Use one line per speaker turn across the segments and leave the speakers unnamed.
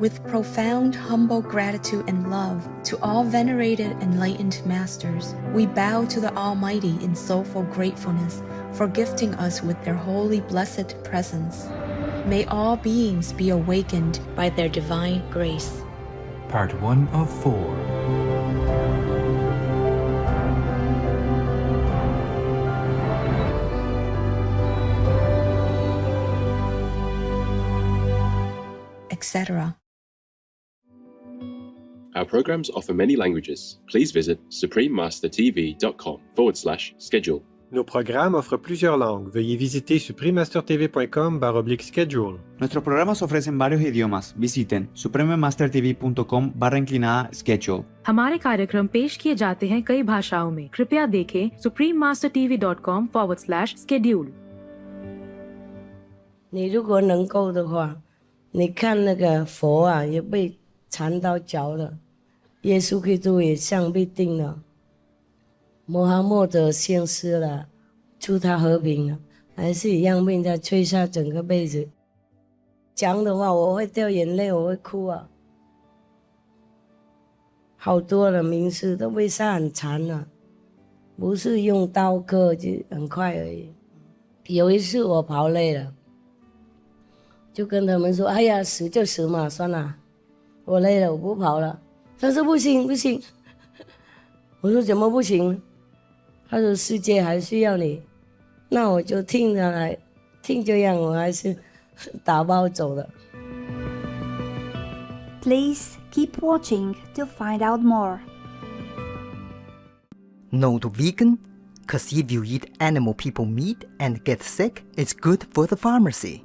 With profound, humble gratitude and love to all venerated enlightened masters, we bow to the Almighty in soulful gratefulness for gifting us with their holy blessed presence. May all beings be awakened by their divine grace.
Part 1 of 4.
Etc.
Our programs offer many languages. Please visit suprememastertv.com/schedule.
Nos programmes offrent plusieurs langues. Veuillez visiter suprememastertv.com/schedule.
Nuestros programas ofrecen varios idiomas. Visiten suprememastertv.com/schedule.
हमारे कार्यक्रम पेश किए जाते हैं कई भाषाओं में. कृपया देखें suprememastertv.com/schedule.
你如果能够的话，你看那个佛啊，也被缠到脚了，耶稣基督也像被钉了，穆罕默德先师了，祝他和平了，还是一样被人家吹下整个被子。讲的话我会掉眼泪，我会哭啊。好多的名士都被杀很惨了，不是用刀割就很快而已。有一次我跑累了，就跟他们说：“哎呀，死就死嘛，算了，我累了，我不跑了。”他说：“不行，不行。”我说：“怎么不行？”他说：“世界还需要你。”那我就听下来，听这样，我还是打包走了。
Please keep watching to find out more.
No to vegan, cause if you eat animal people meat and get sick, it's good for the pharmacy.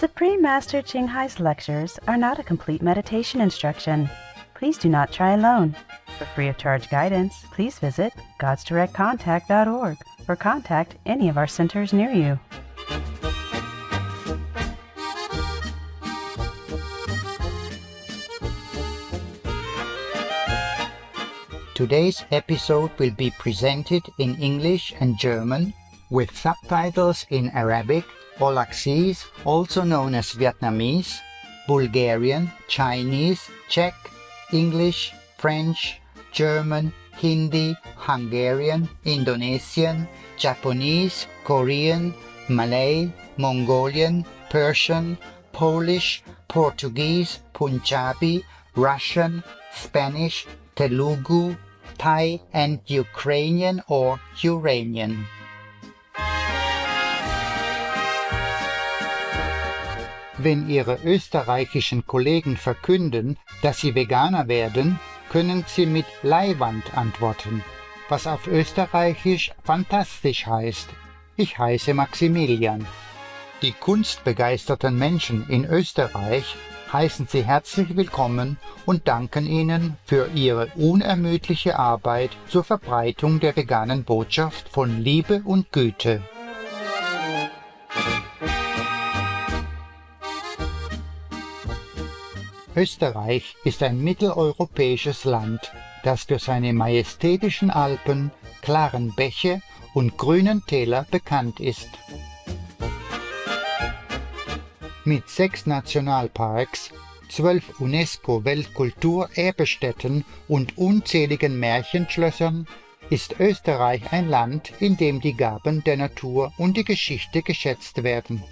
Supreme Master Ching Hai's lectures are not a complete meditation instruction. Please do not try alone. For free of charge guidance, please visit godsdirectcontact.org or contact any of our centers near you.
Today's episode will be presented in English and German with subtitles in Arabic, Olaxese, also known as Vietnamese, Bulgarian, Chinese, Czech, English, French, German, Hindi, Hungarian, Indonesian, Japanese, Korean, Malay, Mongolian, Persian, Polish, Portuguese, Punjabi, Russian, Spanish, Telugu, Thai, and Ukrainian or Uranian. Wenn Ihre österreichischen Kollegen verkünden, dass Sie Veganer werden, können Sie mit Leiwand antworten, was auf Österreichisch fantastisch heißt. Ich heiße Maximilian. Die kunstbegeisterten Menschen in Österreich heißen Sie herzlich willkommen und danken Ihnen für Ihre unermüdliche Arbeit zur Verbreitung der veganen Botschaft von Liebe und Güte. Österreich ist ein mitteleuropäisches Land, das für seine majestätischen Alpen, klaren Bäche und grünen Täler bekannt ist. Mit 6 Nationalparks, 12 UNESCO-Weltkulturerbestätten und unzähligen Märchenschlössern ist Österreich ein Land, in dem die Gaben der Natur und die Geschichte geschätzt werden.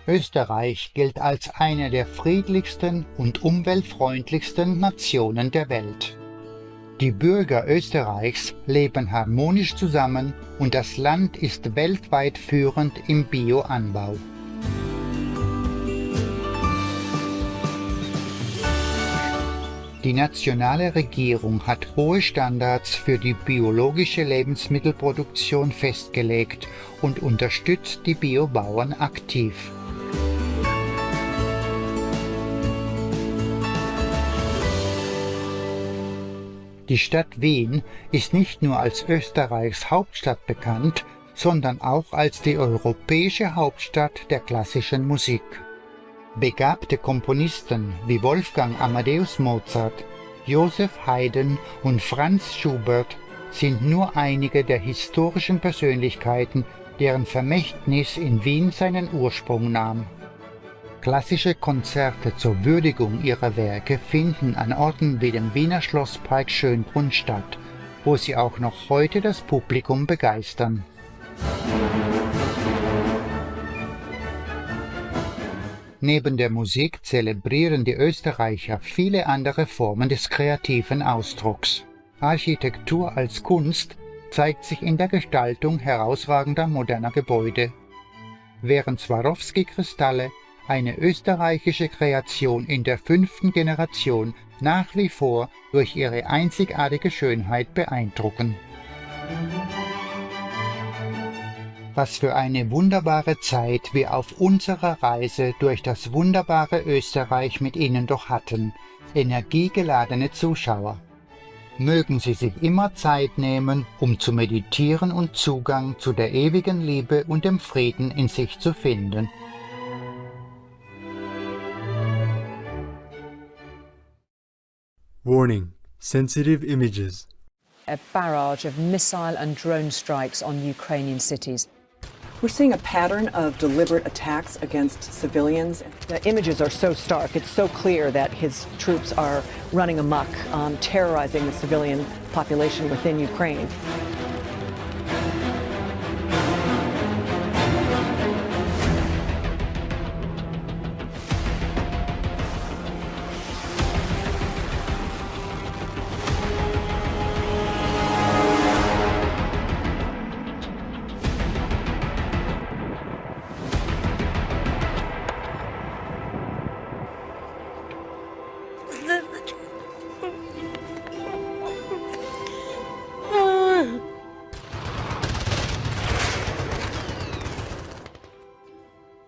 Österreich gilt als eine der friedlichsten und umweltfreundlichsten Nationen der Welt. Die Bürger Österreichs leben harmonisch zusammen und das Land ist weltweit führend im Bioanbau. Die nationale Regierung hat hohe Standards für die biologische Lebensmittelproduktion festgelegt und unterstützt die Biobauern aktiv. Die Stadt Wien ist nicht nur als Österreichs Hauptstadt bekannt, sondern auch als die europäische Hauptstadt der klassischen Musik. Begabte Komponisten wie Wolfgang Amadeus Mozart, Joseph Haydn und Franz Schubert sind nur einige der historischen Persönlichkeiten, deren Vermächtnis in Wien seinen Ursprung nahm. Klassische Konzerte zur Würdigung ihrer Werke finden an Orten wie dem Wiener Schlosspark Schönbrunn statt, wo sie auch noch heute das Publikum begeistern. Neben der Musik zelebrieren die Österreicher viele andere Formen des kreativen Ausdrucks. Architektur als Kunst zeigt sich in der Gestaltung herausragender moderner Gebäude. Während Swarovski-Kristalle, eine österreichische Kreation in der 5. Generation, nach wie vor durch ihre einzigartige Schönheit beeindrucken. Was für eine wunderbare Zeit wir auf unserer Reise durch das wunderbare Österreich mit Ihnen doch hatten, energiegeladene Zuschauer. Mögen Sie sich immer Zeit nehmen, um zu meditieren und Zugang zu der ewigen Liebe und dem Frieden in sich zu finden.
Warning: sensitive images.
A barrage of missile and drone strikes on Ukrainian cities.
We're seeing a pattern of deliberate attacks against civilians. The images are so stark, it's so clear that his troops are running amok, terrorizing the civilian population within Ukraine.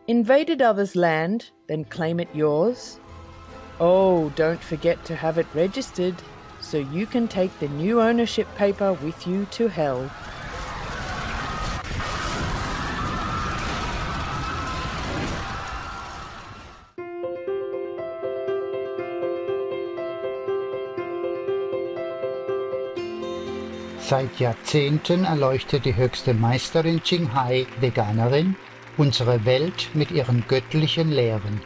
Invaded others' land, then claim it yours? Oh, don't forget to have it registered so you can take the new ownership paper with you to hell.
Seit Jahrzehnten erleuchtet die höchste Meisterin Qinghai, Veganerin, unsere Welt mit ihren göttlichen Lehren.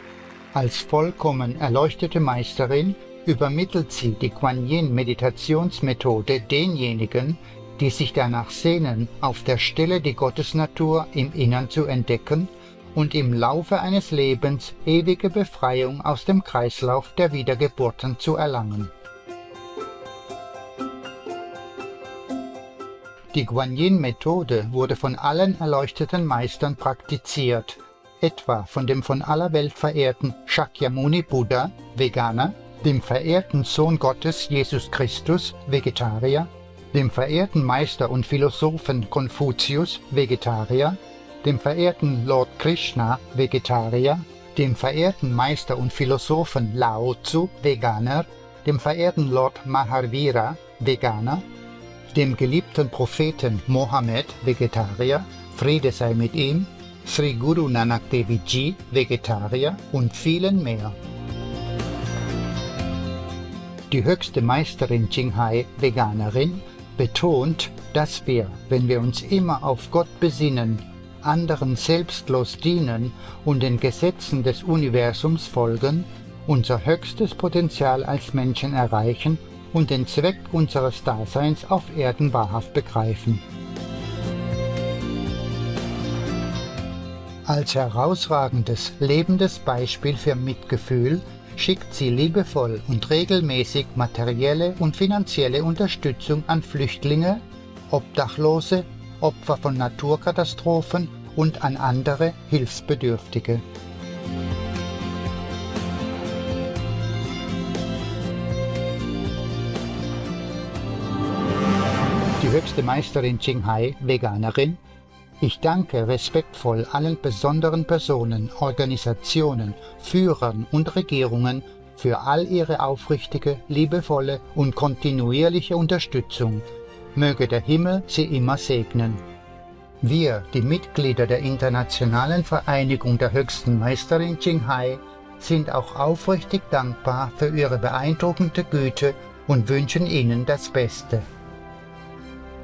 Als vollkommen erleuchtete Meisterin übermittelt sie die Kuan-Yin-Meditationsmethode denjenigen, die sich danach sehnen, auf der Stelle die Gottesnatur im Innern zu entdecken und im Laufe eines Lebens ewige Befreiung aus dem Kreislauf der Wiedergeburten zu erlangen. Die Guanyin-Methode wurde von allen erleuchteten Meistern praktiziert, etwa von dem von aller Welt verehrten Shakyamuni Buddha, Veganer, dem verehrten Sohn Gottes Jesus Christus, Vegetarier, dem verehrten Meister und Philosophen Konfuzius, Vegetarier, dem verehrten Lord Krishna, Vegetarier, dem verehrten Meister und Philosophen Lao Tzu, Veganer, dem verehrten Lord Mahavira, Veganer, dem geliebten Propheten Mohammed, Vegetarier, Friede sei mit ihm, Sri Guru Nanak Dev Ji, Vegetarier und vielen mehr. Die höchste Meisterin Qinghai, Veganerin, betont, dass wir, wenn wir uns immer auf Gott besinnen, anderen selbstlos dienen und den Gesetzen des Universums folgen, unser höchstes Potenzial als Menschen erreichen und den Zweck unseres Daseins auf Erden wahrhaft begreifen. Als herausragendes, lebendes Beispiel für Mitgefühl schickt sie liebevoll und regelmäßig materielle und finanzielle Unterstützung an Flüchtlinge, Obdachlose, Opfer von Naturkatastrophen und an andere Hilfsbedürftige. Die höchste Meisterin Qinghai, Veganerin: Ich danke respektvoll allen besonderen Personen, Organisationen, Führern und Regierungen für all ihre aufrichtige, liebevolle und kontinuierliche Unterstützung. Möge der Himmel sie immer segnen. Wir, die Mitglieder der Internationalen Vereinigung der höchsten Meisterin Qinghai, sind auch aufrichtig dankbar für Ihre beeindruckende Güte und wünschen Ihnen das Beste.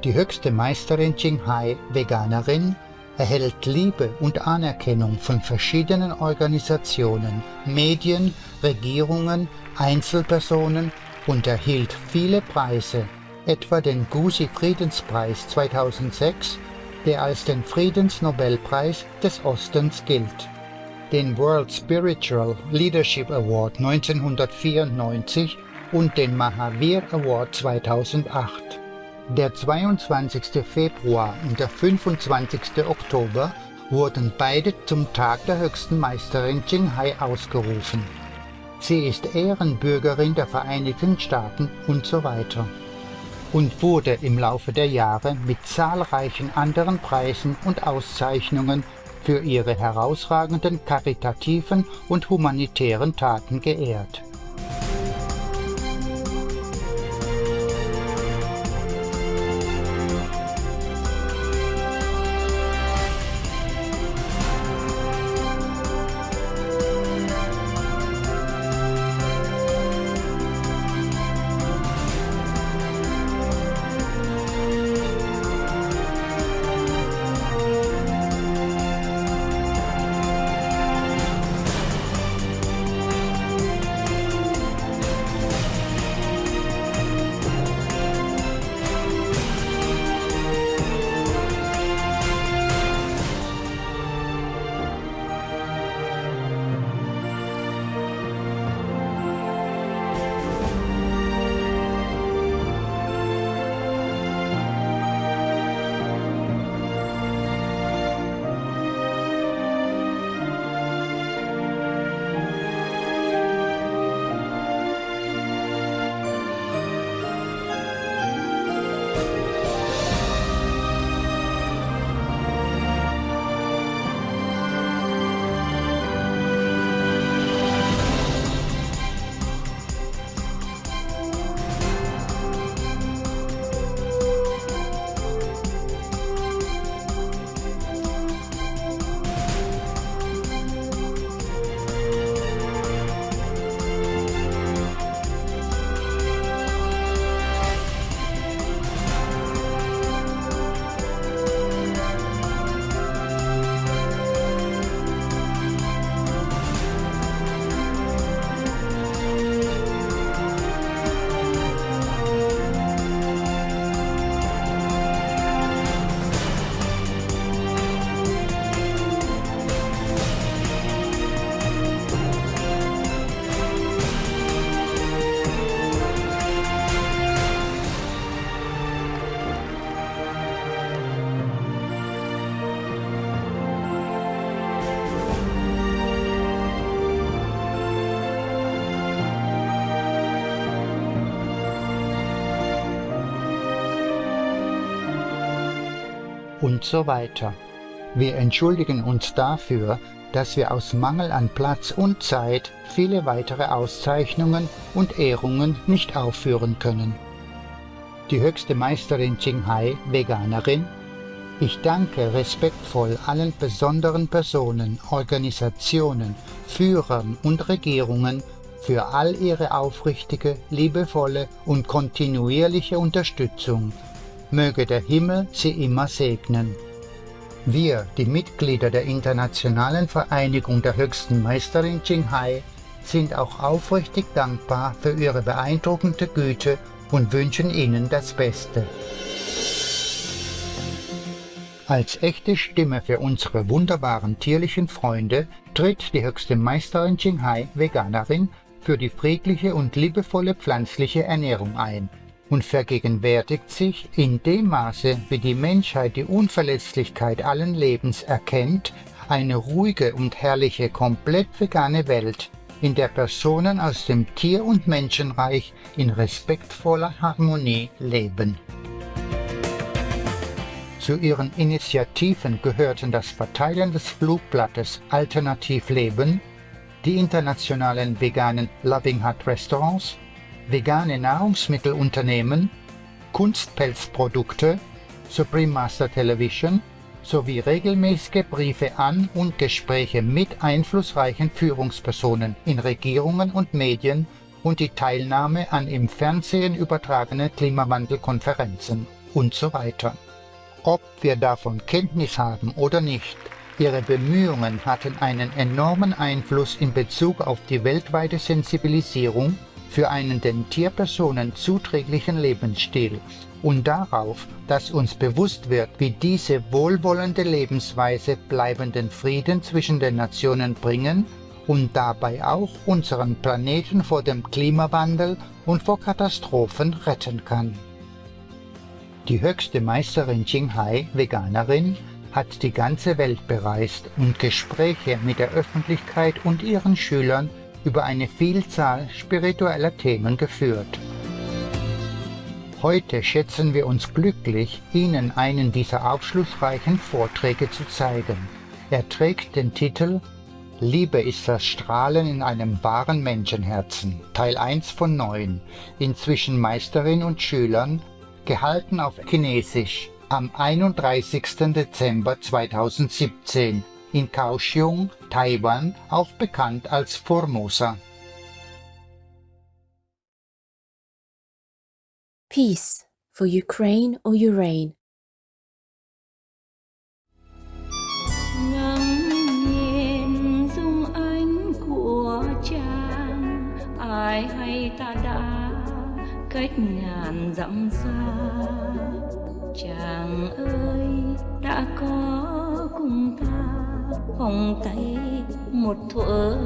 Die höchste Meisterin Qinghai, Veganerin, erhält Liebe und Anerkennung von verschiedenen Organisationen, Medien, Regierungen, Einzelpersonen und erhielt viele Preise, etwa den Gusi Friedenspreis 2006, der als den Friedensnobelpreis des Ostens gilt, den World Spiritual Leadership Award 1994 und den Mahavir Award 2008. Der 22. Februar und der 25. Oktober wurden beide zum Tag der höchsten Meisterin Qinghai ausgerufen. Sie ist Ehrenbürgerin der Vereinigten Staaten und so weiter und wurde im Laufe der Jahre mit zahlreichen anderen Preisen und Auszeichnungen für ihre herausragenden karitativen und humanitären Taten geehrt. Und so weiter. Wir entschuldigen uns dafür, dass wir aus Mangel an Platz und Zeit viele weitere Auszeichnungen und Ehrungen nicht aufführen können. Die höchste Meisterin Qinghai, Veganerin: Ich danke respektvoll allen besonderen Personen, Organisationen, Führern und Regierungen für all ihre aufrichtige, liebevolle und kontinuierliche Unterstützung. Möge der Himmel sie immer segnen. Wir, die Mitglieder der Internationalen Vereinigung der höchsten Meisterin Qinghai, sind auch aufrichtig dankbar für ihre beeindruckende Güte und wünschen Ihnen das Beste. Als echte Stimme für unsere wunderbaren tierlichen Freunde tritt die höchste Meisterin Qinghai, Veganerin, für die friedliche und liebevolle pflanzliche Ernährung ein und vergegenwärtigt sich, in dem Maße, wie die Menschheit die Unverletzlichkeit allen Lebens erkennt, eine ruhige und herrliche, komplett vegane Welt, in der Personen aus dem Tier- und Menschenreich in respektvoller Harmonie leben. Zu ihren Initiativen gehörten das Verteilen des Flugblattes Alternativ Leben, die internationalen veganen Loving Hut Restaurants, vegane Nahrungsmittelunternehmen, Kunstpelzprodukte, Supreme Master Television sowie regelmäßige Briefe an und Gespräche mit einflussreichen Führungspersonen in Regierungen und Medien und die Teilnahme an im Fernsehen übertragenen Klimawandelkonferenzen und so weiter. Ob wir davon Kenntnis haben oder nicht, ihre Bemühungen hatten einen enormen Einfluss in Bezug auf die weltweite Sensibilisierung für einen den Tierpersonen zuträglichen Lebensstil und darauf, dass uns bewusst wird, wie diese wohlwollende Lebensweise bleibenden Frieden zwischen den Nationen bringen und dabei auch unseren Planeten vor dem Klimawandel und vor Katastrophen retten kann. Die höchste Meisterin Qinghai, Veganerin, hat die ganze Welt bereist und Gespräche mit der Öffentlichkeit und ihren Schülern über eine Vielzahl spiritueller Themen geführt. Heute schätzen wir uns glücklich, Ihnen einen dieser aufschlussreichen Vorträge zu zeigen. Er trägt den Titel Liebe ist das Strahlen in einem wahren Menschenherzen, Teil 1 von 9, inzwischen Meisterin und Schülern, gehalten auf Chinesisch am 31. Dezember 2017 in Kaohsiung, Taiwan, auch bekannt als Formosa.
Peace for Ukraine or your reign.
Ai hay ta đã cách ngàn dặm xa, chàng ơi đã có cùng ta vòng tay một thuở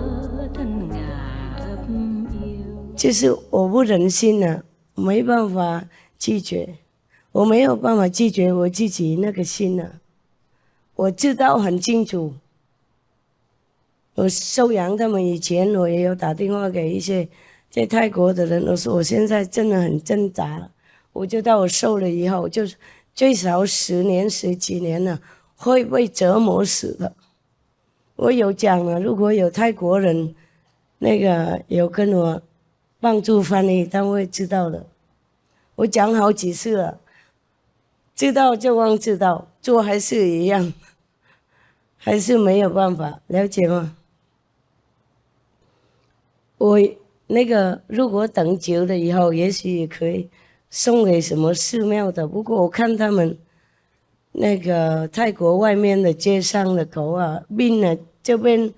thân ngà ấp yêu.
就是我不忍心了，没办法拒绝，我没有办法拒绝我自己那个心了。我知道很清楚，我收养他们以前，我也有打电话给一些在泰国的人，我说我现在真的很挣扎了。我知道我瘦了以后，就最少10年、10几年了，会被折磨死的。我有讲了，如果有泰国人那个有跟我帮助翻译，他们会知道的。我讲好几次了，知道就光知道，做还是一样，还是没有办法，了解吗？我那个如果等久了以后，也许也可以送给什么寺庙的。不过我看他们那个泰国外面的街上的狗啊，病了这边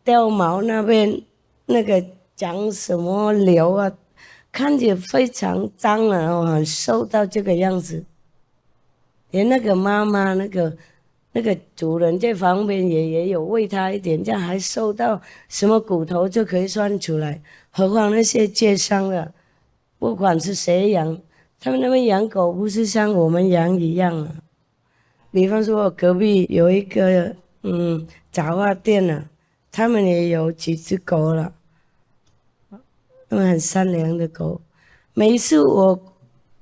掉毛，那边那个长什么瘤啊，看起来非常脏啊，很瘦到这个样子。连那个妈妈那个主人在旁边也有喂他一点，这样还瘦到什么骨头就可以算出来，何况那些街上的，不管是谁养，他们那边养狗不是像我们养一样啊。比方说我隔壁有一个杂货店啊，他们也有几只狗了，他们很善良的狗。每一次我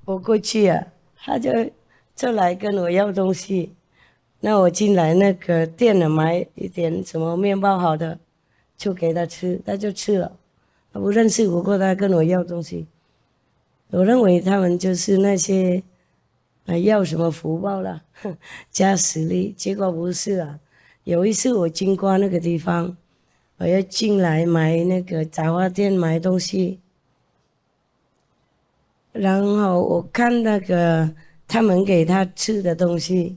过去啊，他就来跟我要东西。那我进来那个店了，买一点什么面包好的，就给他吃，他就吃了。他不认识，不过他跟我要东西。我认为他们就是那些要什么福报啦，加实力，结果不是啊。有一次我经过那个地方，我要进来买那个杂货店买东西，然后我看那个他们给他吃的东西。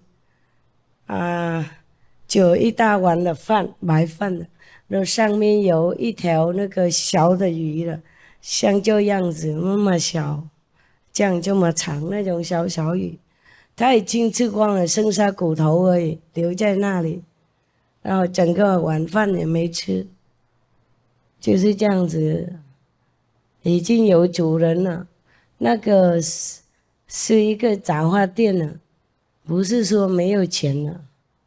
就一大碗的饭，白饭的，然后上面有一条那个小的鱼了，像这样子那么小，这样这么长那种小鱼，他已经吃光了，剩下骨头而已，留在那里，然后整个晚饭也没吃，就是这样子，已经有主人了。那个是一个杂货店了。不是说没有钱了，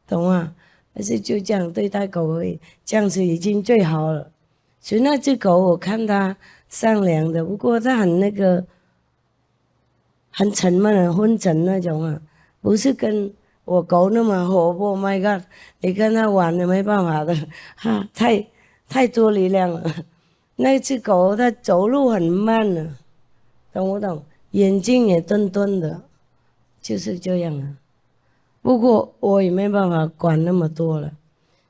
懂吗？但是就这样对待狗而已，这样子已经最好了。所以那只狗我看它善良的，不过它很那个，很沉闷、很昏沉那种啊，不是跟我狗那么活泼。My God， 你跟它玩也没办法的，太多力量了。那只狗它走路很慢了，懂不懂？眼睛也钝钝的，就是这样啊。不过我也没办法管那么多了。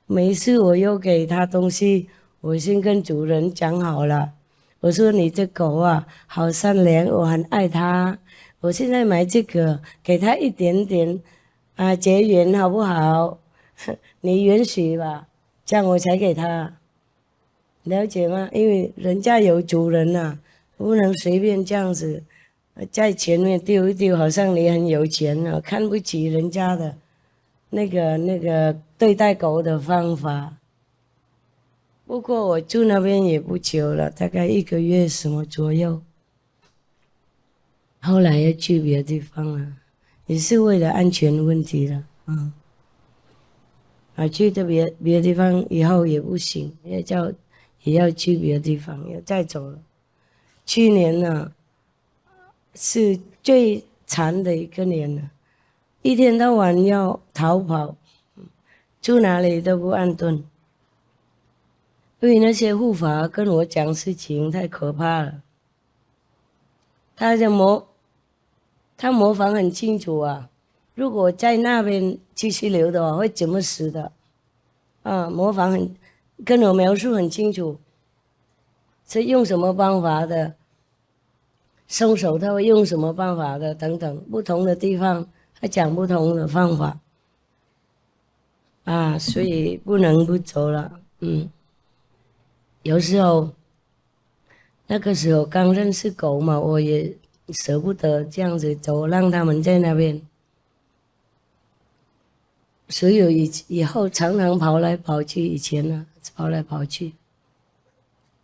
每一次我又给他东西，我先跟主人讲好了，我说你这狗啊好善良，我很爱它，我现在买这个给它一点点结缘好不好？你允许吧，这样我才给他，了解吗？因为人家有主人啊，不能随便这样子在前面丢一丢，好像你很有钱啊，看不起人家的那个对待狗的方法。不过我住那边也不久了，大概1个月什么左右，后来要去别的地方了，也是为了安全问题了，去的别的地方以后也不行，也要去别的地方，要再走了。去年呢，是最惨的一个年了，一天到晚要逃跑，住哪里都不安顿。因为那些护法跟我讲事情太可怕了，他模仿很清楚啊，如果在那边继续留的话会怎么死的模仿跟我描述很清楚，是用什么办法的，松手他会用什么办法的等等，不同的地方他讲不同的方法所以不能不走了。有时候那个时候刚认识狗嘛，我也舍不得这样子走，让他们在那边，所以以后常常跑来跑去，以前呢跑来跑去，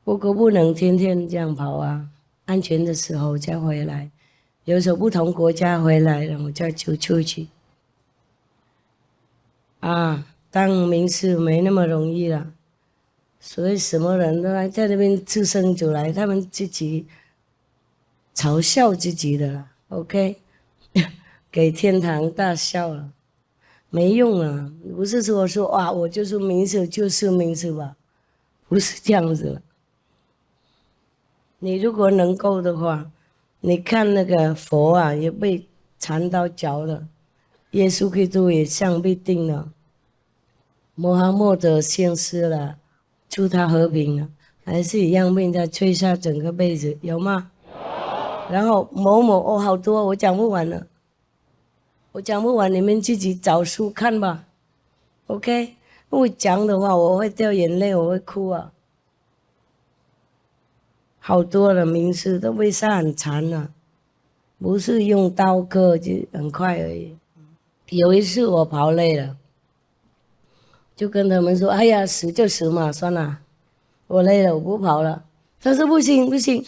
不过不能天天这样跑安全的时候再回来，有时候不同国家回来了我再出去当名士没那么容易了，所以什么人都在那边自生出来，他们自己嘲笑自己的了 ，OK， 给天堂大笑了，没用啊！不是说我就是名士就是名士吧，不是这样子了。你如果能够的话，你看那个佛也被缠到脚了，耶稣基督也像被钉了，穆罕默德现世了。祝他和平还是一样被人家吹下整个被子，有吗？然后某某好多，我讲不完了，你们自己找书看吧 ，OK？ 我讲的话我会掉眼泪，我会哭好多了，名士都被杀很惨了，不是用刀割就很快而已。有一次我跑累了，就跟他们说：“哎呀，死就死嘛，算了，我累了，我不跑了。”他说：“不行不行。”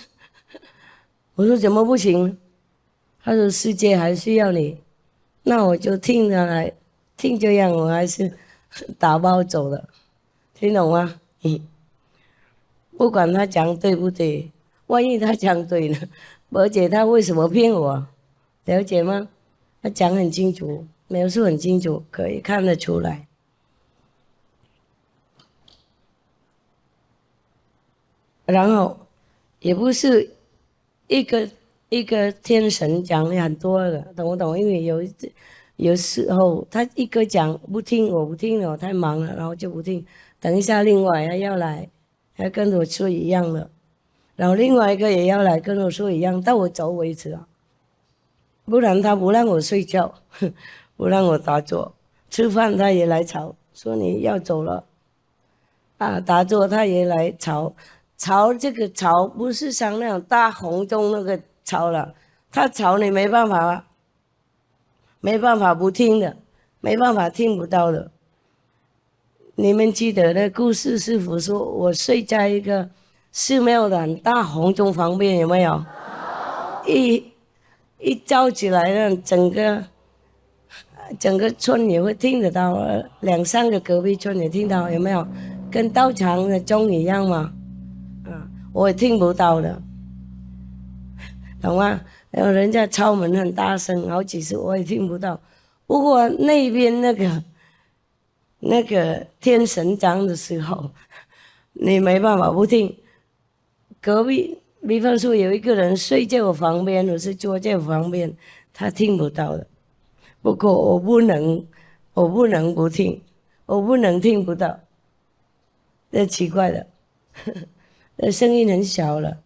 我说：“怎么不行？”他说：“世界还需要你。”那我就听着来，听这样我还是打包走了，听懂吗？不管他讲对不对，万一他讲对了，而且他为什么骗我，了解吗？他讲很清楚，描述很清楚，可以看得出来。然后也不是一个天神讲了很多的，懂不懂？因为有时候他一个讲不听，我不听了，我太忙了，然后就不听。等一下另外要来，还跟我说一样的，然后另外一个也要来跟我说一样，到我走为止不然他不让我睡觉，不让我打坐，吃饭他也来吵，说你要走了打坐他也来吵。这个吵不是像那种大红钟那个吵了，他吵你没办法不听的，没办法听不到的。你们记得的故事师傅说我睡在一个寺庙的很大红钟旁边，有没有？一照起来呢，整个村也会听得到，2、3个隔壁村也听到，有没有？跟道场的钟一样嘛。我也听不到的，懂吗？然后人家敲门很大声，好几次我也听不到。不过那边那个天神讲的时候，你没办法不听。隔壁，比方说有一个人睡在我旁边，我是坐在我旁边，他听不到的。不过我不能不听，我不能听不到。这奇怪的，这声音很小了。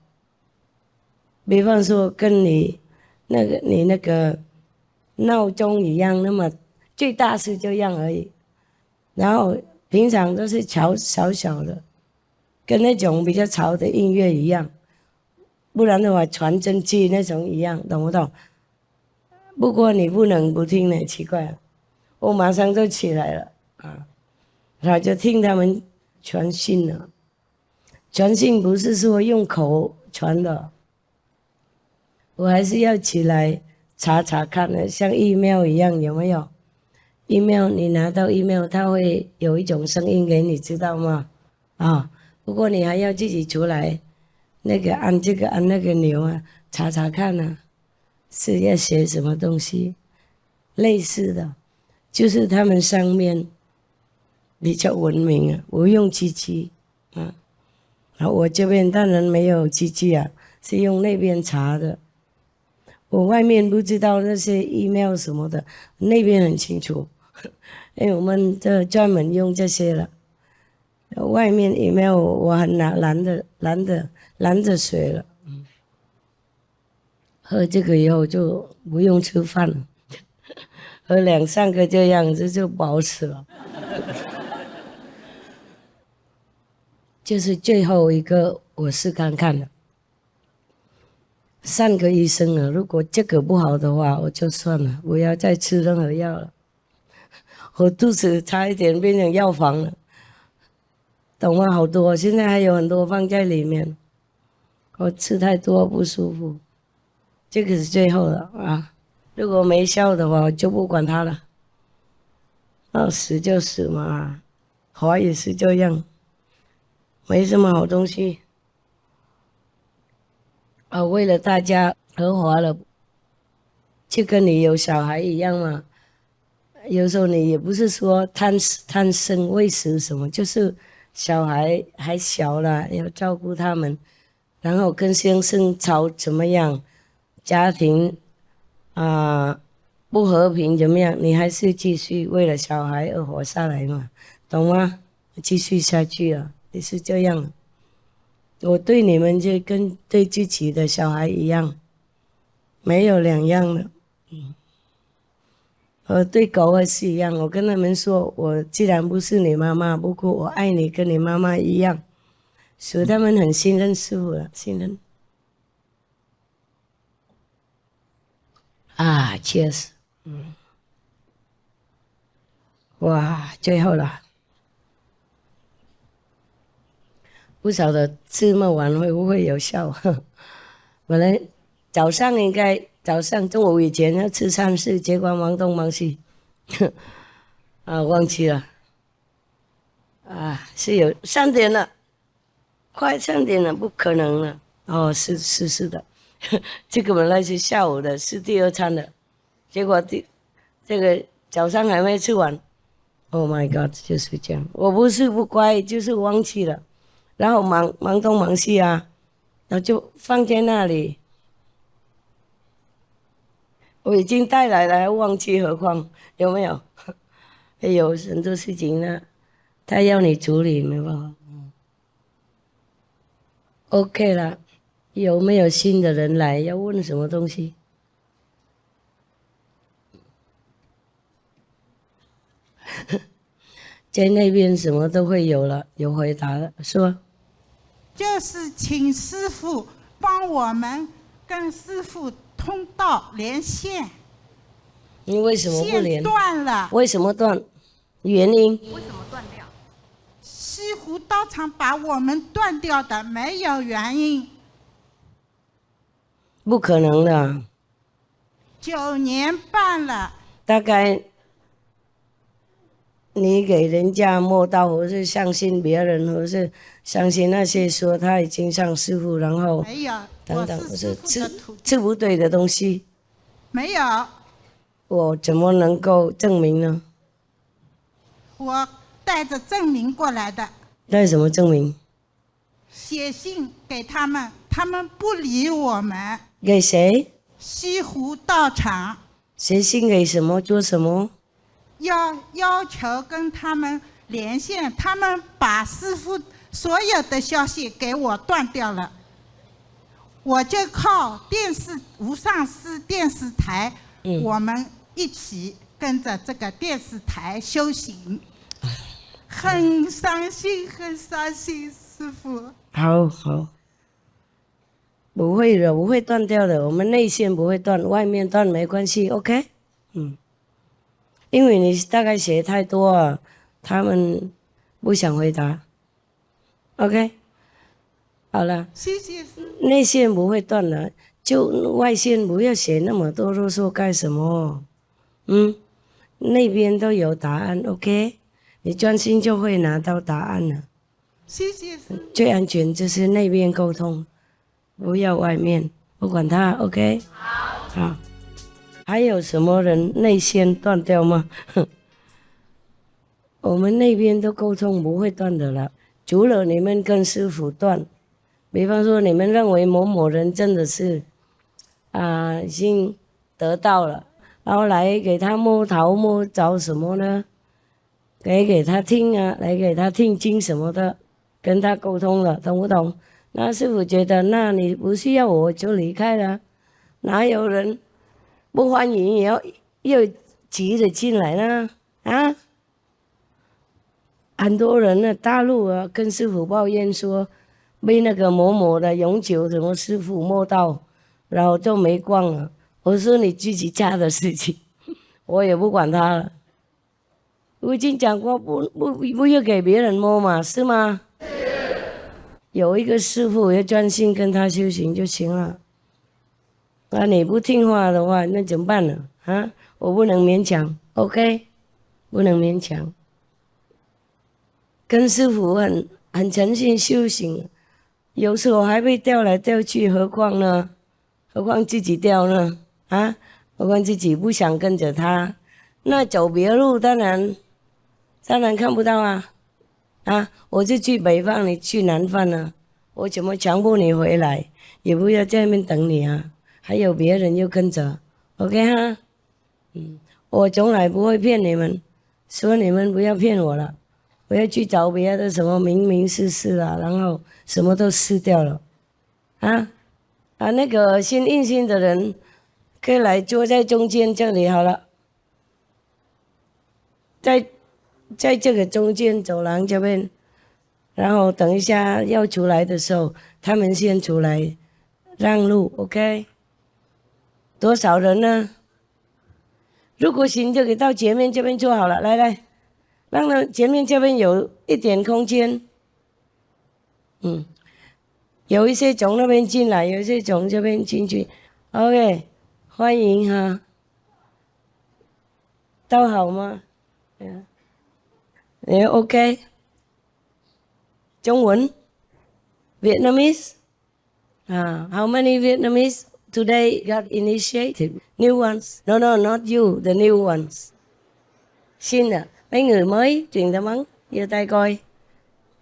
比方说跟你那个闹钟一样，那么最大是这样而已。然后平常都是小小的，跟那种比较吵的音乐一样，不然的话传真机那种一样，懂不懂？不过你不能不听呢，奇怪了，我马上就起来了啊，然后就听他们传信了。传信不是说用口传的，我还是要起来查查看的，像 email 一样，有没有 email？ 你拿到 email， 它会有一种声音给你，知道吗？啊，不过你还要自己出来，那个按这个按那个钮啊，查查看啊，是要写什么东西，类似的，就是他们上面比较文明啊，我用机器啊，然后我这边当然没有机器啊，是用那边查的。我外面不知道那些 email 什么的，那边很清楚，因为我们这专门用这些了。外面 email 我很懒得学了。喝这个以后就不用吃饭了，喝2-3个这样子就饱死了。这是最后一个我试看看了。3个医生了，如果这个不好的话，我就算了，不要再吃任何药了。我肚子差一点变成药房了，懂吗？好多，现在还有很多放在里面。我吃太多不舒服，这个是最后的啊。如果没效的话，我就不管它了。死就死嘛，活也是这样，没什么好东西。为了大家和华了，就跟你有小孩一样嘛。有时候你也不是说贪生喂食什么，就是小孩还小了，要照顾他们，然后跟先生吵怎么样，家庭不和平怎么样，你还是继续为了小孩而活下来嘛，懂吗？继续下去啊，也是这样。我对你们就跟对自己的小孩一样，没有两样的。对狗也是一样，我跟他们说，我既然不是你妈妈，不过我爱你，跟你妈妈一样，所以他们很信任师父了，信任。确实，哇，最后了。不晓得这么晚会不会有效？本来早上应该中午以前要吃3次，结果忙东忙西，忘记了。是有3点了，快3点了，不可能了。是的，这个本来是下午的，是第2餐的，结果这个早上还没吃完。Oh my God， 就是这样。我不是不乖，就是忘记了。然后忙东忙西啊，然后就放在那里。我已经带来了，还忘记，何况有没有？有很多事情呢，他要你处理，没办法。OK 了，有没有新的人来？要问什么东西？在那边什么都会有了，有回答了，说。
就是请师父帮我们跟师父通道连线。
你为什么不连？
线断了。
为什么断？原因？
为什么断掉？西湖道场把我们断掉的，没有原因。
不可能的。
9年半了。
大概你给人家摸到，或是相信别人，或是相信那些说他已经上师父，然后
没有
等等，或是吃不对的东西，
没有。
我怎么能够证明呢？
我带着证明过来的。
带什么证明？
写信给他们，他们不理我们。
给谁？
西湖道场。
写信给什么做什么？
要求跟他们连线，他们把师父所有的消息给我断掉了，我就靠无上师电视台，我们一起跟着这个电视台修行，很伤心，很伤心，师父。
好，不会的，不会断掉的，我们内线不会断，外面断没关系 ，OK？ 因为你大概写太多啊，他们不想回答 ，OK？ 好了，
谢谢。
内线不会断的，就外线不要写那么多啰嗦干什么？那边都有答案 ，OK？ 你专心就会拿到答案了。
谢谢。
最安全就是那边沟通，不要外面，不管他 ，OK？ 好。还有什么人内线断掉吗？我们那边都沟通不会断的了，除了你们跟师父断。比方说，你们认为某某人真的是已经得到了，然后来给他摸头摸脚什么呢？给他听啊，来给他听经什么的，跟他沟通了，懂不懂？那师父觉得，那你不需要我就离开了，哪有人不欢迎也要又急着进来呢？很多人呢，大陆跟师父抱怨说，被那个某某的永久什么师父摸到，然后就没光了。我说你自己家的事情，我也不管他了。我已经讲过不要给别人摸嘛，是吗？有一个师父要专心跟他修行就行了。那你不听话的话，那怎么办呢？我不能勉强 ，OK？ 不能勉强。跟师父很诚心修行，有时候还被调来调去，何况呢？何况自己调呢？何况自己不想跟着他，那走别路当然看不到啊！我就去北方，你去南方啊，我怎么强迫你回来？也不要在那边等你啊！还有别人又跟着 ，OK 哈？我从来不会骗你们，说你们不要骗我了，我要去找别的什么名事啊，然后什么都失掉了，那个新印心的人可以来坐在中间这里好了，在这个中间走廊这边，然后等一下要出来的时候，他们先出来让路 ，OK？ 多少人呢？如果行就给到前面这边坐好了，来，让他前面这边有一点空间。有一些从那边进来，有一些从这边进去。OK， 欢迎哈。都好吗？OK。中文 Vietnamese. How many Vietnamese today got initiated? New ones? No, not you, the new ones. Xin à, mấy người mới truyền tâm ấn, giơ tay coi.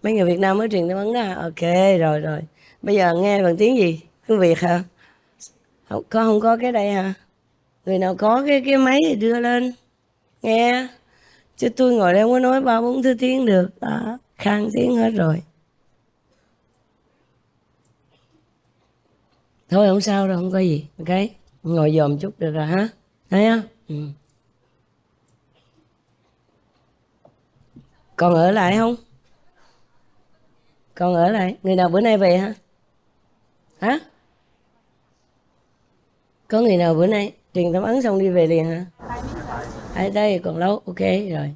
Mấy người Việt Nam mới truyền tâm ấn đó. Ok, rồi. Bây giờ nghe bằng tiếng gì? Tiếng Việt hả? Không có cái đây hả? Người nào có cái máy thì đưa lên. Nghe. Chứ tôi ngồi đây không có nói 3-4 thứ tiếng được. Đó, khang tiếng hết rồi. Thôi không sao đâu, không có gì. Ok, ngồi dòm chút được rồi hả? Thấy không? Còn ở lại không? Còn ở lại. Người nào bữa nay về hả? Hả? Có người nào bữa nay truyền tâm ấn xong đi về liền hả? Ở đây còn lâu. Ok rồi.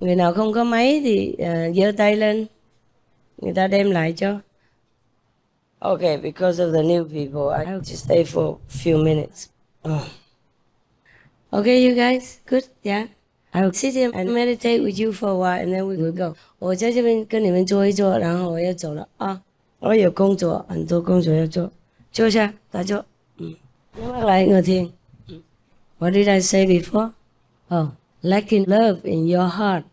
Người nào không có máy thì giơ tay lên, người ta đem lại cho. Okay, because of the new people, I have to stay for a few minutes. Okay, you guys, good, yeah. I will sit here and meditate with you for a while, and then we will go. 我在这边跟你们坐一坐，然后我要走了啊。我有工作，很多工作要做，坐下，打坐。nhắm mắt lại ngồi thiền. What did I say before? Lacking love in your heart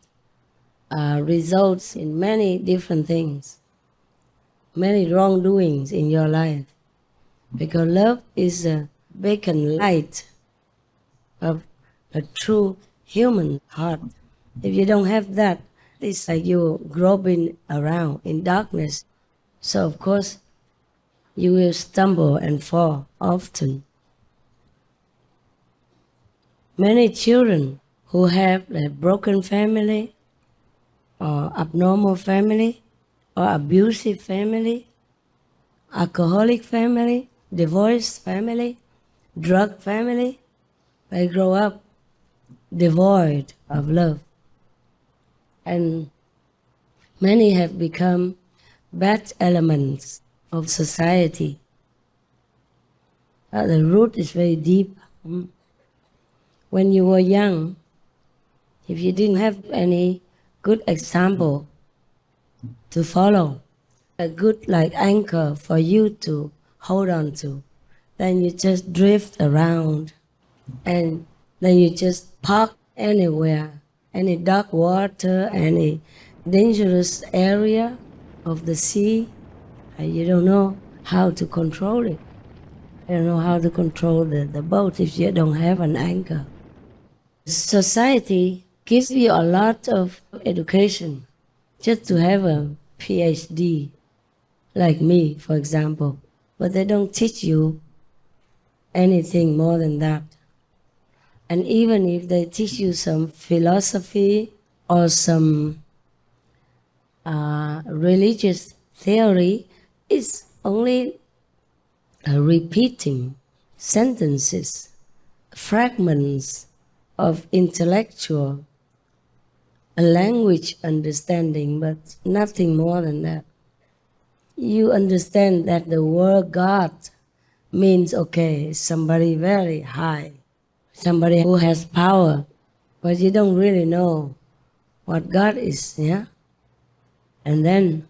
results in many different things, many wrongdoings in your life. Because love is beacon light of a true human heart. If you don't have that, it's like you're groping around in darkness. So of course, you will stumble and fall often. Many children who have a broken family, or abnormal family, or abusive family, alcoholic family, divorced family, drug family, they grow up devoid of love. And many have become bad elements of society. The root is very deep. When you were young, if you didn't have any good example to follow, a good like anchor for you to hold on to, then you just drift around and then you just park anywhere, any dark water, any dangerous area of the sea, and you don't know how to control it. You don't know how to control the boat if you don't have an anchor. Society gives you a lot of education just to have a PhD, like me, for example, but they don't teach you anything more than that. And even if they teach you some philosophy or some religious theory, it's only repeating sentences, fragments of intellectual language understanding, but nothing more than that. You understand that the word God means, okay, somebody very high, somebody who has power, but you don't really know what God is, yeah? And then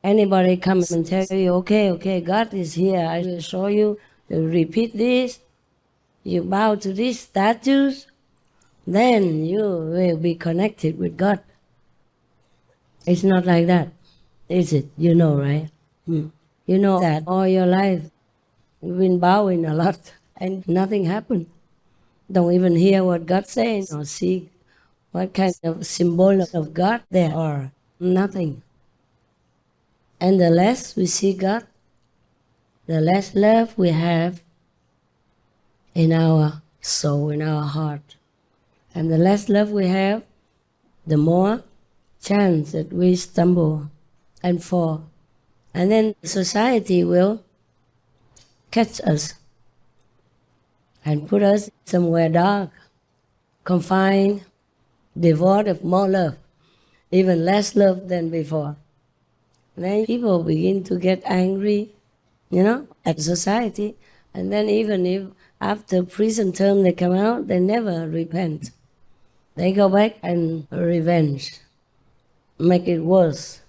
anybody comes and tell you, okay, God is here, I will show you, you repeat this, you bow to these statues, then you will be connected with God. It's not like that, is it? You know, right? You know that all your life you've been bowing a lot and nothing happened. Don't even hear what God says or see what kind of symbol of God there are. Nothing. And the less we see God, the less love we have in our soul, in our heart. And the less love we have, the more chance that we stumble and fall. And then society will catch us and put us somewhere dark, confined, devoid of more love, even less love than before. Then people begin to get angry, at society, and then even if after prison term they come out, they never repent. They go back and revenge, make it worse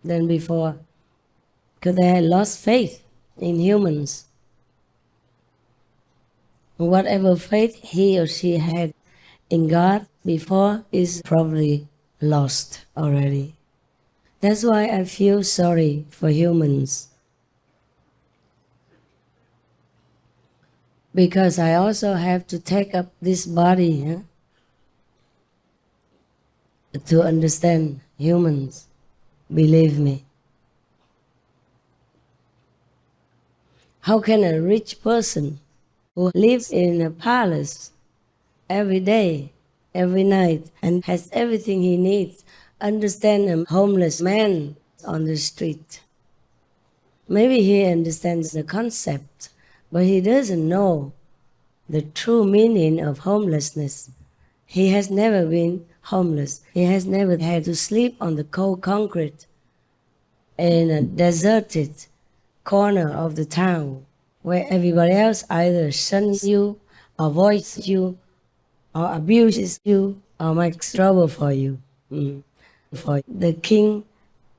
than before, because they had lost faith in humans. Whatever faith he or she had in God before is probably lost already. That's why I feel sorry for humans. Because I also have to take up this body to understand humans, believe me. How can a rich person who lives in a palace every day, every night, and has everything he needs, understand a homeless man on the street? Maybe he understands the concept, but he doesn't know the true meaning of homelessness. He has never been homeless. He has never had to sleep on the cold concrete in a deserted corner of the town where everybody else either shuns you, avoids you, or abuses you, or makes trouble for you. For the king,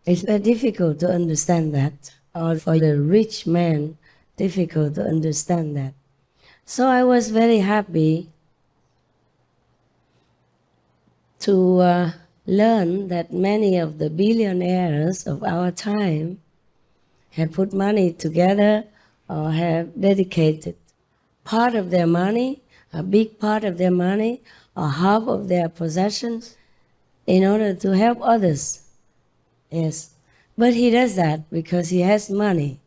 it's very difficult to understand that, or for the rich man, difficult to understand that. So I was very happy to learn that many of the billionaires of our time had put money together or have dedicated part of their money, a big part of their money, or half of their possessions in order to help others. Yes. But he does that because he has money.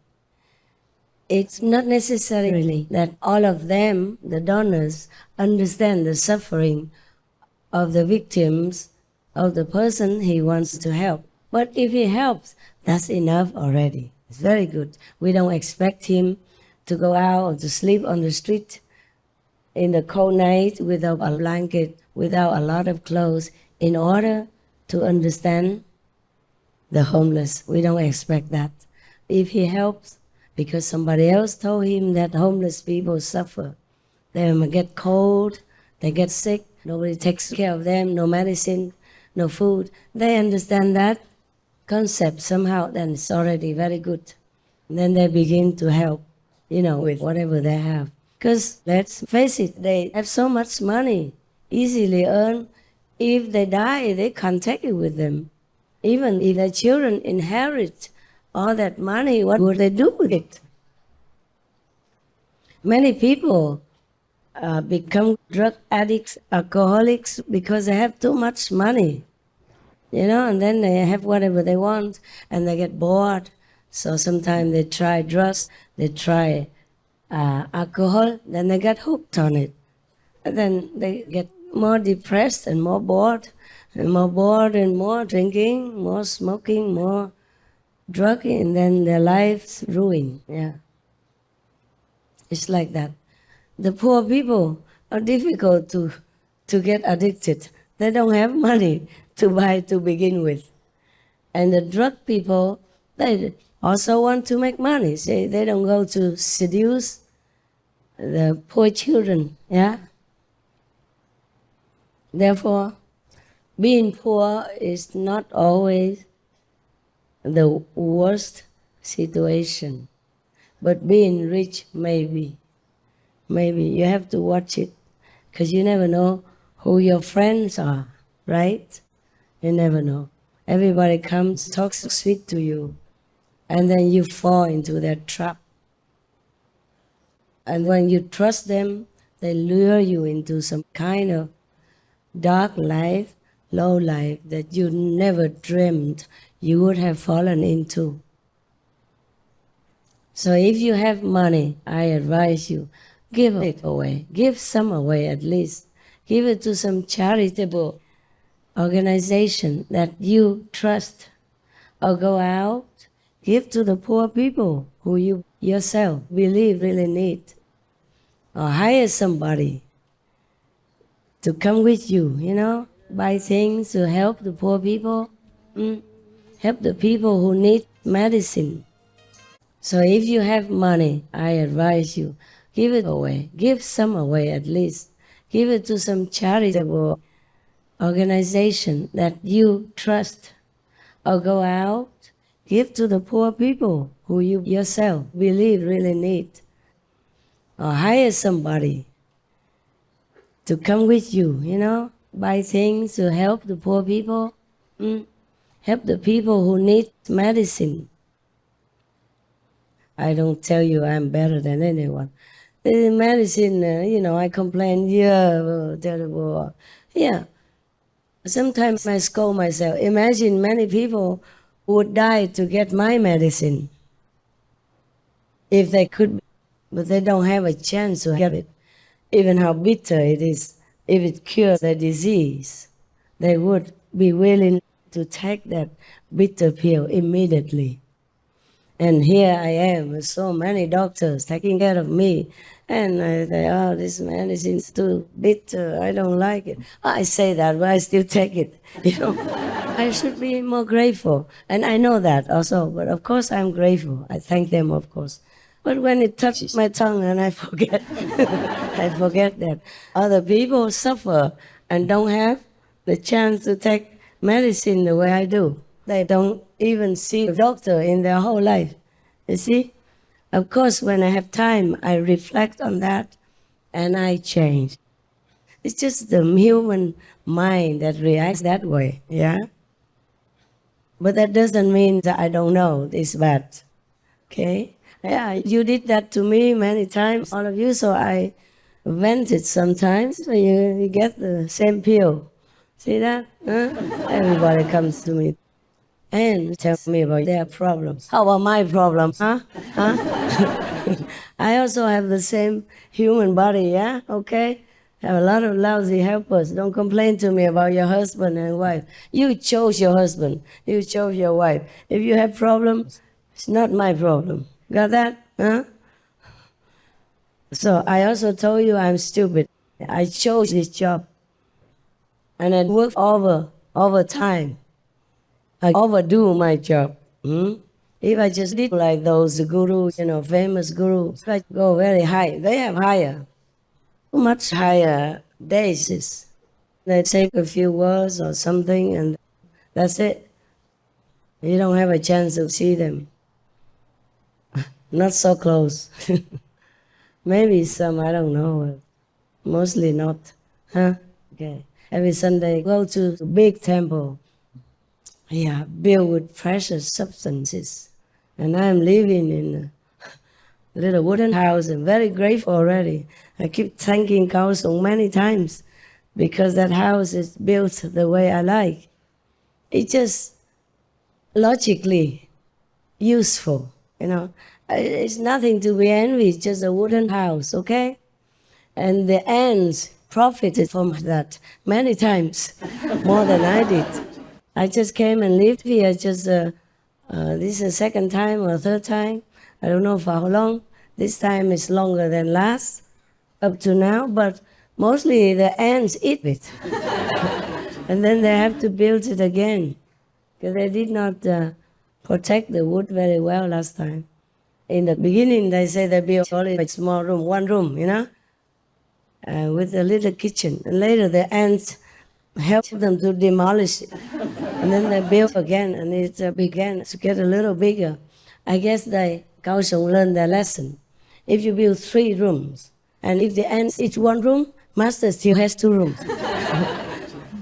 It's not necessarily that all of them, the donors, understand the suffering of the victims of the person he wants to help. But if he helps, that's enough already. It's very good. We don't expect him to go out or to sleep on the street in the cold night without a blanket, without a lot of clothes, in order to understand the homeless. We don't expect that. If he helps, because somebody else told him that homeless people suffer. They get cold, they get sick, nobody takes care of them, no medicine, no food. They understand that concept somehow, then it's already very good. And then they begin to help, with whatever they have. Because let's face it, they have so much money, easily earned. If they die, they can't take it with them. Even if their children inherit all that money, what would they do with it? Many people become drug addicts, alcoholics, because they have too much money, and then they have whatever they want, and they get bored. So sometimes they try drugs, they try alcohol, then they get hooked on it. And then they get more depressed and more bored, and more drinking, more smoking, more drugging, and then their lives ruined. Yeah. It's like that. The poor people are difficult to get addicted. They don't have money to buy to begin with. And the drug people, they also want to make money. They don't go to seduce the poor children. Yeah. Therefore, being poor is not always the worst situation, but being rich maybe. Maybe you have to watch it, because you never know who your friends are, right? You never know. Everybody comes, talks sweet to you, and then you fall into their trap. And when you trust them, they lure you into some kind of dark life, low life that you never dreamed you would have fallen into. So if you have money, I advise you, give it away. Give some away at least. Give it to some charitable organization that you trust. Or go out, give to the poor people who you yourself believe really need. Or hire somebody to come with you, buy things to help the poor people. Help the people who need medicine. So if you have money, I advise you, give it away. Give some away at least. Give it to some charitable organization that you trust. Or go out, give to the poor people who you yourself believe really need. Or hire somebody to come with you, buy things to help the poor people. Help the people who need medicine. I don't tell you I'm better than anyone. The medicine, I complain, terrible. Yeah. Sometimes I scold myself. Imagine many people would die to get my medicine. If they could, but they don't have a chance to get it. Even how bitter it is, if it cures the disease, they would be willing to take that bitter pill immediately. And here I am with so many doctors taking care of me. And I say, oh, this medicine is too bitter. I don't like it. I say that, but I still take it. I should be more grateful. And I know that also. But of course I'm grateful. I thank them, of course. But when it touches my tongue and I forget, I forget that other people suffer and don't have the chance to take medicine the way I do. They don't even see a doctor in their whole life. You see? Of course, when I have time, I reflect on that and I change. It's just the human mind that reacts that way, yeah? But that doesn't mean that I don't know it's bad, okay? Yeah, you did that to me many times, all of you, so I vent it sometimes. So you get the same pill. See that? Huh? Everybody comes to me and tell me about their problems. How about my problems, huh? I also have the same human body, yeah? Okay? I have a lot of lousy helpers. Don't complain to me about your husband and wife. You chose your husband. You chose your wife. If you have problems, it's not my problem. Got that? Huh? So I also told you I'm stupid. I chose this job. And I work overtime. I overdo my job. If I just did like those gurus, famous gurus, I go very high. They have higher, much higher days. They say a few words or something and that's it. You don't have a chance to see them. Not so close. Maybe some, I don't know. Mostly not. Huh? Okay. Every Sunday, go to a big temple. Yeah, built with precious substances. And I'm living in a little wooden house and very grateful already. I keep thanking Cao Sung many times because that house is built the way I like. It's just logically useful, It's nothing to be envied, just a wooden house, okay? And the ants profited from that many times, more than I did. I just came and lived here this is the second time or third time. I don't know for how long. This time is longer than last, up to now, but mostly the ants eat it. And then they have to build it again, because they did not protect the wood very well last time. In the beginning, they say they built only a small room, one room, with a little kitchen. And later the ants helped them to demolish it. And then they built again, and it began to get a little bigger. I guess Cao Sung learned their lesson. If you build 3 rooms, and if the ants eat 1 room, master still has 2 rooms.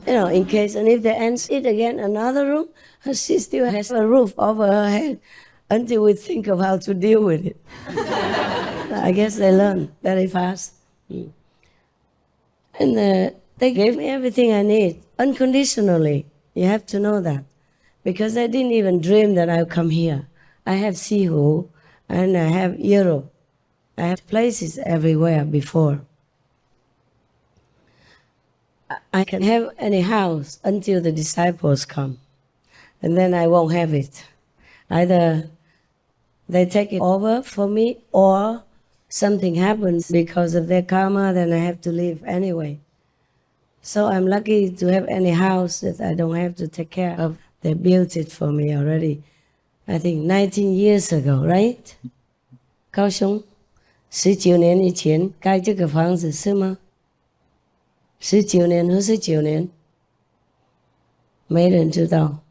In case, and if the ants eat again another room, she still has a roof over her head until we think of how to deal with it. I guess they learn very fast. And they gave me everything I need, unconditionally. You have to know that. Because I didn't even dream that I'd come here. I have Sihu, and I have Europe. I have places everywhere before. I can have any house until the disciples come. And then I won't have it. Either they take it over for me, or something happens because of their karma, then I have to leave anyway. So I'm lucky to have any house that I don't have to take care of. They built it for me already, I think 19 years ago, right? 高雄19年以前盖这个房子是吗？19年和19年？没人知道。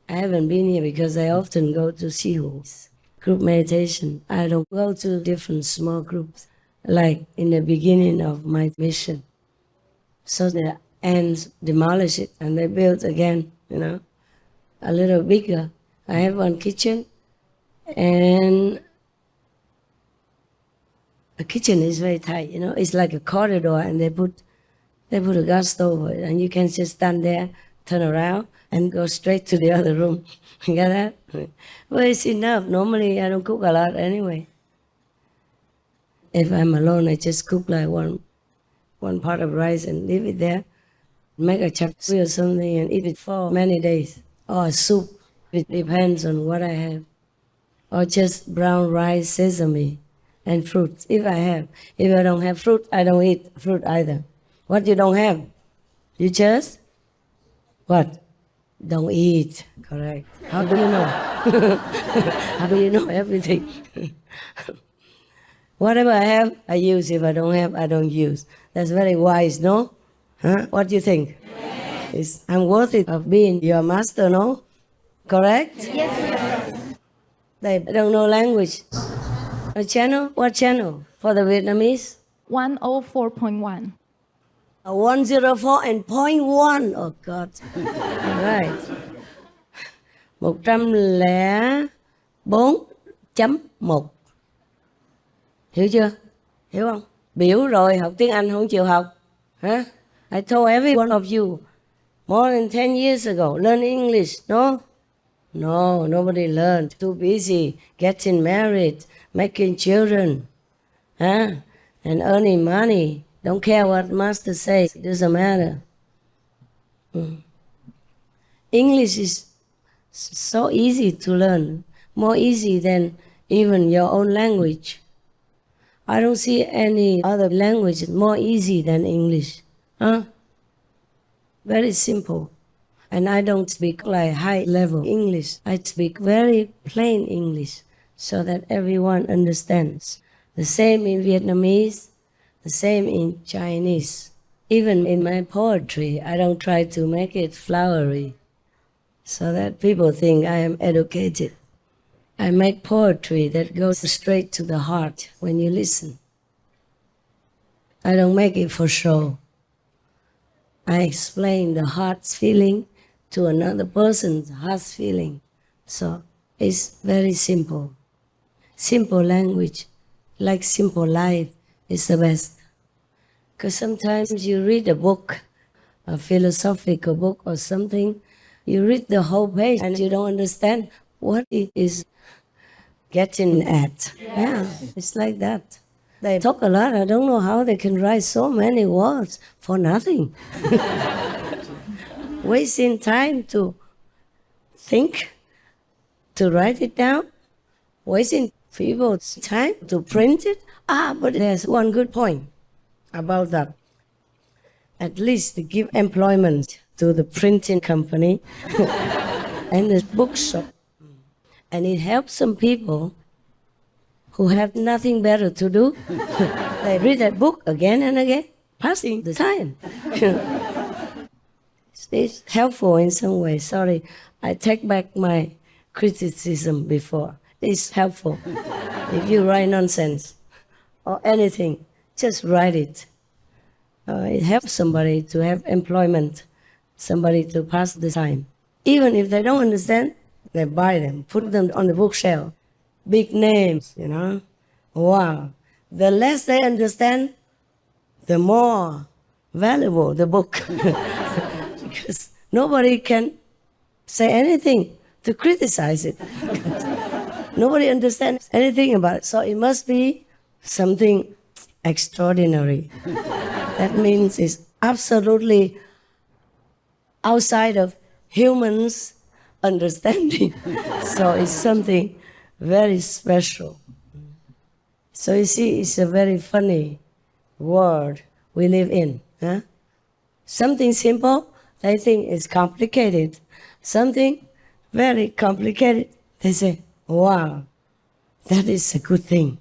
I haven't been here because I often go to Sihu's group meditation. I don't go to different small groups like in the beginning of my mission. So the ants demolish it and they build again, a little bigger. I have one kitchen, and the kitchen is very tight, It's like a corridor, and they put a gas stove over it, and you can just stand there, turn around, and go straight to the other room. You got that? Well, it's enough. Normally, I don't cook a lot anyway. If I'm alone, I just cook like one pot of rice and leave it there. Make a chap suey or something and eat it for many days. Or a soup. It depends on what I have. Or just brown rice, sesame, and fruit, if I have. If I don't have fruit, I don't eat fruit either. What you don't have? You just? What? Don't eat. Correct. How do you know? How do you know everything? Whatever I have, I use. If I don't have, I don't use. That's very wise, no? Huh? What do you think? Yes. I'm worthy of being your master, no? Correct?
Yes.
They don't know language. A channel? What channel? For the Vietnamese?
104.1.
104 and 0.1. Oh God. All right. 104.1. Hiểu chưa? Hiểu không? Biểu rồi học tiếng Anh không chịu học. Hả? I told every one of you more than 10 years ago, learn English. No? No, nobody learned. Too busy getting married, making children, and earning money. Don't care what master says. It doesn't matter. English is so easy to learn, more easy than even your own language. I don't see any other language more easy than English. Very simple. And I don't speak like high level English. I speak very plain English so that everyone understands. The same in Vietnamese, the same in Chinese. Even in my poetry, I don't try to make it flowery so that people think I am educated. I make poetry that goes straight to the heart when you listen. I don't make it for show. I explain the heart's feeling to another person's heart's feeling. So it's very simple. Simple language, like simple life, is the best. Because sometimes you read a book, a philosophical book or something, you read the whole page and you don't understand what it is getting at. Yeah, it's like that. They talk a lot. I don't know how they can write so many words for nothing. Wasting time to think, to write it down, wasting people's time to print it. But there's one good point about that. At least to give employment to the printing company and the bookshop. And it helps some people who have nothing better to do. They read that book again and again, passing the time. It's helpful in some way. Sorry, I take back my criticism before. It's helpful. If you write nonsense or anything, just write it. It helps somebody to have employment, somebody to pass the time. Even if they don't understand, they buy them, put them on the bookshelf. Big names, you know. Wow. The less they understand, the more valuable the book. Because nobody can say anything to criticize it. Nobody understands anything about it. So it must be something extraordinary. That means it's absolutely outside of humans' understanding. So it's something very special. So you see, it's a very funny world we live in. Huh? Something simple, they think it's complicated. Something very complicated, they say, wow, that is a good thing.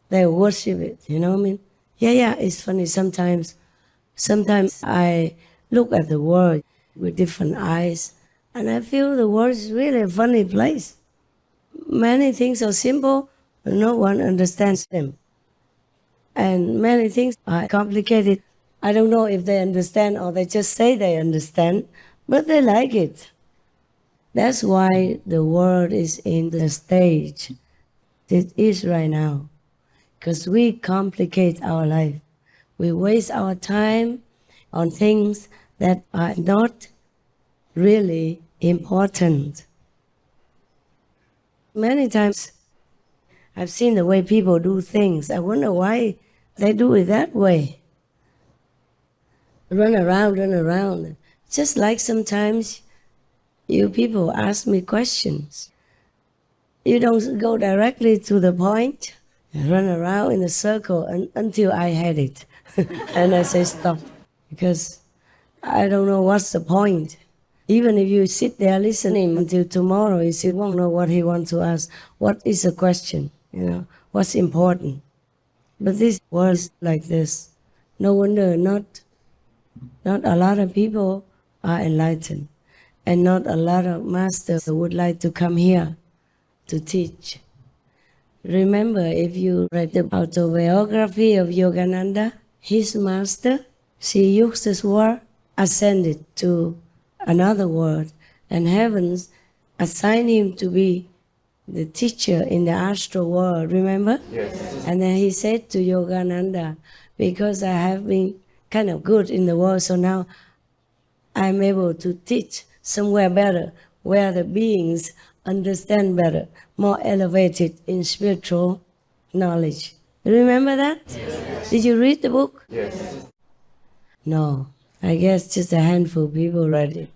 They worship it, you know what I mean? Yeah, it's funny sometimes. Sometimes I look at the world with different eyes, and I feel the world is really a funny place. Many things are simple, but no one understands them. And many things are complicated. I don't know if they understand or they just say they understand, but they like it. That's why the world is in the stage it is right now. Because we complicate our life. We waste our time on things that are not really important. Many times I've seen the way people do things. I wonder why they do it that way. Run around. Just like sometimes you people ask me questions. You don't go directly to the point. You run around in a circle until I had it. And I say stop. Because I don't know what's the point. Even if you sit there listening until tomorrow, you still won't know what he wants to ask. What is the question? You know, what's important? But this world's like this. No wonder not a lot of people are enlightened. And not a lot of masters would like to come here to teach. Remember, if you read the autobiography of Yogananda, his master, Sri Yukteswar, ascended to another world, and heavens assigned him to be the teacher in the astral world, remember? Yes. And then he said to Yogananda, because I have been kind of good in the world, so now I'm able to teach somewhere better, where the beings understand better, more elevated in spiritual knowledge. Remember that? Yes. Did you read the book?
Yes.
No, I guess just a handful of people read it.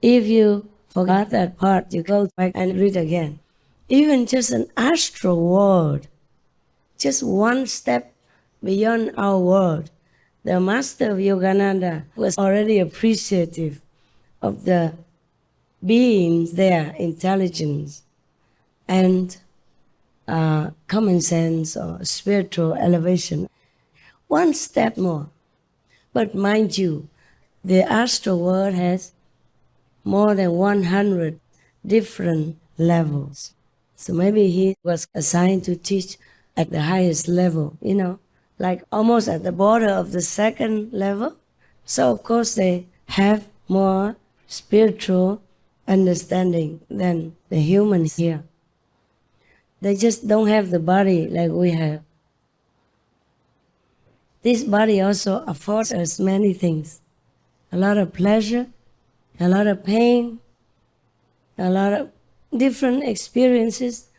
If you forgot that part, you go back and read again. Even just an astral world, just one step beyond our world, the master of Yogananda was already appreciative of the beings there, intelligence, and common sense or spiritual elevation. One step more. But mind you, the astral world has more than 100 different levels. So maybe he was assigned to teach at the highest level, you know, like almost at the border of the second level. So of course they have more spiritual understanding than the humans here. They just don't have the body like we have. This body also affords us many things. A lot of pleasure, a lot of pain, a lot of different experiences,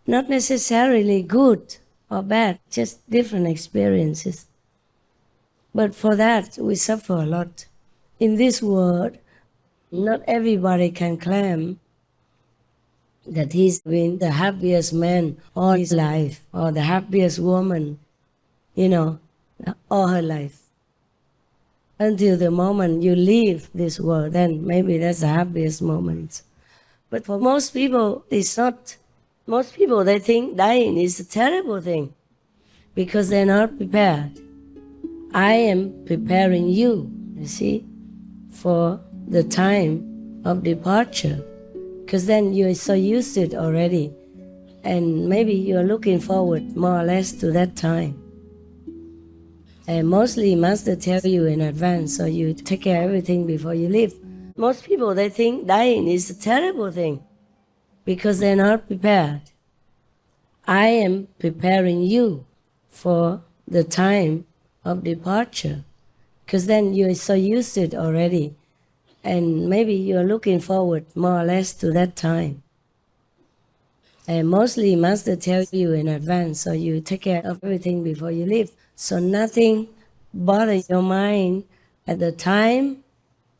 not necessarily good or bad, just different experiences. But for that, we suffer a lot. In this world, not everybody can claim that he's been the happiest man all his life, or the happiest woman, you know, all her life. Until the moment you leave this world, then maybe that's the happiest moment. But for most people, it's not. Most people, they think dying is a terrible thing because they're not prepared. I am preparing you, you see, for the time of departure, because then you're so used to it already, and maybe you're looking forward more or less to that time. And mostly Master tells you in advance, so you take care of everything before you leave. Most people, they think dying is a terrible thing because they're not prepared. I am preparing you for the time of departure, because then you're so used to it already, and maybe you're looking forward more or less to that time. And mostly Master tells you in advance, so you take care of everything before you leave. So nothing bothers your mind at the time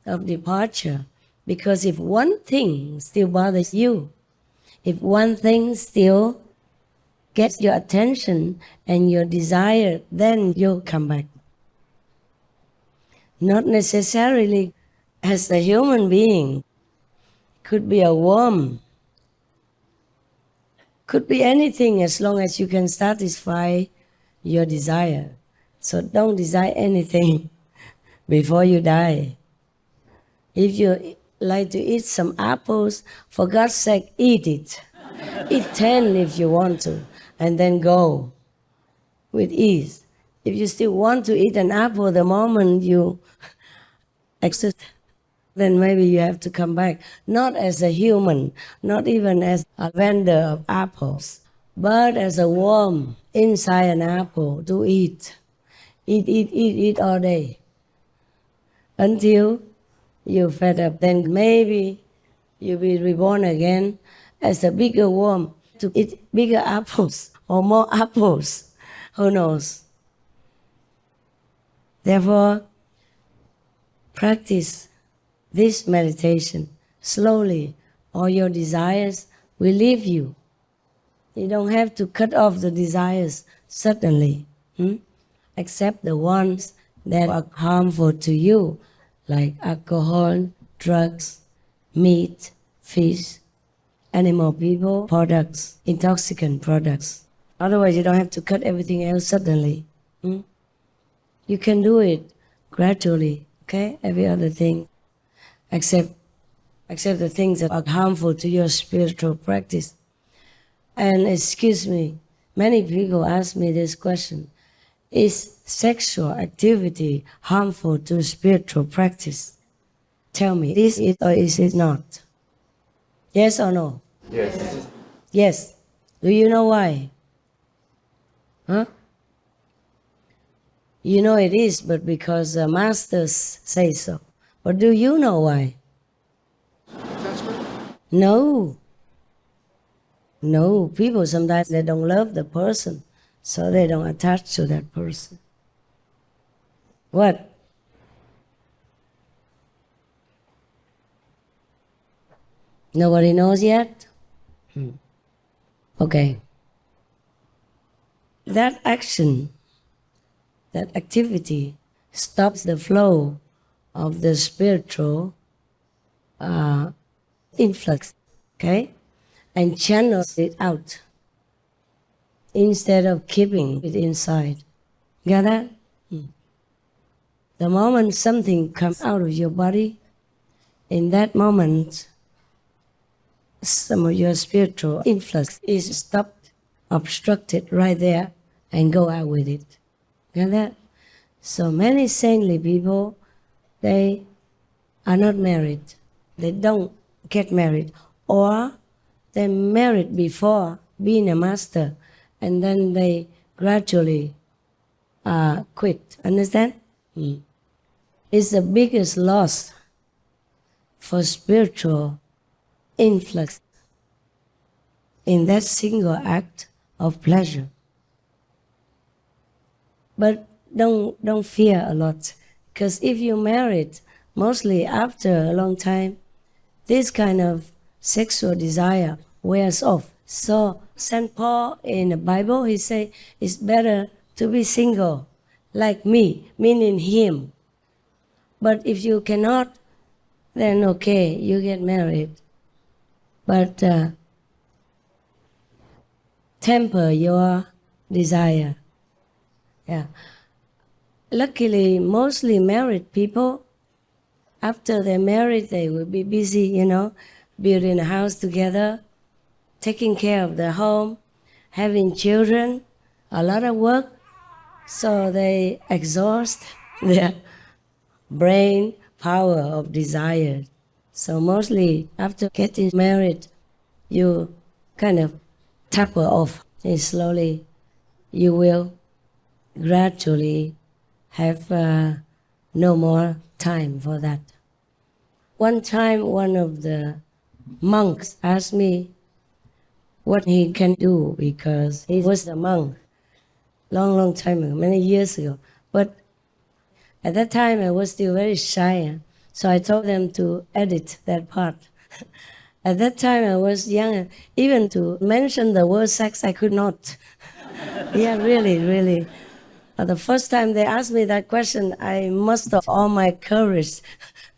of departure. Because if one thing still bothers you, if one thing still gets your attention and your desire, then you'll come back. Not necessarily as a human being. Could be a worm. Could be anything as long as you can satisfy your desire. So don't desire anything before you die. If you like to eat some apples, for God's sake, eat it. Eat 10 if you want to, and then go with ease. If you still want to eat an apple the moment you exit, then maybe you have to come back, not as a human, not even as a vendor of apples, but as a worm inside an apple to eat. Eat all day until you're fed up. Then maybe you'll be reborn again as a bigger worm to eat bigger apples or more apples. Who knows? Therefore, practice this meditation slowly. All your desires will leave you. You don't have to cut off the desires suddenly, except the ones that are harmful to you, like alcohol, drugs, meat, fish, animal people, products, intoxicant products. Otherwise, you don't have to cut everything else suddenly. You can do it gradually, okay? Every other thing, except the things that are harmful to your spiritual practice. And excuse me, many people ask me this question: is sexual activity harmful to spiritual practice? Tell me, is it or is it not? Yes or no?
Yes.
Yes. Do you know why? Huh? You know it is, but because the masters say so. But do you know why? No. No. People sometimes they don't love the person, so they don't attach to that person. What? Nobody knows yet? Okay. That action, that activity stops the flow of the spiritual influx, okay? And channels it out instead of keeping it inside. Got that? The moment something comes out of your body, in that moment, some of your spiritual influx is stopped, obstructed right there, and go out with it. Got that? So many saintly people, they are not married. They don't get married. Or they married before being a master, and then they gradually quit. Understand? It's the biggest loss for spiritual influx in that single act of pleasure. But don't fear a lot, because if you married, mostly after a long time, this kind of sexual desire wears off. So St. Paul in the Bible, he say it's better to be single, like me, meaning him. But if you cannot, then okay, you get married. But temper your desire. Yeah. Luckily, mostly married people, after they're married, they will be busy, building a house together, taking care of their home, having children, a lot of work. So they exhaust their brain power of desire. So mostly after getting married, you kind of taper off, and slowly you will gradually have no more time for that. One time, one of the monks asked me what he can do, because he was a monk long time ago, many years ago. But at that time, I was still very shy, so I told them to edit that part. At that time, I was young. Even to mention the word sex, I could not. Yeah, really. The first time they asked me that question, I mustered all my courage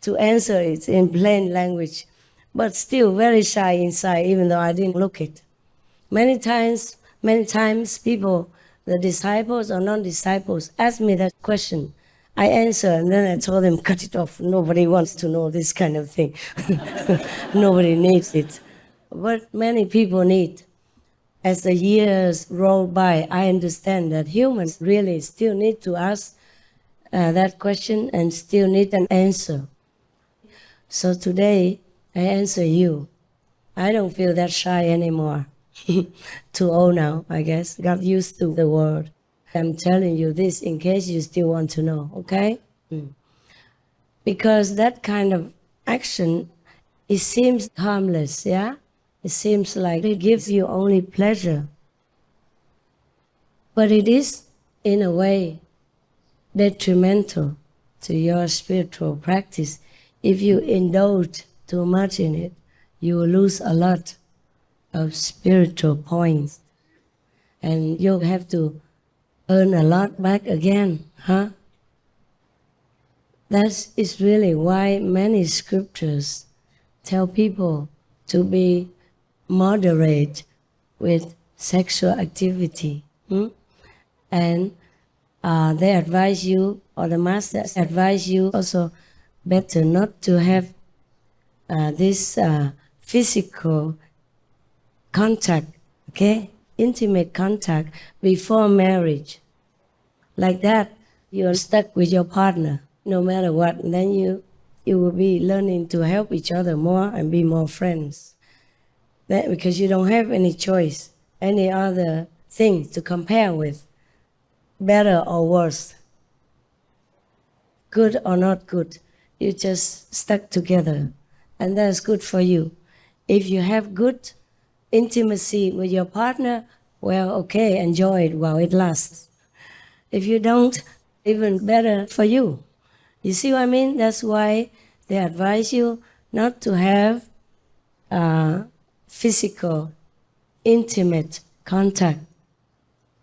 to answer it in plain language, but still very shy inside, even though I didn't look it. Many times, people, the disciples or non-disciples, ask me that question. I answer, and then I told them, cut it off. Nobody wants to know this kind of thing. Nobody needs it. But many people need. As the years roll by, I understand that humans really still need to ask that question and still need an answer. So today, I answer you. I don't feel that shy anymore. Too old now, I guess. Got used to the word. I'm telling you this in case you still want to know, okay? Because that kind of action, it seems harmless, yeah? It seems like it gives you only pleasure. But it is, in a way, detrimental to your spiritual practice. If you indulge too much in it, you will lose a lot of spiritual points. And you'll have to earn a lot back again, huh? That is really why many scriptures tell people to be moderate with sexual activity. And they advise you, or the masters advise you also, better not to have this physical contact, okay? Intimate contact before marriage. Like that, you're stuck with your partner no matter what. And then you will be learning to help each other more and be more friends. That because you don't have any choice, any other thing to compare with, better or worse, good or not good. You just stuck together, and that's good for you. If you have good intimacy with your partner, well, okay, enjoy it while it lasts. If you don't, even better for you. You see what I mean? That's why they advise you not to have physical, intimate contact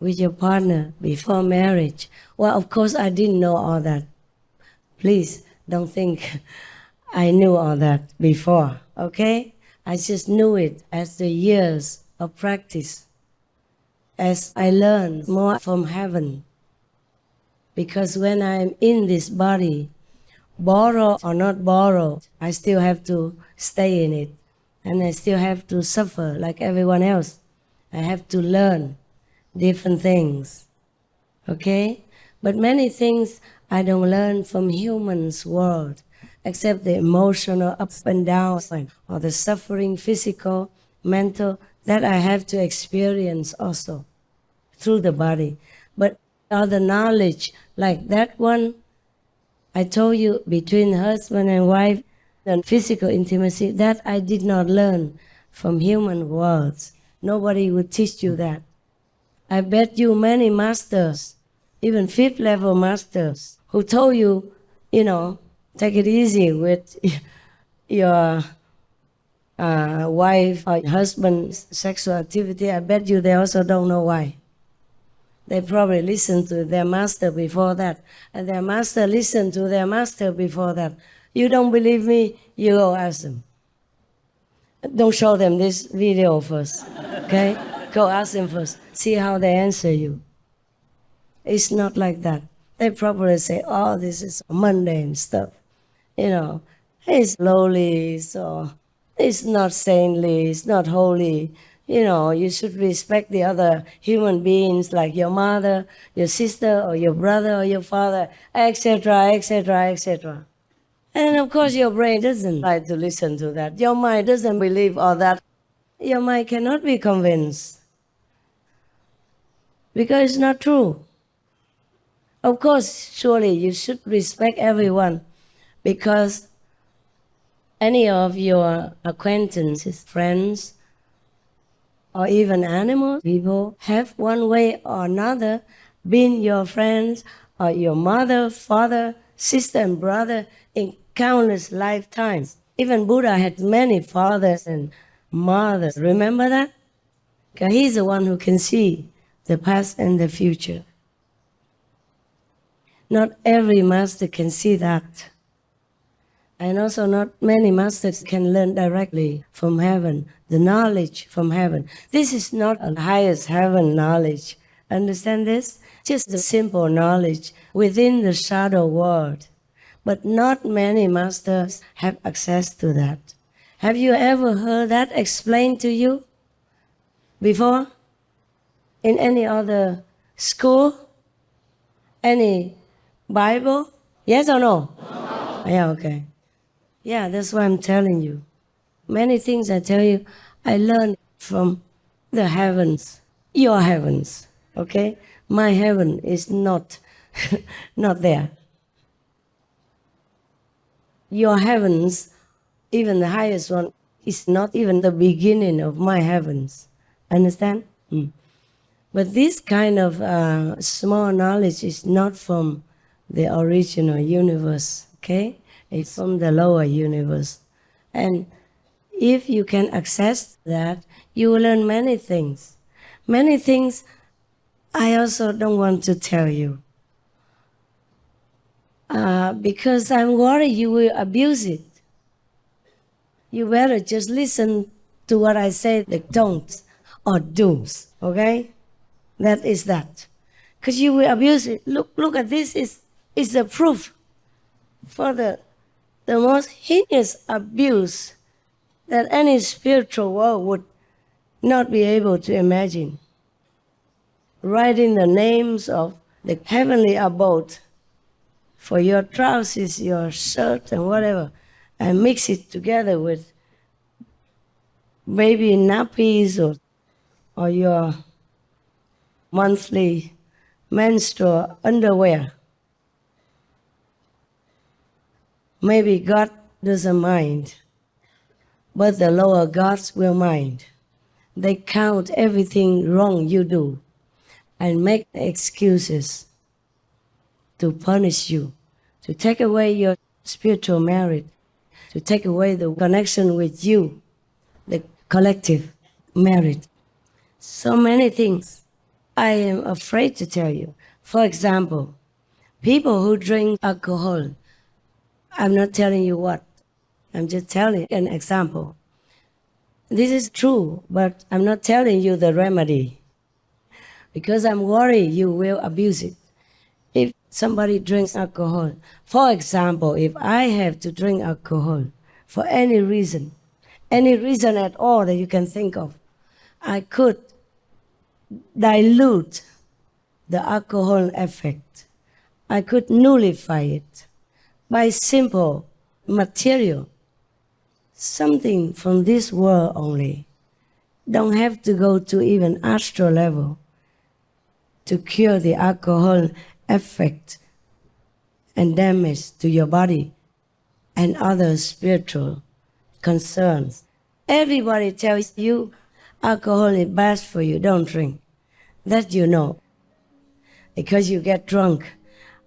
with your partner before marriage. Well, of course, I didn't know all that. Please don't think I knew all that before, okay? I just knew it as the years of practice, as I learned more from heaven. Because when I'm in this body, borrow or not borrow, I still have to stay in it. And I still have to suffer like everyone else. I have to learn different things, okay? But many things I don't learn from humans' world, except the emotional ups and downs or the suffering, physical, mental, that I have to experience also through the body. But other knowledge, like that one, I told you, between husband and wife, and physical intimacy, that I did not learn from human words. Nobody would teach you that. I bet you many masters, even 5th level masters, who told you, take it easy with your wife or husband's sexual activity. I bet you they also don't know why. They probably listened to their master before that, and their master listened to their master before that. You don't believe me? You go ask them. Don't show them this video first, okay? Go ask them first. See how they answer you. It's not like that. They probably say, oh, this is mundane stuff. It's lowly, so it's not saintly, it's not holy. You should respect the other human beings like your mother, your sister, or your brother, or your father, etc., etc., etc. And of course, your brain doesn't like to listen to that. Your mind doesn't believe all that. Your mind cannot be convinced because it's not true. Of course, surely you should respect everyone because any of your acquaintances, friends, or even animals, people have one way or another been your friends or your mother, father, sister, and brother in countless lifetimes. Even Buddha had many fathers and mothers. Remember that? Because he's the one who can see the past and the future. Not every master can see that. And also not many masters can learn directly from heaven, the knowledge from heaven. This is not the highest heaven knowledge. Understand this? Just the simple knowledge within the shadow world. But not many masters have access to that. Have you ever heard that explained to you before? In any other school? Any Bible? Yes or no? Yeah, okay. Yeah, that's what I'm telling you. Many things I tell you, I learned from the heavens, your heavens, okay? My heaven is not there. Your heavens, even the highest one, is not even the beginning of my heavens. Understand? But this kind of small knowledge is not from the original universe, okay? It's from the lower universe. And if you can access that, you will learn many things. Many things I also don't want to tell you. Because I'm worried you will abuse it. You better just listen to what I say, the don'ts or do's, okay? That is that. Because you will abuse it. Look at this, is the proof for the most heinous abuse that any spiritual world would not be able to imagine. Writing the names of the heavenly abode for your trousers, your shirt, and whatever, and mix it together with baby nappies or your monthly menstrual underwear. Maybe God doesn't mind, but the lower gods will mind. They count everything wrong you do and make excuses to punish you, to take away your spiritual merit, to take away the connection with you, the collective merit. So many things I am afraid to tell you. For example, people who drink alcohol, I'm not telling you what, I'm just telling an example. This is true, but I'm not telling you the remedy because I'm worried you will abuse it. If somebody drinks alcohol, for example, if I have to drink alcohol for any reason at all that you can think of, I could dilute the alcohol effect. I could nullify it by simple material, something from this world only. Don't have to go to even astral level to cure the alcohol effect and damage to your body and other spiritual concerns. Everybody tells you alcohol is bad for you, don't drink. That you know. Because you get drunk,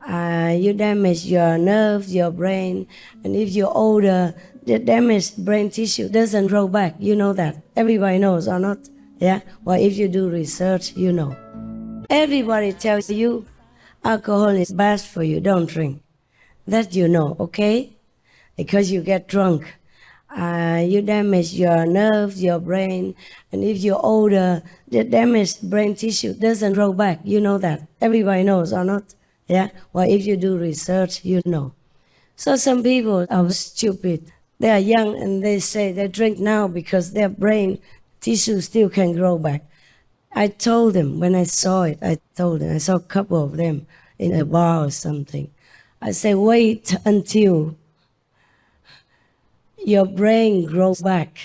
you damage your nerves, your brain, and if you're older, the damaged brain tissue doesn't grow back. You know that. Everybody knows or not? Yeah? Well, if you do research, you know. Everybody tells you alcohol is bad for you, don't drink. That you know, okay? Because you get drunk, you damage your nerves, your brain, and if you're older, the damaged brain tissue doesn't grow back. You know that. Everybody knows or not? Yeah? Well, if you do research, you know. So some people are stupid. They are young and they say they drink now because their brain tissue still can grow back. I told them when I saw it, I saw a couple of them in a bar or something. I say, wait until your brain grows back.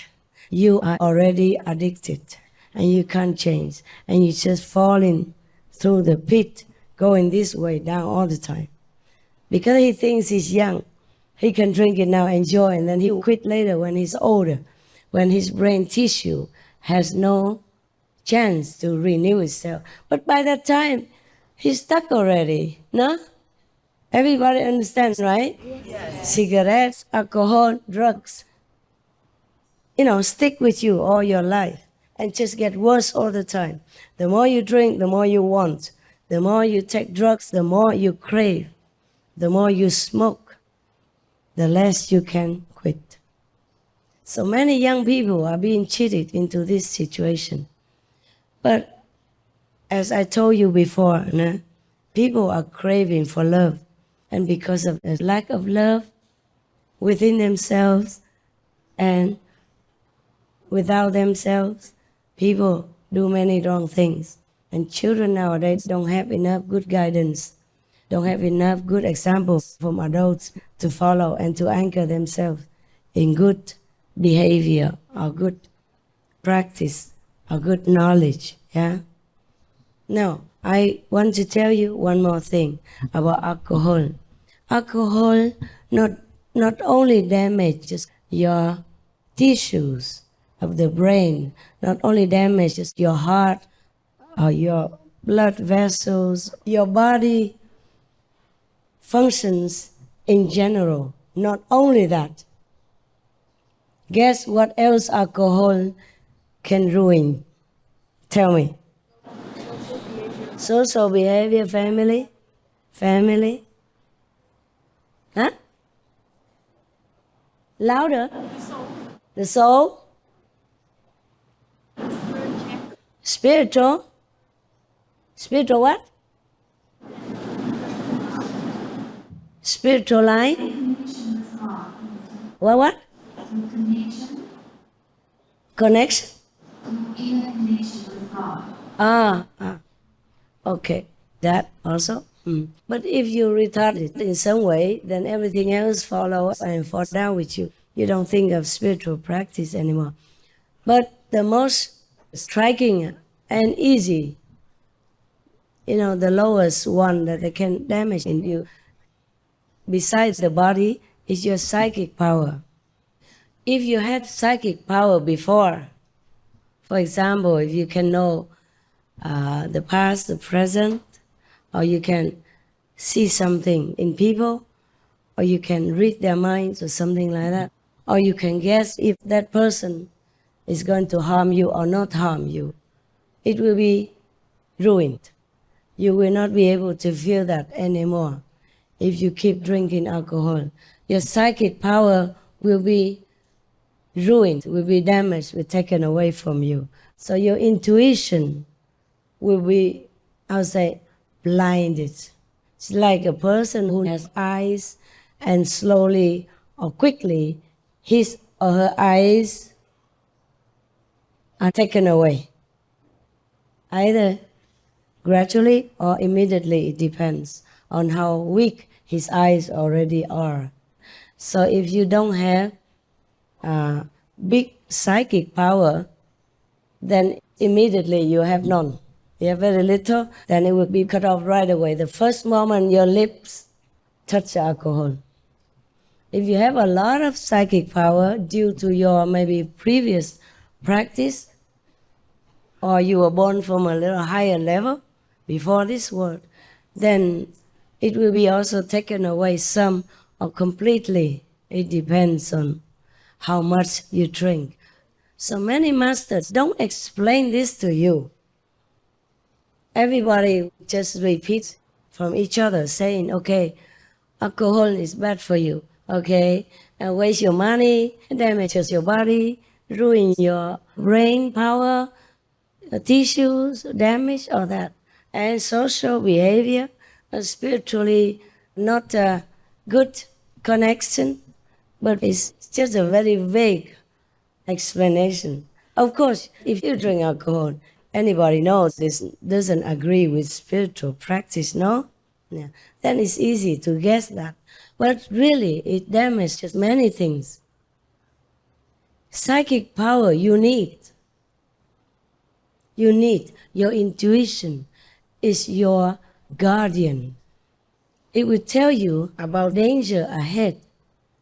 You are already addicted and you can't change. And you're just falling through the pit, going this way down all the time. Because he thinks he's young, he can drink it now, enjoy, and then he'll quit later when he's older, when his brain tissue has no chance to renew itself. But by that time, he's stuck already, no? Everybody understands, right? Yes. Cigarettes, alcohol, drugs, stick with you all your life and just get worse all the time. The more you drink, the more you want. The more you take drugs, the more you crave. The more you smoke, the less you can quit. So many young people are being cheated into this situation. But as I told you before, people are craving for love. And because of a lack of love within themselves and without themselves, people do many wrong things. And children nowadays don't have enough good guidance, don't have enough good examples from adults to follow and to anchor themselves in good behavior or good practice or good knowledge. Yeah? Now, I want to tell you one more thing about alcohol. Alcohol not only damages your tissues of the brain, not only damages your heart or your blood vessels, your body functions in general. Not only that. Guess what else alcohol can ruin? Tell me. Social behavior, family? Huh? Louder. The soul? Spiritual? Spiritual what? Spiritual life? What? Connection? Okay, that also. But if you retard it in some way, then everything else follows and falls down with you. You don't think of spiritual practice anymore. But the most striking and easy, the lowest one that they can damage in you, besides the body, is your psychic power. If you had psychic power before, for example, if you can know the past, the present, or you can see something in people, or you can read their minds or something like that, or you can guess if that person is going to harm you or not harm you, it will be ruined. You will not be able to feel that anymore if you keep drinking alcohol. Your psychic power will be ruined, will be damaged, will be taken away from you. So your intuition will be, I'll say, blinded. It's like a person who has eyes and slowly or quickly his or her eyes are taken away. Either gradually or immediately, it depends on how weak his eyes already are. So if you don't have big psychic power, then immediately you have none. You have very little, then it will be cut off right away. The first moment your lips touch alcohol. If you have a lot of psychic power due to your maybe previous practice, or you were born from a little higher level before this world, then it will be also taken away some or completely. It depends on how much you drink. So many masters don't explain this to you. Everybody just repeats from each other saying, okay, alcohol is bad for you, okay, and waste your money, damages your body, ruin your brain power, tissues, damage, all that. And social behavior, spiritually not a good connection, but it's just a very vague explanation. Of course, if you drink alcohol, anybody knows this doesn't agree with spiritual practice, no? Yeah. Then it's easy to guess that. But really, it damages many things. Psychic power you need. You need. Your intuition is your guardian. It will tell you about danger ahead,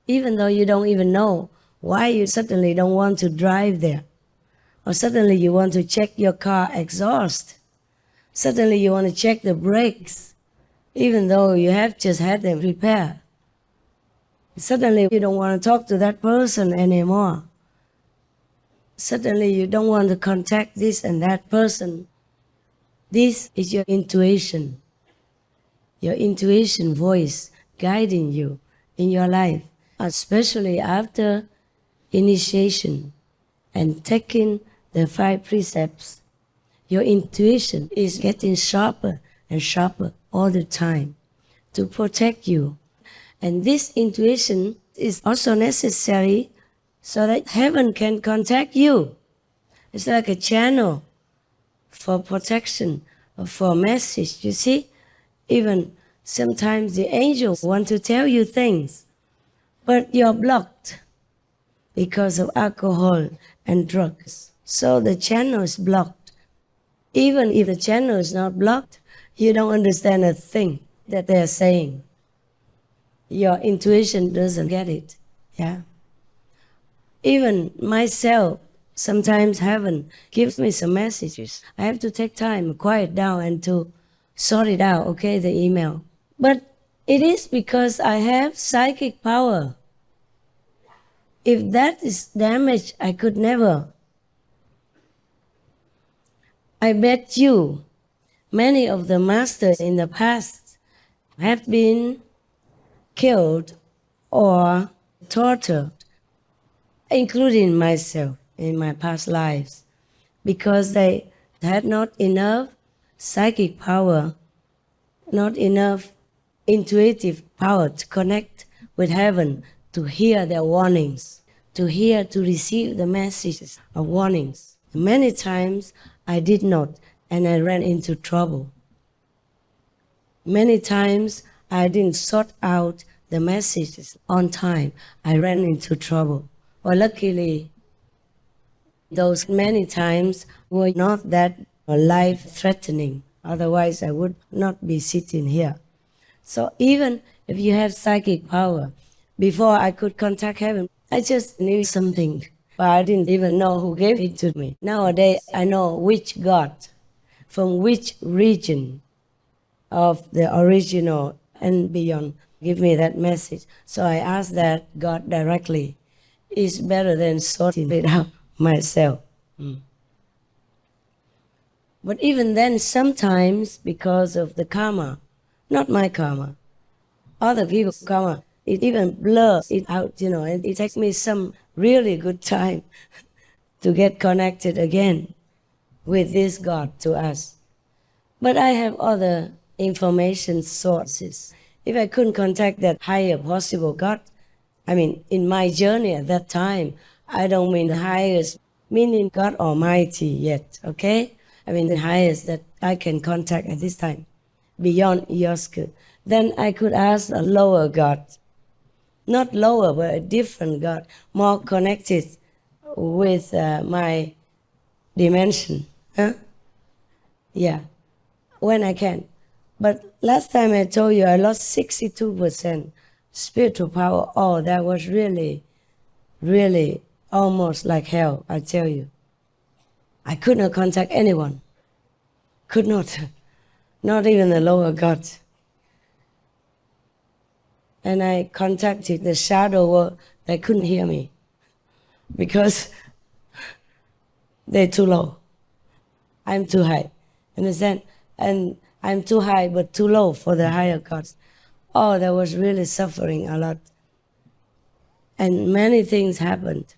even though you don't even know why you suddenly don't want to drive there. Or suddenly you want to check your car exhaust. Suddenly you want to check the brakes, even though you have just had them repaired. Suddenly you don't want to talk to that person anymore. Suddenly you don't want to contact this and that person. This is your intuition voice guiding you in your life, especially after initiation and taking the 5 precepts. Your intuition is getting sharper and sharper all the time to protect you. And this intuition is also necessary so that heaven can contact you. It's like a channel for protection, for a message. You see, even sometimes the angels want to tell you things, but you're blocked because of alcohol and drugs. So the channel is blocked. Even if the channel is not blocked, you don't understand a thing that they're saying. Your intuition doesn't get it. Yeah. Even myself, sometimes heaven gives me some messages. I have to take time, quiet down, and to sort it out, okay, the email. But it is because I have psychic power. If that is damaged, I could never. I bet you many of the masters in the past have been killed or tortured, including myself in my past lives, because they had not enough psychic power, not enough intuitive power to connect with heaven, to hear their warnings, to receive the messages of warnings. Many times I did not, and I ran into trouble. Many times I didn't sort out the messages on time. I ran into trouble. Well, luckily, Those many times were not that life-threatening. Otherwise, I would not be sitting here. So even if you have psychic power, before I could contact heaven, I just knew something, but I didn't even know who gave it to me. Nowadays, I know which God, from which region of the original and beyond, give me that message. So I asked that God directly. It's better than sorting it out myself. But even then, sometimes, because of the karma, not my karma, other people's karma, it even blurs it out, and it takes me some really good time to get connected again with this God to us. But I have other information sources. If I couldn't contact that higher possible God, in my journey at that time, I don't mean the highest, meaning God Almighty yet, okay? The highest that I can contact at this time, beyond your skill. Then I could ask a lower God. Not lower, but a different God, more connected with my dimension. Yeah, when I can. But last time I told you I lost 62% spiritual power. Oh, that was really, really almost like hell, I tell you. I could not contact anyone. Could not. Not even the lower God. And I contacted the shadow world. They couldn't hear me because they're too low. I'm too high. Understand? And I'm too high but too low for the higher gods. Oh, that was really suffering a lot. And many things happened.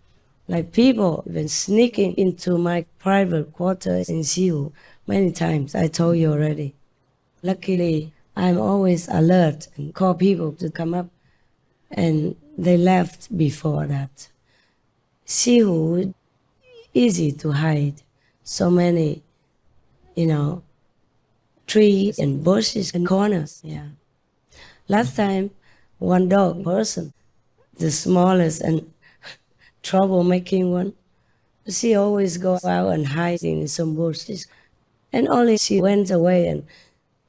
Like people even sneaking into my private quarters in Siu many times. I told you already. Luckily, I'm always alert and call people to come up. And they left before that. Siu, easy to hide. So many, trees and bushes and corners. Yeah. Last time, one dog person, the smallest and troublemaking one, she always go out and hide in some bushes. And only she went away and,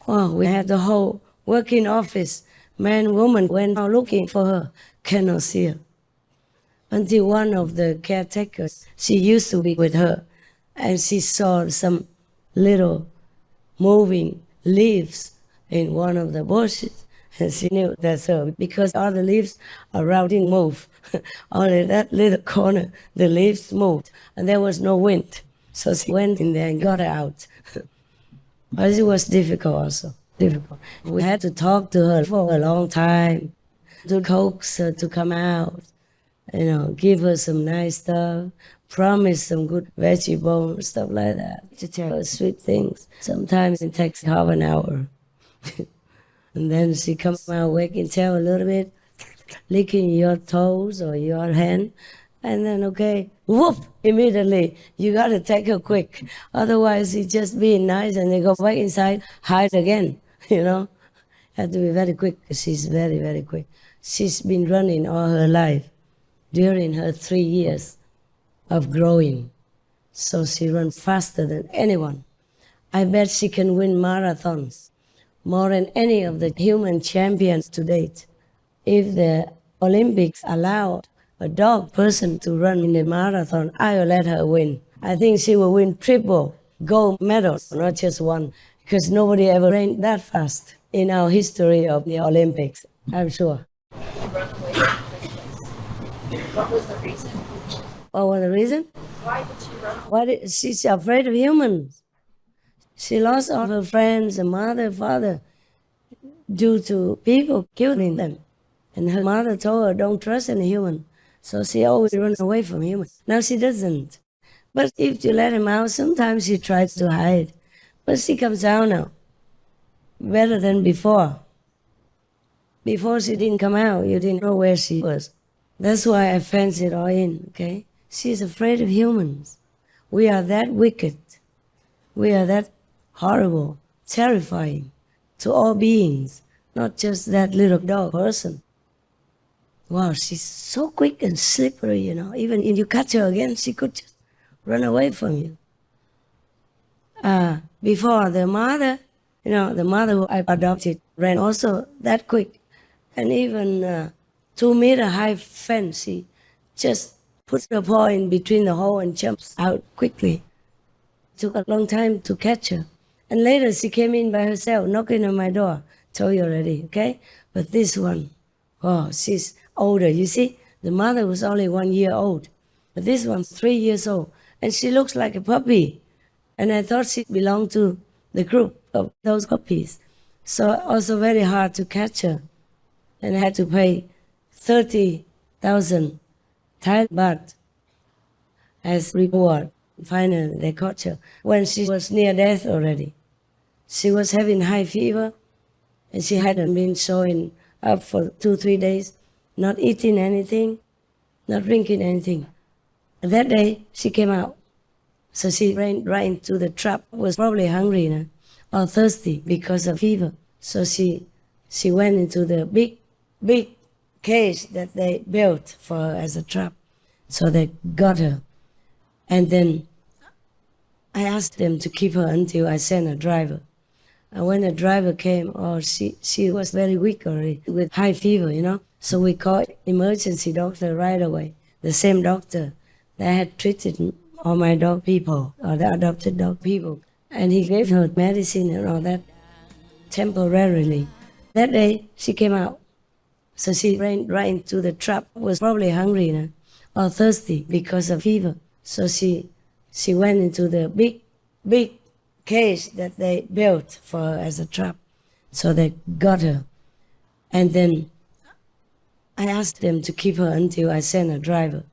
we had the whole working office, man, woman, went out looking for her, cannot see her. Until one of the caretakers, she used to be with her, and she saw some little moving leaves in one of the bushes, and she knew that's her, because all the leaves around didn't move. Only that little corner, the leaves moved, and there was no wind. So she went in there and got her out. But it was difficult also, difficult. We had to talk to her for a long time, to coax her to come out, give her some nice stuff, promise some good vegetables, stuff like that, to tell her sweet things. Sometimes it takes half an hour. And then she comes out, wake and tell a little bit, licking your toes or your hand, and then, okay, whoop, immediately, you got to take her quick. Otherwise, she's just being nice and they go back inside, hide again, Have to be very quick, because she's very, very quick. She's been running all her life during her 3 years of growing. So she runs faster than anyone. I bet she can win marathons more than any of the human champions to date. If the Olympics allowed a dog person to run in a marathon, I will let her win. I think she will win triple gold medals, not just one, because nobody ever ran that fast in our history of the Olympics, I'm sure.
What was the reason?
What was the reason?
Why did she run?
She's afraid of humans. She lost all her friends, her mother, father, due to people killing them. And her mother told her, don't trust any human. So she always runs away from humans. Now she doesn't. But if you let him out, sometimes she tries to hide. But she comes out now, better than before. Before she didn't come out, you didn't know where she was. That's why I fenced it all in, okay? She's afraid of humans. We are that wicked. We are that horrible, terrifying to all beings, not just that little dog person. Wow, she's so quick and slippery, Even if you catch her again, she could just run away from you. Before the mother, the mother who I adopted ran also that quick. And even 2 meter high fence, she just puts her paw in between the hole and jumps out quickly. Took a long time to catch her. And later she came in by herself, knocking on my door. Told you already, okay? But this one, oh, she's older. You see, the mother was only 1 year old. But this one's 3 years old. And she looks like a puppy. And I thought she belonged to the group of those puppies. So also very hard to catch her. And I had to pay 30,000 Thai baht as reward. Finally, they caught her when she was near death already. She was having high fever, and she hadn't been showing up for 2-3 days, not eating anything, not drinking anything. And that day, she came out. So she ran right into the trap, was probably hungry or thirsty because of fever. So she went into the big cage that they built for her as a trap. So they got her. And then I asked them to keep her until I sent a driver. And when the driver came, she was very weak already with high fever, So we called emergency doctor right away, the same doctor that had treated all my dog people, or the adopted dog people. And he gave her medicine and all that temporarily. That day, she came out. So she ran right into the trap, was probably hungry or thirsty because of fever. So she went into the big cage that they built for her as a trap. So they got her. And then I asked them to keep her until I sent a driver.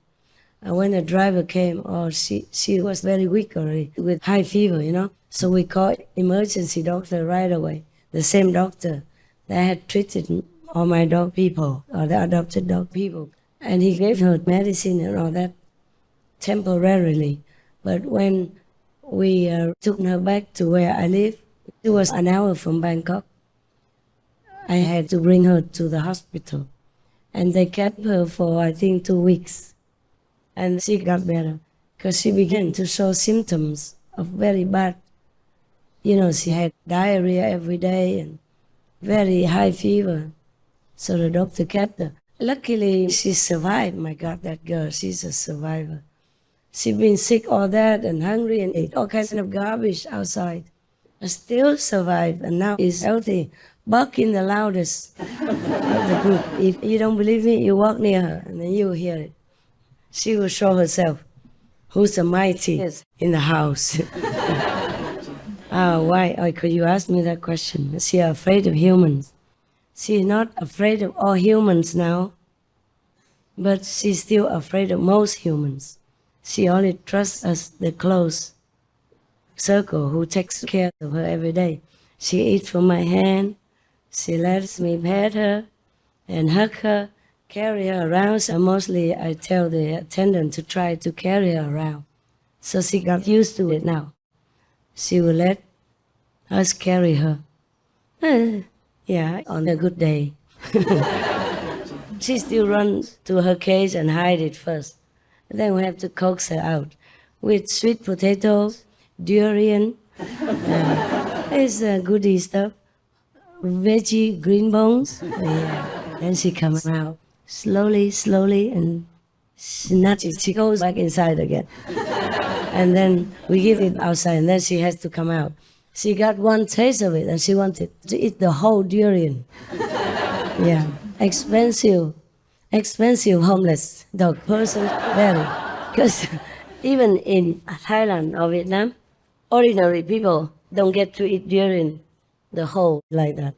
And when the driver came, she was very weak already with high fever, So we called emergency doctor right away, the same doctor that had treated all my dog people, or the adopted dog people. And he gave her medicine and all that temporarily. But when we took her back to where I live, it was an hour from Bangkok. I had to bring her to the hospital. And they kept her for, I think, 2 weeks. And she got better because she began to show symptoms of very bad. She had diarrhea every day and very high fever. So the doctor kept her. Luckily, she survived. My God, that girl, she's a survivor. She'd been sick all that and hungry and ate all kinds of garbage outside. But still survived, and now is healthy, barking the loudest of the group. If you don't believe me, you walk near her and then you'll hear it. She will show herself who's the mighty in the house. Why? Could you ask me that question? Is she afraid of humans? She's not afraid of all humans now, but she's still afraid of most humans. She only trusts us, the close circle who takes care of her every day. She eats from my hand. She lets me pet her and hug her, carry her around. So mostly I tell the attendant to try to carry her around. So she got used to it now. She will let us carry her. Yeah, on a good day. She still runs to her cage and hide it first. And then we have to coax her out with sweet potatoes, durian, it's goodie stuff, veggie green bones. Yeah. Then she comes out slowly, and she goes back inside again. And then we give it outside, and then she has to come out. She got one taste of it, and she wanted to eat the whole durian. Yeah, expensive homeless dog person, very. Because even in Thailand or Vietnam, ordinary people don't get to eat durian the whole like that.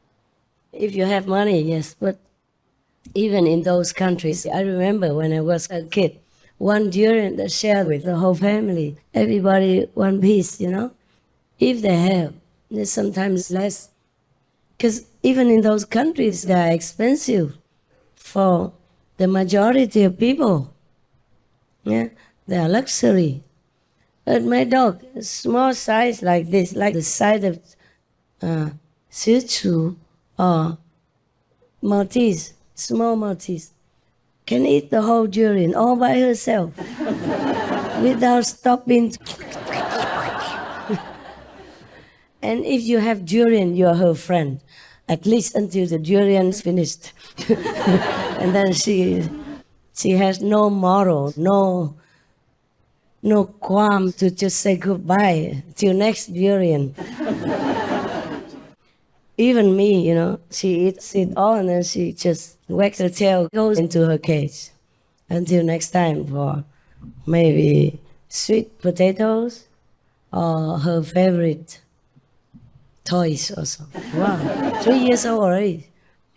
If you have money, yes, but even in those countries, I remember when I was a kid, one durian that shared with the whole family, everybody one piece, If they have, there's sometimes less. Because even in those countries, they are expensive for the majority of people. Yeah, they are luxury. But my dog, small size like this, like the size of Shih Tzu or Maltese, small Maltese, can eat the whole durian all by herself. without stopping. And if you have durian, you're her friend, at least until the durian's finished. And then she has no moral, no qualm to just say goodbye till next durian. Even me, you know, she eats it all and then she just wags her tail, goes into her cage. Until next time for maybe sweet potatoes or her favorite toys also. Wow, 3 years old already.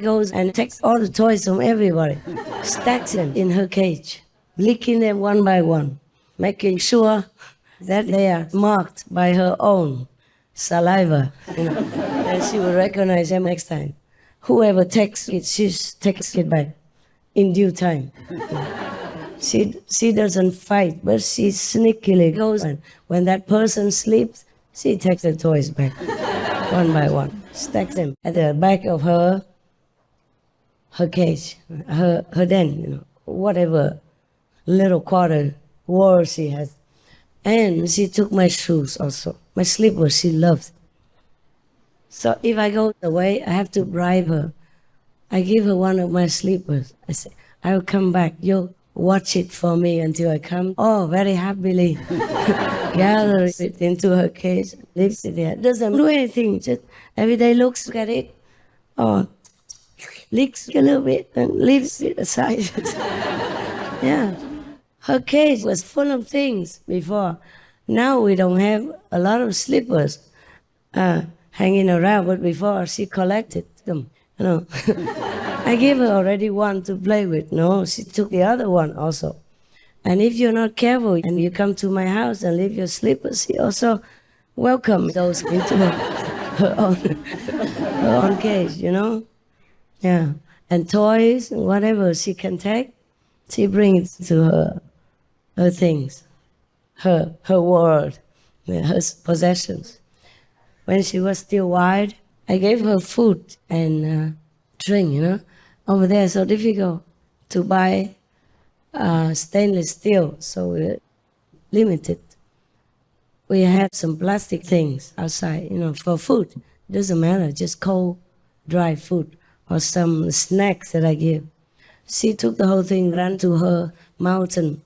Goes and takes all the toys from everybody, stacks them in her cage, licking them one by one, making sure that they are marked by her own saliva, you know, and she will recognize them next time. Whoever takes it, she takes it back in due time. She doesn't fight, but she sneakily goes, and when that person sleeps, she takes the toys back, one by one, stacks them at the back of her cage, her den, you know, whatever little quarter wall she has. And she took my shoes also, my slippers she loves. So if I go away, I have to bribe her. I give her one of my slippers. I say, I'll come back. You'll watch it for me until I come. Oh, very happily. Gather it into her cage, leaves it there. Doesn't do anything, just every day looks at it. Oh, licks a little bit and leaves it aside. Yeah. Her cage was full of things before. Now we don't have a lot of slippers hanging around, but before she collected them, you know. I gave her already one to play with. No, she took the other one also. And if you're not careful and you come to my house and leave your slippers, she also welcomes those into her own cage, you know. Yeah. And toys, whatever she can take, she brings to her things, her world, her possessions. When she was still wild, I gave her food and drink, you know. Over there, so difficult to buy stainless steel, so we're limited. We had some plastic things outside, you know, for food. It doesn't matter, just cold, dry food or some snacks that I give. She took the whole thing, ran to her mountain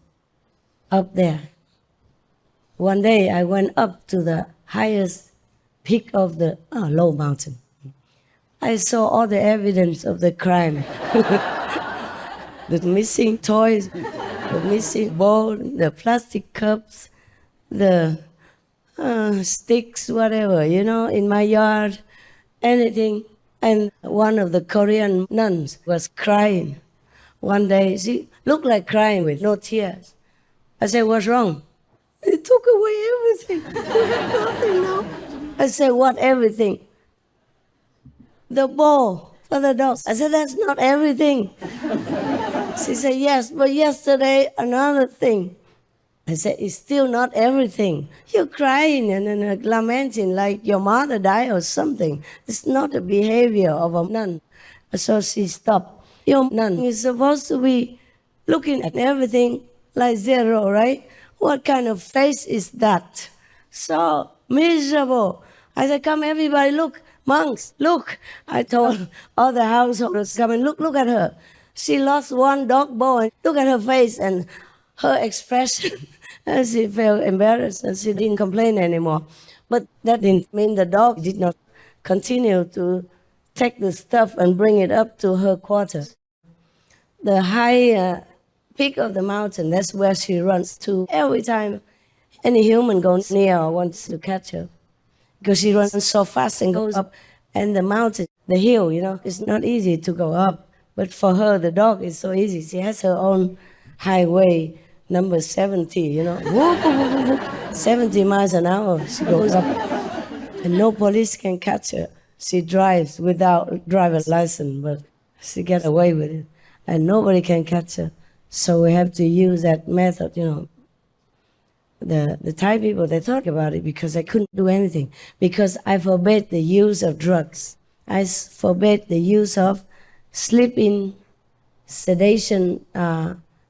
up there. One day I went up to the highest peak of the low mountain. I saw all the evidence of the crime. The missing toys, the missing bowl, the plastic cups, the sticks, whatever, you know, in my yard, anything. And one of the Korean nuns was crying. One day, she looked like crying with no tears. I said, what's wrong? They took away everything. We have nothing now. I said, what everything? The bowl for the dogs. I said, that's not everything. She said, yes, but yesterday another thing. I said, it's still not everything. You're crying and lamenting like your mother died or something. It's not the behavior of a nun. So she stopped. Your nun is supposed to be looking at everything like zero, right? What kind of face is that? So miserable. I said, come everybody, look, monks, look. I told all the householders, come and look at her. She lost one dog bowl and look at her face and her expression. And she felt embarrassed and she didn't complain anymore. But that didn't mean the dog did not continue to take the stuff and bring it up to her quarters. The high peak of the mountain, that's where she runs to every time any human goes near or wants to catch her. Because she runs so fast and goes up. And the mountain, the hill, you know, it's not easy to go up. But for her, the dog is so easy. She has her own highway, number 70, you know. 70 miles an hour, she goes up. And no police can catch her. She drives without driver's license, but she gets away with it. And nobody can catch her. So we have to use that method, you know. The Thai people, they talk about it because I couldn't do anything. Because I forbade the use of drugs. I forbade the use of sleeping sedation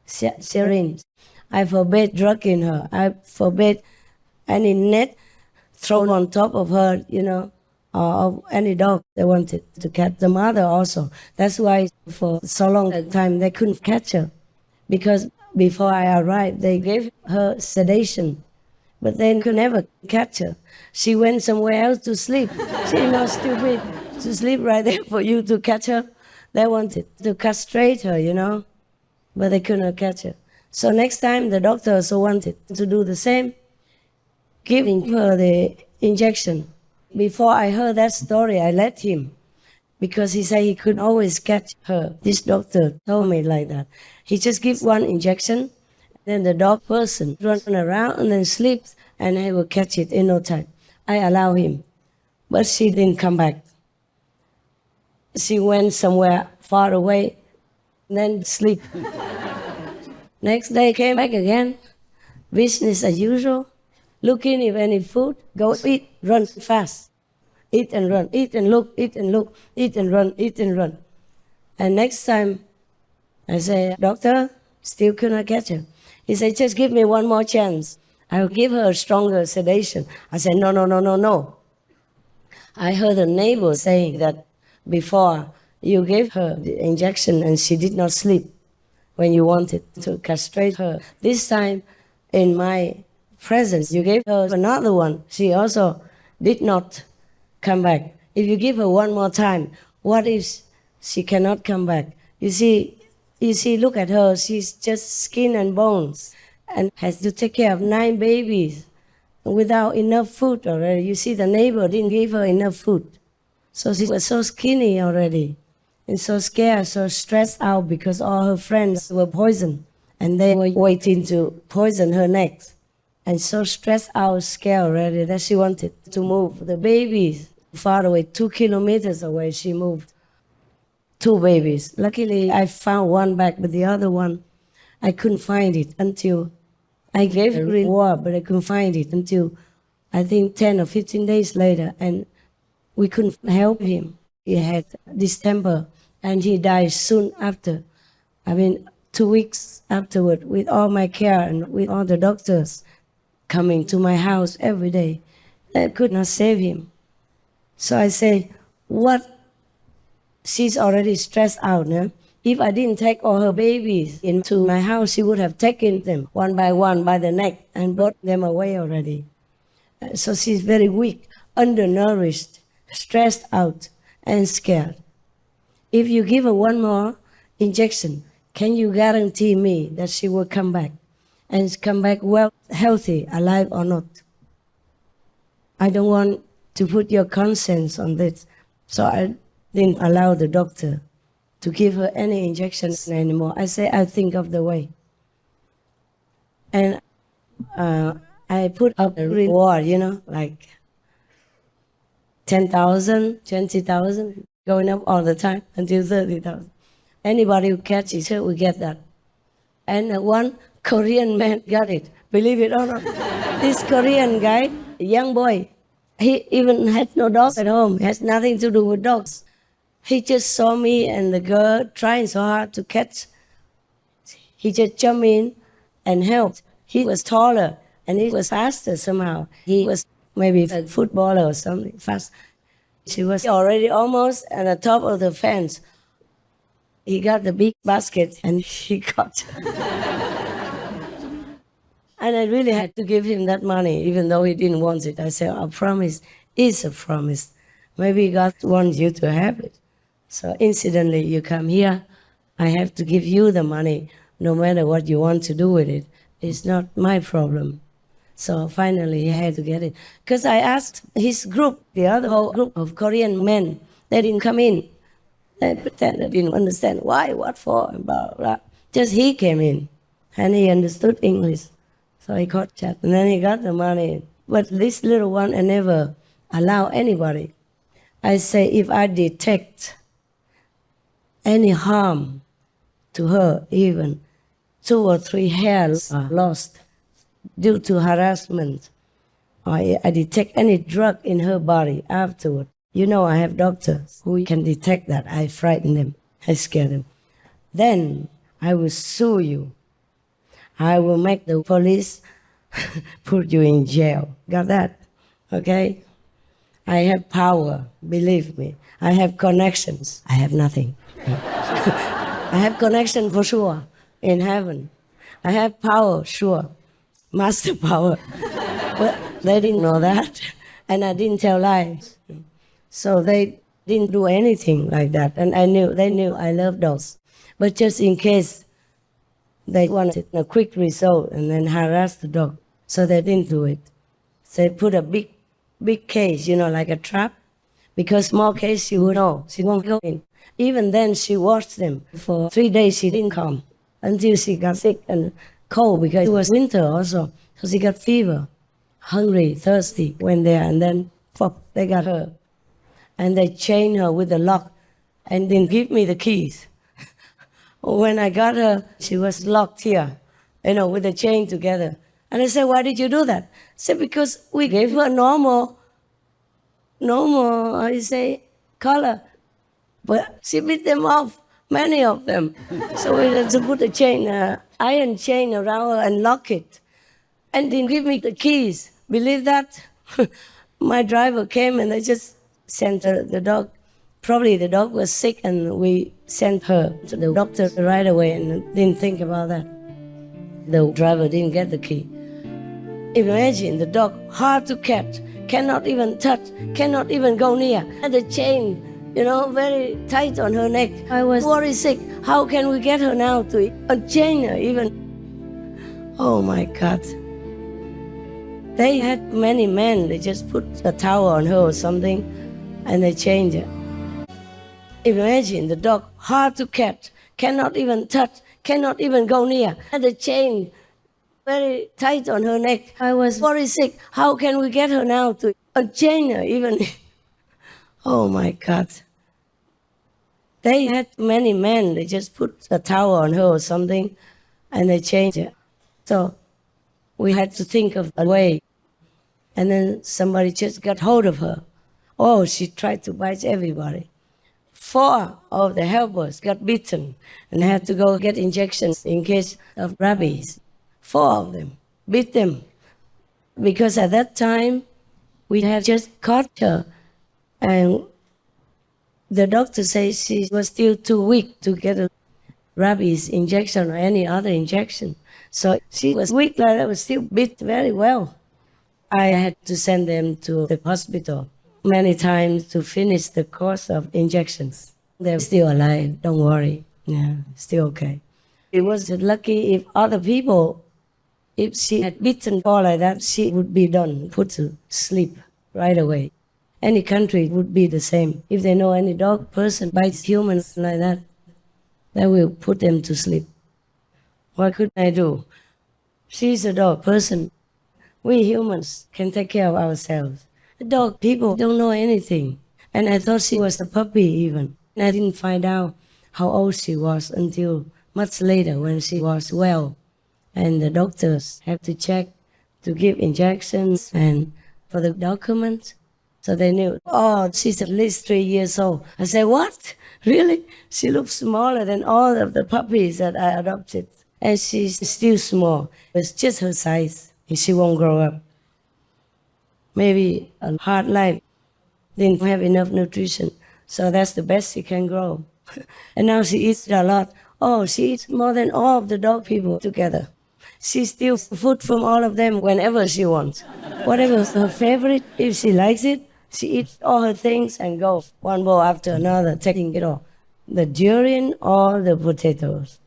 syringe. I forbade drug in her. I forbade any net thrown on top of her, or of any dog they wanted to catch. The mother also. That's why for so long a time they couldn't catch her. Because before I arrived, they gave her sedation, but they could never catch her. She went somewhere else to sleep. She's not stupid to sleep right there for you to catch her. They wanted to castrate her, but they couldn't catch her. So next time the doctor also wanted to do the same, giving her the injection. Before I heard that story, I let him, because he said he could always catch her. This doctor told me like that. He just gives one injection, then the dog person runs around and then sleeps, and he will catch it in no time. I allow him, but she didn't come back. She went somewhere far away, then sleep. Next day came back again, business as usual, looking if any food, go eat, run fast. Eat and run, eat and look, eat and look, eat and run, eat and run. And next time I say, doctor, still cannot catch her. He said, just give me one more chance. I will give her a stronger sedation. I said, no. I heard a neighbor saying that before you gave her the injection and she did not sleep when you wanted to castrate her. This time, in my presence, you gave her another one. She also did not come back. If you give her one more time, what if she cannot come back? You see, look at her. She's just skin and bones and has to take care of 9 babies without enough food already. You see, the neighbor didn't give her enough food. So she was so skinny already and so scared, so stressed out because all her friends were poisoned and they were waiting to poison her next. And so stressed out, scared already that she wanted to move. The babies far away, 2 kilometers away, she moved. 2 babies. Luckily, I found one back, but the other one, I couldn't find it until I gave a reward, but I couldn't find it until I think 10 or 15 days later, and we couldn't help him. He had distemper, and he died soon after. 2 weeks afterward, with all my care and with all the doctors coming to my house every day. I could not save him. So I say, what? She's already stressed out now. If I didn't take all her babies into my house, she would have taken them one by one by the neck and brought them away already. So she's very weak, undernourished, stressed out, and scared. If you give her one more injection, can you guarantee me that she will come back? And come back well, healthy, alive or not? I don't want to put your conscience on this. So I didn't allow the doctor to give her any injections anymore. I say, I think of the way. And I put up a reward, like 10,000, 20,000, going up all the time until 30,000. Anybody who catches her will get that. And one Korean man got it, believe it or not. This Korean guy, a young boy, he even had no dog at home. He has nothing to do with dogs. He just saw me and the girl trying so hard to catch. He just jumped in and helped. He was taller and he was faster somehow. He was maybe a footballer or something fast. She was already almost at the top of the fence. He got the big basket and he got And I really had to give him that money, even though he didn't want it. I said, a promise is a promise. Maybe God wants you to have it. So incidentally, you come here, I have to give you the money, no matter what you want to do with it. It's not my problem. So finally, he had to get it. Because I asked his group, the other whole group of Korean men, they didn't come in. They pretended they didn't understand why, what for, and blah, blah. Just he came in, and he understood English. So he caught chat, and then he got the money. But this little one, I never allow anybody. I say, if I detect any harm to her, even 2 or 3 hairs are lost due to harassment, or I detect any drug in her body afterward. I have doctors who can detect that. I frighten them. I scare them. Then I will sue you. I will make the police put you in jail. Got that? Okay? I have power, believe me. I have connections. I have nothing. I have connection for sure in heaven. I have power, sure. Master power. But they didn't know that. And I didn't tell lies. So they didn't do anything like that. And they knew I loved dogs. But just in case they wanted a quick result and then harass the dog. So they didn't do it. They put a big cage, like a trap. Because small cage, she would know. She won't go in. Even then, she watched them. For 3 days, she didn't come. Until she got sick and cold because it was winter also. So she got fever, hungry, thirsty, went there. And then, they got her. And they chained her with a lock and didn't give me the keys. When I got her, she was locked here, with the chain together. And I said, why did you do that? I said, because we gave her normal, how you say, color. But she bit them off, many of them. So we had to put a chain, iron chain around her and lock it. And didn't give me the keys. Believe that? My driver came and they just sent the dog. Probably the dog was sick and we sent her to the doctor right away and didn't think about that. The driver didn't get the key. Imagine the dog, hard to catch, cannot even touch, cannot even go near. And the chain, very tight on her neck. I was worried sick. How can we get her now to unchain her even? Oh my God. They had many men. They just put a towel on her or something and they chained her. Imagine the dog, hard to catch, cannot even touch, cannot even go near. And the chain very tight on her neck. I was worried sick. How can we get her now to unchain her even? Oh my God. They had many men. They just put a towel on her or something and they changed her. So we had to think of a way. And then somebody just got hold of her. Oh, she tried to bite everybody. 4 of the helpers got bitten and had to go get injections in case of rabies. 4 of them beat them. Because at that time, we had just caught her. And the doctor says she was still too weak to get a rabies injection or any other injection. So she was weak like that, but still beat very well. I had to send them to the hospital many times to finish the course of injections. They're still alive, don't worry. Yeah, still okay. It was lucky if other people, if she had bitten all like that, she would be done, put to sleep right away. Any country would be the same. If they know any dog person bites humans like that, they will put them to sleep. What could I do? She's a dog person. We humans can take care of ourselves. The dog people don't know anything. And I thought she was a puppy even. And I didn't find out how old she was until much later when she was well. And the doctors have to check to give injections and for the documents. So they knew, oh, she's at least 3 years old. I said, what? Really? She looks smaller than all of the puppies that I adopted. And she's still small. It's just her size. And she won't grow up. Maybe a hard life. Didn't have enough nutrition. So that's the best she can grow. And now she eats a lot. Oh, she eats more than all of the dog people together. She steals food from all of them whenever she wants. Whatever's her favorite, if she likes it, she eats all her things and goes one bowl after another, taking it all. The durian or the potatoes.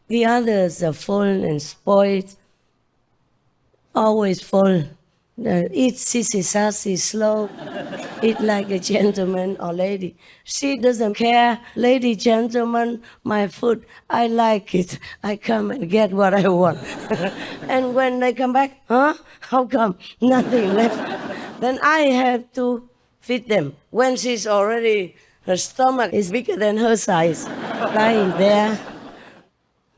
The others are full and spoiled. Always full. Eat sissy-sassy, slow. Eat like a gentleman or lady. She doesn't care. Lady, gentleman, my food, I like it. I come and get what I want. And when they come back, huh? How come? Nothing left. Then I have to feed them. When she's already, her stomach is bigger than her size. Lying there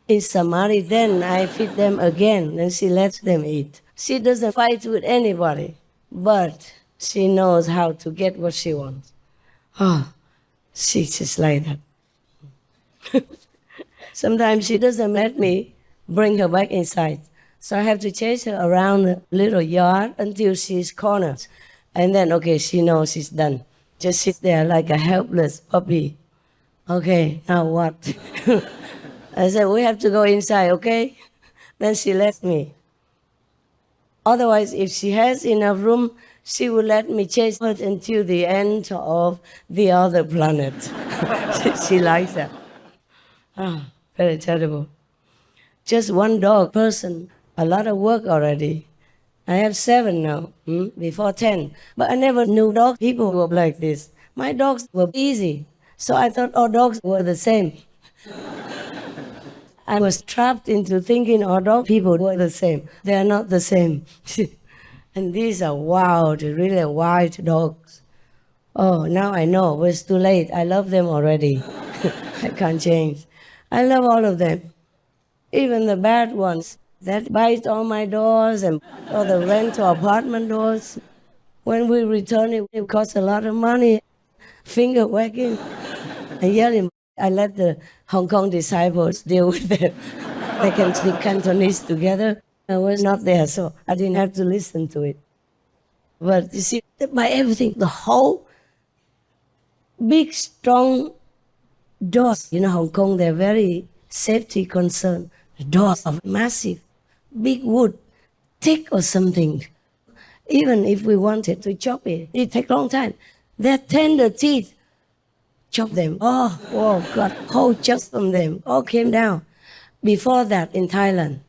in Samadhi, then I feed them again. Then she lets them eat. She doesn't fight with anybody, but she knows how to get what she wants. Oh, she's just like that. Sometimes she doesn't let me bring her back inside. So I have to chase her around the little yard until she's cornered. And then, okay, she knows she's done. Just sit there like a helpless puppy. Okay, now what? I said, we have to go inside, okay? Then she let me. Otherwise, if she has enough room, she will let me chase her until the end of the other planet. She likes that. Oh, very terrible. Just one dog person, a lot of work already. I have 7 now, before 10. But I never knew dog people were like this. My dogs were easy, so I thought all dogs were the same. I was trapped into thinking all dog people were the same. They are not the same. And these are wild, really wild dogs. Oh, now I know, but it's too late. I love them already. I can't change. I love all of them. Even the bad ones that bite on my doors and or the rental apartment doors. When we return it costs a lot of money. Finger wagging and yelling. I let the Hong Kong disciples deal with them. They can speak Cantonese together. I was not there, so I didn't have to listen to it. But you see, by everything, the whole big, strong doors. You know, Hong Kong, they're very safety concerned. The doors are massive, big wood, thick or something. Even if we wanted to chop it, it takes a long time. They're tender teeth. Chop them. Oh, God, whole chunks from them all came down. Before that, in Thailand,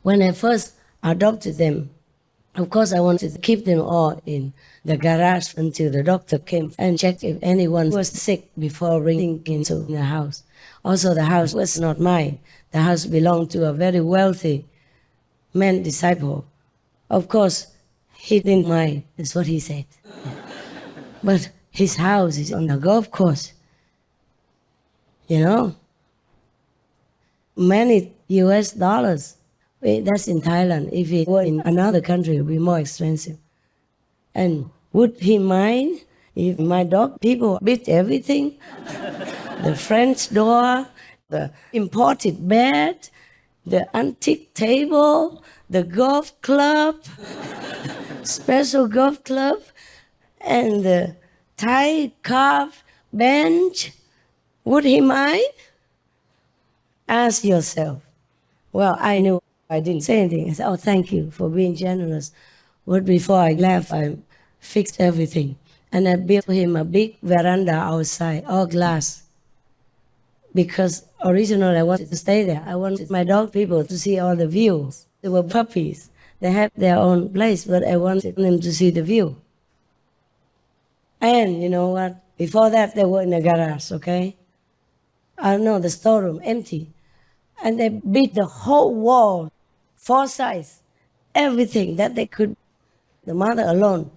when I first adopted them, of course, I wanted to keep them all in the garage until the doctor came and checked if anyone was sick before bringing into the house. Also, the house was not mine. The house belonged to a very wealthy man disciple. Of course, he didn't mind, is what he said. But his house is on the golf course. You know? Many US dollars. That's in Thailand. If it were in another country, it would be more expensive. And would he mind if my dog people beat everything? The French door, the imported bed, the antique table, the golf club, special golf club, and the Thai carved bench. Would he mind? Ask yourself. Well, I knew I didn't say anything. I said, oh, thank you for being generous. But before I left, I fixed everything. And I built him a big veranda outside, all glass. Because originally I wanted to stay there. I wanted my dog people to see all the views. They were puppies. They had their own place, but I wanted them to see the view. And you know what? Before that, they were in the garage, okay? I know, the storeroom, empty. And they beat the whole wall, 4 sides, everything that they could. The mother alone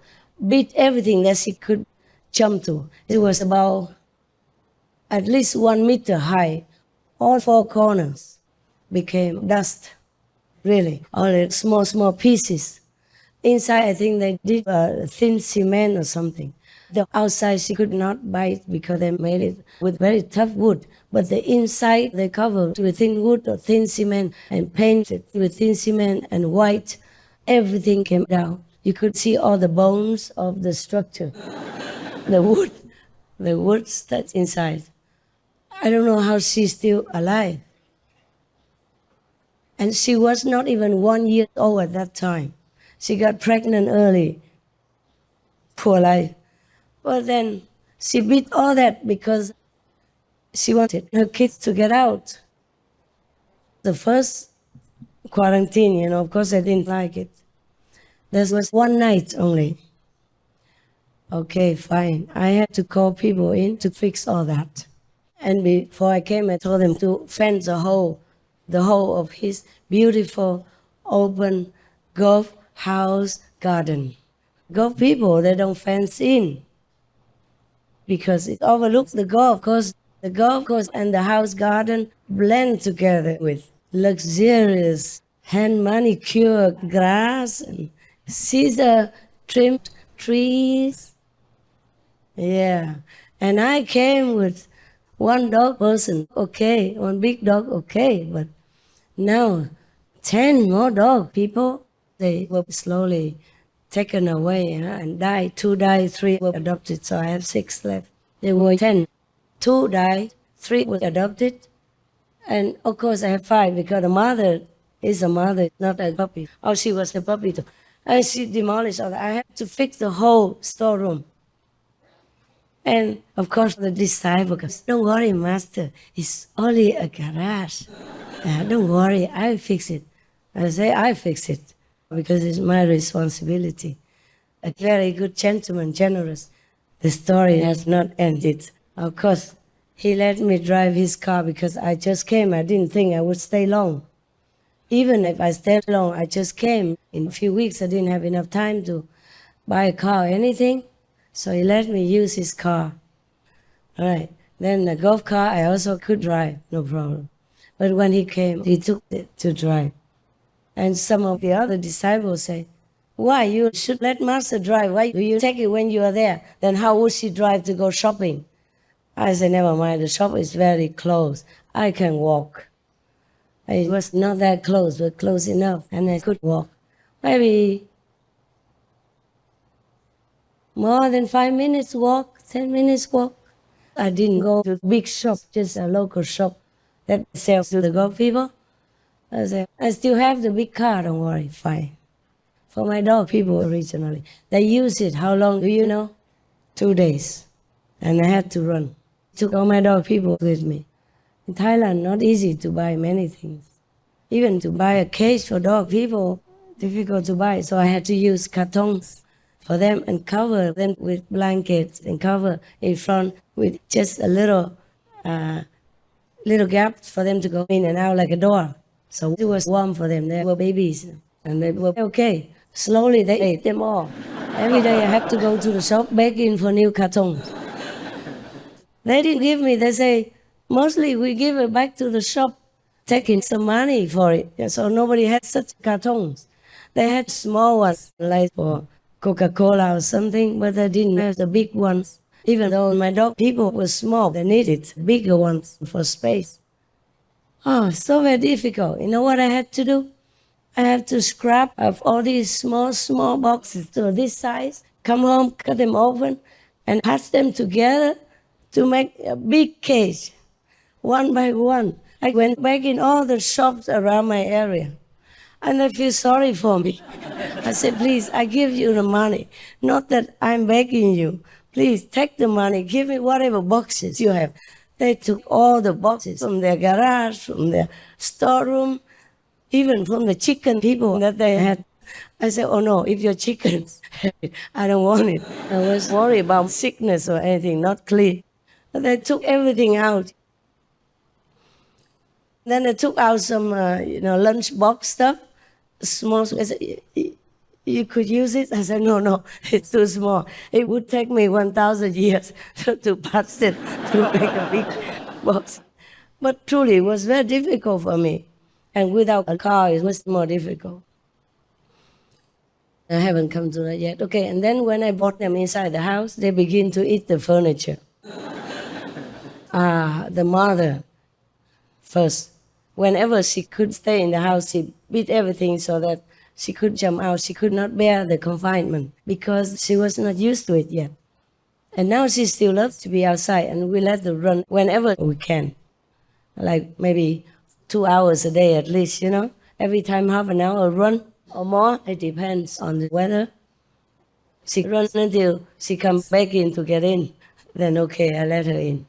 beat everything that she could jump to. It was about at least 1 meter high. All 4 corners became dust, really, all the small pieces. Inside, I think they did thin cement or something. The outside she could not bite because they made it with very tough wood. But the inside they covered with thin wood or thin cement and painted with thin cement and white. Everything came down. You could see all the bones of the structure. The wood that's inside. I don't know how she's still alive. And she was not even 1 year old at that time. She got pregnant early. Poor life. But then she beat all that because she wanted her kids to get out. The first quarantine, of course I didn't like it. There was 1 night only. Okay, fine. I had to call people in to fix all that. And before I came, I told them to fence the whole of his beautiful, open golf house garden. Golf people, they don't fence in because it overlooks the golf course. The golf course and the house garden blend together with luxurious hand manicured grass and scissor trimmed trees. Yeah. And I came with 1 dog person, okay, 1 big dog, okay, but Now, 10 more dog people, they were slowly taken away and died. 2 died, 3 were adopted, so I have 6 left. There were 10. 2 died, 3 were adopted, and of course I have 5 because the mother is a mother, not a puppy. Oh, she was a puppy too. And she demolished all that. I had to fix the whole storeroom. And of course the disciple goes, don't worry, master, it's only a garage. Don't worry, I'll fix it. I say, I fix it because it's my responsibility. A very good gentleman, generous. The story has not ended. Of course, he let me drive his car because I just came. I didn't think I would stay long. Even if I stayed long, I just came. In a few weeks, I didn't have enough time to buy a car or anything. So he let me use his car. All right. Then the golf car, I also could drive, no problem. But when he came, he took it to drive. And some of the other disciples say, why? You should let Master drive. Why do you take it when you are there? Then how would she drive to go shopping? I said, never mind, the shop is very close. I can walk. It was not that close, but close enough, and I could walk. Maybe more than 5 minutes walk, 10 minutes walk. I didn't go to a big shop, just a local shop that sells to the golf people. I said, I still have the big car, don't worry, fine. For my dog people originally, they use it, how long do you know? 2 days. And I had to run. Took all my dog people with me. In Thailand, not easy to buy many things. Even to buy a cage for dog people, difficult to buy. So I had to use cartons for them and cover them with blankets and cover in front with just a little gap for them to go in and out like a door. So it was warm for them. They were babies and they were okay. Slowly they ate them all. Every day I had to go to the shop begging for new cartons. They didn't give me, they say, mostly we give it back to the shop, taking some money for it. So nobody had such cartons. They had small ones, like for Coca-Cola or something, but they didn't have the big ones. Even though my dog people were small, they needed bigger ones for space. Oh, so very difficult. You know what I had to do? I had to scrap up all these small boxes to this size, come home, cut them open, and patch them together to make a big cage, one by one. I went back in all the shops around my area, and they feel sorry for me. I said, please, I give you the money, not that I'm begging you. Please, take the money, give me whatever boxes you have. They took all the boxes from their garage, from their storeroom, even from the chicken people that they had. I said, oh no, if your chickens have it, I don't want it. I was worried about sickness or anything, not clean. But they took everything out. Then they took out some, lunchbox stuff, small. I said, you could use it? I said, no, it's too small. It would take me 1,000 years to patch it, to make a big box. But truly, it was very difficult for me. And without a car, it was more difficult. I haven't come to that yet. Okay, and then when I brought them inside the house, they begin to eat the furniture. The mother, first, whenever she could stay in the house, she beat everything so that she could jump out. She could not bear the confinement because she was not used to it yet. And now she still loves to be outside, and we let her run whenever we can. Like maybe 2 hours a day at least, Every time half an hour run or more. It depends on the weather. She runs until she comes back in to get in. Then okay, I let her in.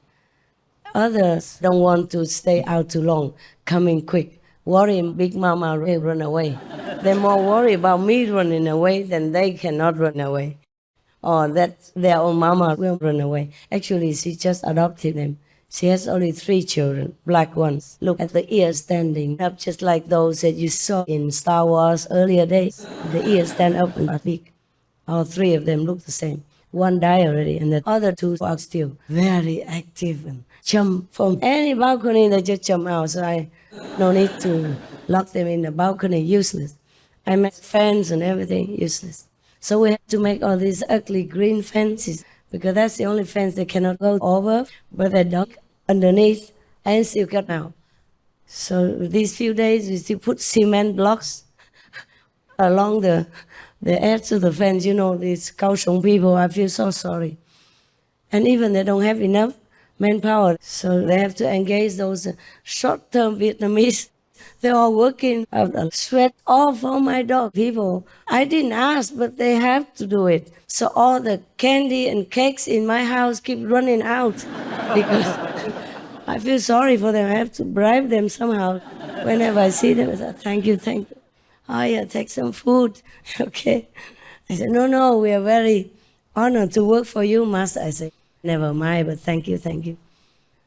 Others don't want to stay out too long, coming quick, worrying Big Mama will run away. They're more worried about me running away than they cannot run away. Or that their own mama will run away. Actually, she just adopted them. She has only 3 children, black ones. Look at the ears standing up just like those that you saw in Star Wars earlier days. The ears stand up and are big. All 3 of them look the same. One died already, and the other 2 are still very active and jump from any balcony. They just jump out, so I no need to lock them in the balcony. Useless. I make fence and everything, useless. So we have to make all these ugly green fences because that's the only fence they cannot go over, but they dug underneath and still cut out. So these few days, we still put cement blocks along the edge of the fence. You know, these Kaohsiung people, I feel so sorry. And even they don't have enough manpower, so they have to engage those short-term Vietnamese. They're all working sweat off all my dog people. I didn't ask, but they have to do it. So all the candy and cakes in my house keep running out because I feel sorry for them. I have to bribe them somehow. Whenever I see them, I say, thank you, thank you. Oh yeah, take some food. Okay. I said, no, we are very honored to work for you, Master. I said, never mind, but thank you, thank you.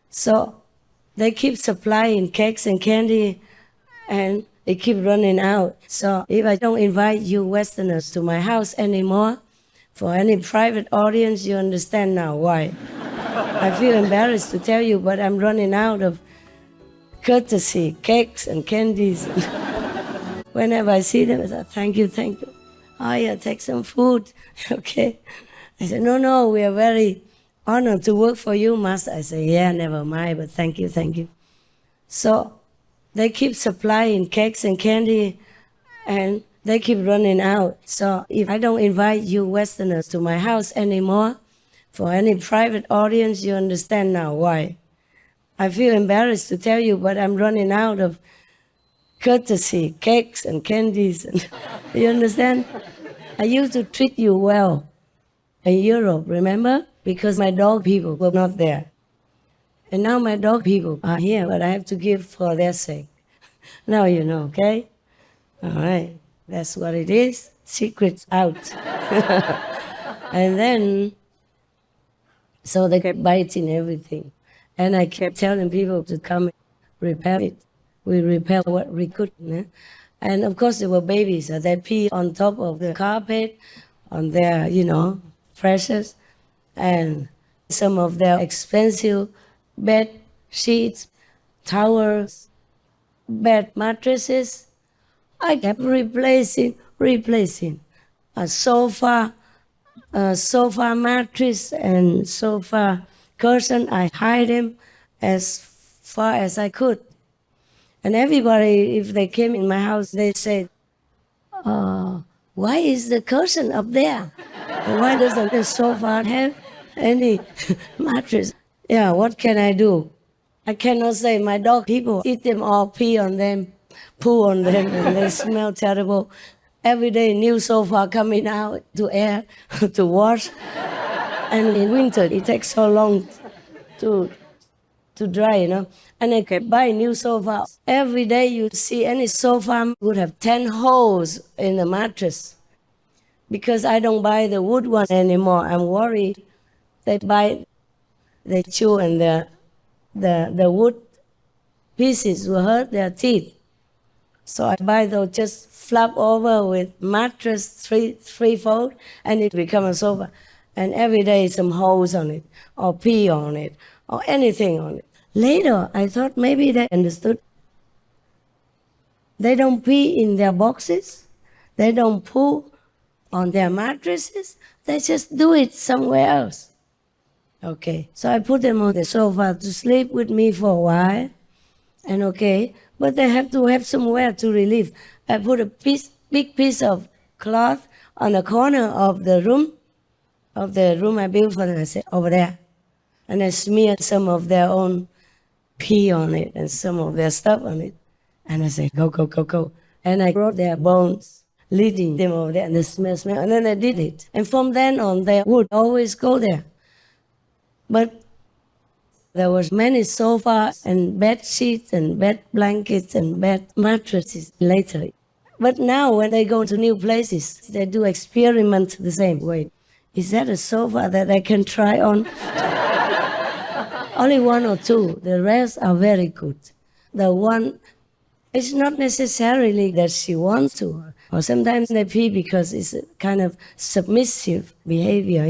So they keep supplying cakes and candy, and it keep running out. So if I don't invite you Westerners to my house anymore, for any private audience, you understand now why. I feel embarrassed to tell you, but I'm running out of courtesy, cakes and candies. Whenever I see them, I say, thank you, thank you. Oh yeah, take some food. Okay. I said, no, we are very honored to work for you, Master. I said, yeah, never mind, but thank you, thank you. So they keep supplying cakes and candy, and they keep running out. So if I don't invite you Westerners to my house anymore, for any private audience, you understand now why. I feel embarrassed to tell you, but I'm running out of courtesy, cakes and candies. You understand? I used to treat you well in Europe, remember? Because my dog people were not there. And now my dog people are here, but I have to give for their sake. Now you know, okay? All right, that's what it is. Secrets out. And then, so they kept biting everything. And I kept telling people to come repair it. We repaired what we could. And of course, there were babies. So they pee on top of the carpet, on their, precious, and some of their expensive bed sheets, towels, bed mattresses. I kept replacing. A sofa mattress and sofa cushion. I hide them as far as I could. And everybody, if they came in my house, they said, why is the cushion up there? And why doesn't the sofa have any mattress? Yeah, what can I do? I cannot say my dog people eat them all, pee on them, poo on them, and they smell terrible. Every day, new sofa coming out to air, to wash. And in winter, it takes so long to dry, And I kept buying new sofa. Every day you see any sofa would have 10 holes in the mattress. Because I don't buy the wood one anymore, I'm worried they chew and the wood pieces will hurt their teeth. So I buy those just flap over with mattress three-fold, and it becomes a sofa. And every day some holes on it, or pee on it, or anything on it. Later, I thought maybe they understood. They don't pee in their boxes. They don't poo on their mattresses. They just do it somewhere else. Okay, so I put them on the sofa to sleep with me for a while. And okay, but they have to have somewhere to relieve. I put a big piece of cloth on the corner of the room I built for them. I said, over there. And I smeared some of their own pee on it and some of their stuff on it. And I said, go. And I brought their bones, leading them over there, and they smell. And then I did it. And from then on, they would always go there. But there was many sofas and bed sheets and bed blankets and bed mattresses later. But now when they go to new places, they do experiment the same way. Is that a sofa that I can try on? Only one or two. The rest are very good. The one, it's not necessarily that she wants to. Or sometimes they pee because it's a kind of submissive behavior,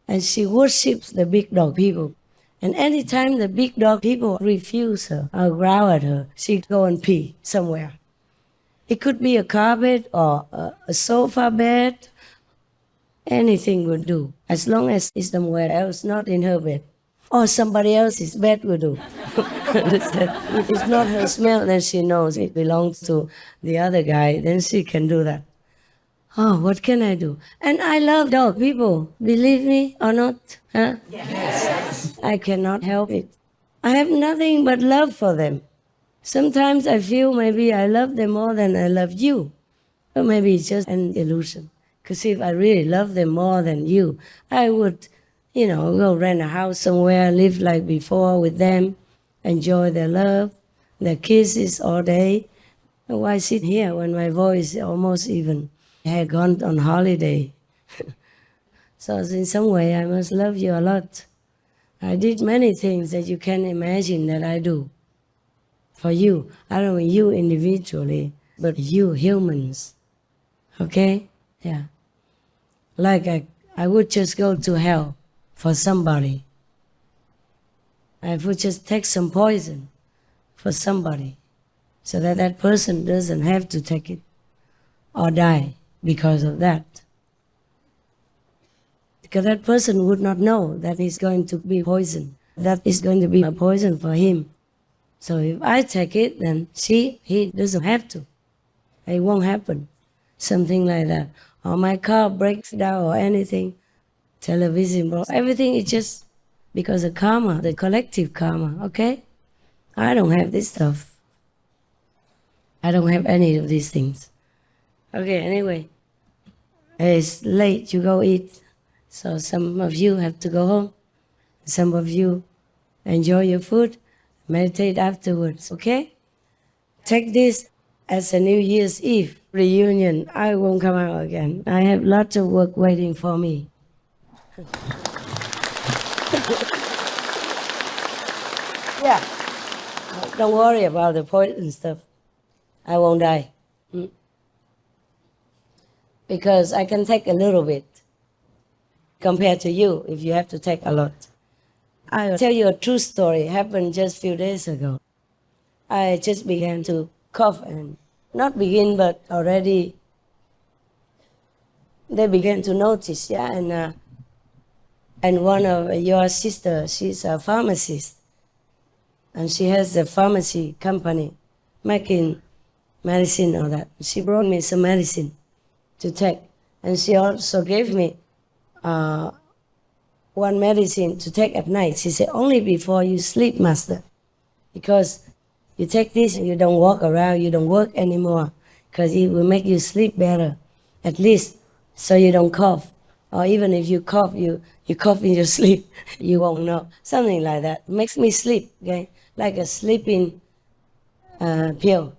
And she worships the big dog people. And anytime the big dog people refuse her or growl at her, she'd go and pee somewhere. It could be a carpet or a sofa bed. Anything would do, as long as it's somewhere else, not in her bed. or somebody else's bed will do. Understand? If it's not her smell, then she knows it belongs to the other guy, then she can do that. Oh, what can I do? And I love dog people, believe me or not. Huh? Yes. I cannot help it. I have nothing but love for them. Sometimes I feel maybe I love them more than I love you. Or maybe it's just an illusion. Because if I really love them more than you, I would, go rent a house somewhere, live like before with them, enjoy their love, their kisses all day. Why sit here when my voice almost even had gone on holiday? So in some way, I must love you a lot. I did many things that you can imagine that I do for you. I don't mean you individually, but you humans. Okay? Yeah. Like I would just go to hell for somebody. I would just take some poison for somebody so that that person doesn't have to take it or die because of that. Because that person would not know that he's going to be poisoned. That is going to be a poison for him. So if I take it, then he doesn't have to. It won't happen. Something like that. Or my car breaks down or anything, television, everything is just because of karma, the collective karma, okay? I don't have this stuff. I don't have any of these things. Okay, anyway, it's late, you go eat. So some of you have to go home. Some of you enjoy your food, meditate afterwards, okay? Take this as a New Year's Eve reunion. I won't come out again. I have lots of work waiting for me. Yeah. Don't worry about the poison stuff. I won't die. Because I can take a little bit compared to you if you have to take a lot. I'll tell you a true story. It happened just a few days ago. I just began to cough and not begin, but already they began to notice, yeah. And one of your sisters, she's a pharmacist, and she has a pharmacy company making medicine or that. She brought me some medicine to take, and she also gave me one medicine to take at night. She said, only before you sleep, master, because you take this and you don't walk around, you don't work anymore, because it will make you sleep better, at least so you don't cough. Or even if you cough, you cough in your sleep, you won't know. Something like that. It makes me sleep, okay? Like a sleeping pill.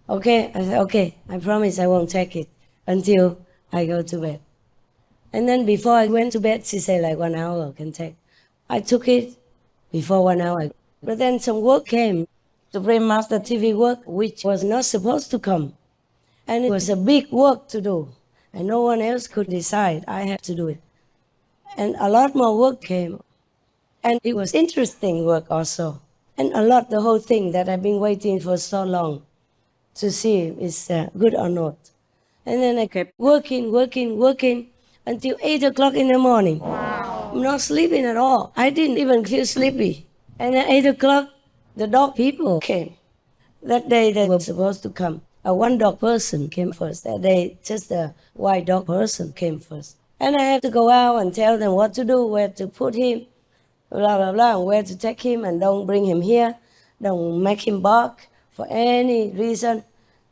Okay? I said, okay, I promise I won't take it until I go to bed. And then before I went to bed, she said like 1 hour can take. I took it before 1 hour. But then some work came, Supreme Master TV work, which was not supposed to come. And it was a big work to do. And no one else could decide. I had to do it. And a lot more work came. And it was interesting work also. And the whole thing that I've been waiting for so long to see if it's good or not. And then I kept working until 8 o'clock in the morning. Wow. I'm not sleeping at all. I didn't even feel sleepy. And at 8 o'clock, the dog people came. That day they were supposed to come. A one dog person came first. That day, just a white dog person came first. And I have to go out and tell them what to do, where to put him, blah, blah, blah, and where to take him, and don't bring him here. Don't make him bark for any reason,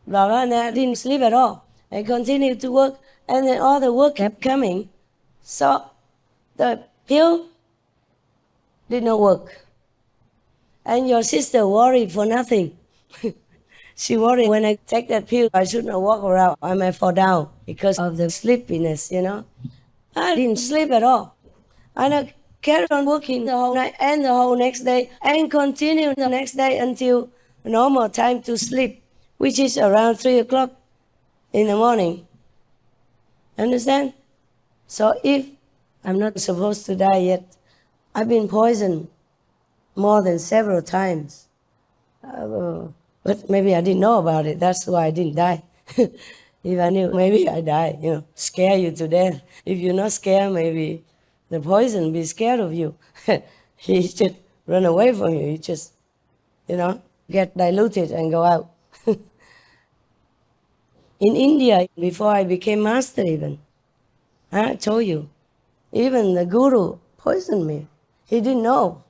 blah, blah. And I didn't sleep at all. I continued to work, and then all the work kept coming. So the pill did not work. And your sister worried for nothing. She worried when I take that pill, I should not walk around. I might fall down because of the sleepiness, I didn't sleep at all. And I carried on working the whole night and the whole next day and continued the next day until normal time to sleep, which is around 3 o'clock in the morning. Understand? So if I'm not supposed to die yet, I've been poisoned more than several times. But maybe I didn't know about it. That's why I didn't die. If I knew, maybe I die, scare you to death. If you're not scared, maybe the poison will be scared of you. he just run away from you. He just, get diluted and go out. In India, before I became master even, I told you, even the guru poisoned me. He didn't know.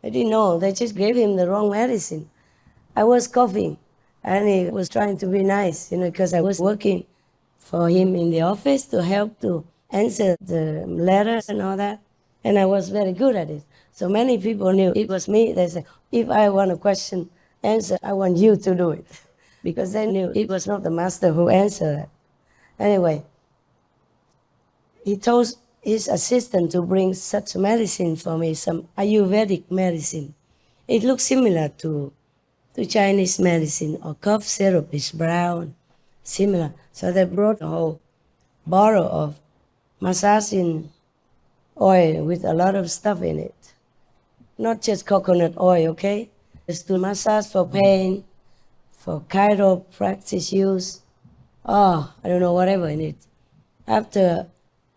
I didn't know. They just gave him the wrong medicine. I was coughing, and he was trying to be nice, because I was working for him in the office to help to answer the letters and all that. And I was very good at it. So many people knew it was me. They said, if I want a question answer, I want you to do it. Because they knew it was not the master who answered it. Anyway, he told his assistant to bring such medicine for me, some Ayurvedic medicine. It looks similar to Chinese medicine, or cough syrup is brown, similar. So they brought a whole bottle of massaging oil with a lot of stuff in it. Not just coconut oil, okay? It's to massage for pain, for chiropractic use. I don't know, whatever in it. After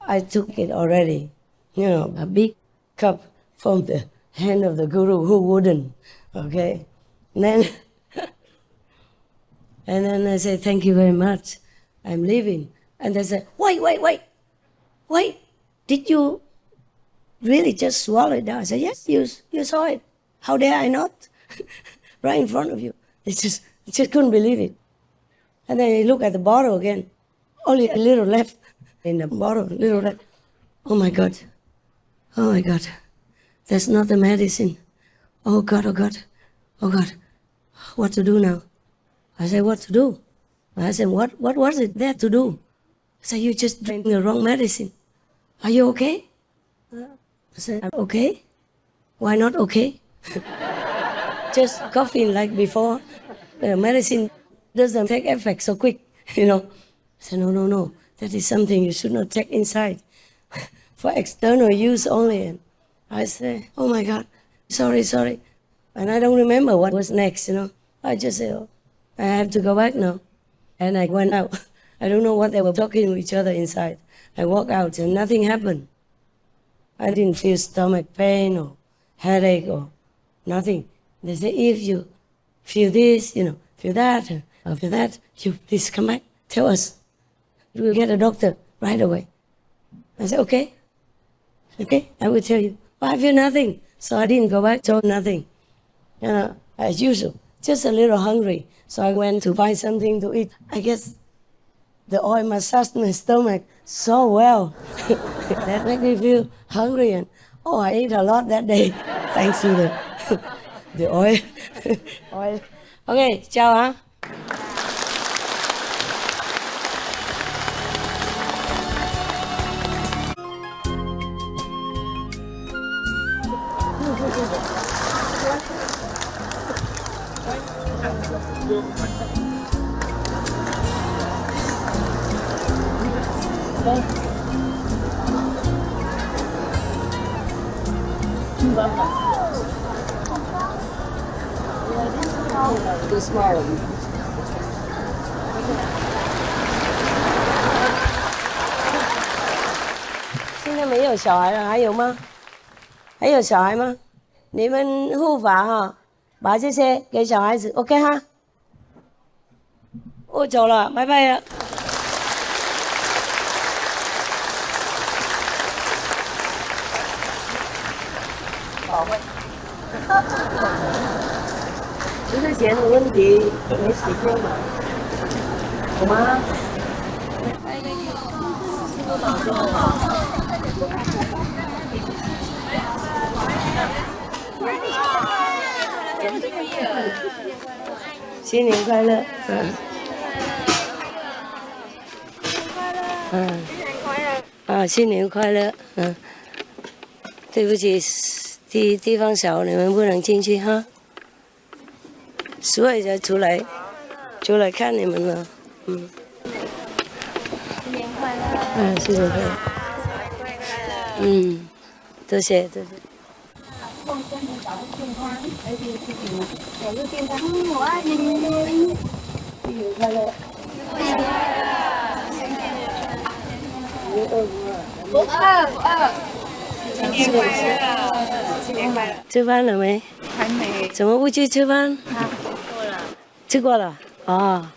I took it already, a big cup from the hand of the guru, who wouldn't, okay? And then I said, thank you very much. I'm leaving. And they said, wait. Did you really just swallow it down? I said, yes, you saw it. How dare I not? Right in front of you. I just couldn't believe it. And then I look at the bottle again. Only a little left in the bottle, little left. Oh my God. That's not the medicine. Oh God. What to do now? I said, what to do? I said, what was it there to do? I said, you just drank the wrong medicine. Are you okay? I said, I'm okay. Why not okay? Just coughing like before. The medicine doesn't take effect so quick, I said, no. That is something you should not take inside. For external use only. And I said, oh my God, sorry. And I don't remember what was next, I just said, oh, I have to go back now. And I went out. I don't know what they were talking to each other inside. I walked out and nothing happened. I didn't feel stomach pain or headache or nothing. They said, if you feel this, feel that, or feel that, you please come back, tell us. We'll get a doctor right away. I said, okay, I will tell you. But I feel nothing. So I didn't go back, told nothing. As usual, just a little hungry. So I went to find something to eat. I guess the oil massaged my stomach so well. That made me feel hungry. And I ate a lot that day, thanks to the oil. Okay, chào hả? Too small.现在没有小孩了，还有吗？还有小孩吗？你们护法哈，把这些给小孩子 ，OK 哈？我走了，拜拜了。宝贝。这个钱的问题没时间了，好吗？新年快乐！新年快乐！对不起，地方小，你们不能进去哈。所以才出来看你们了，新年快乐！新年快乐！多谢。奉献你早日健康，而且自己早日健康，我爱你，新年快乐！不饿。吃饭了没？
还没。
怎么不去吃饭？
过了。
吃过了。哦。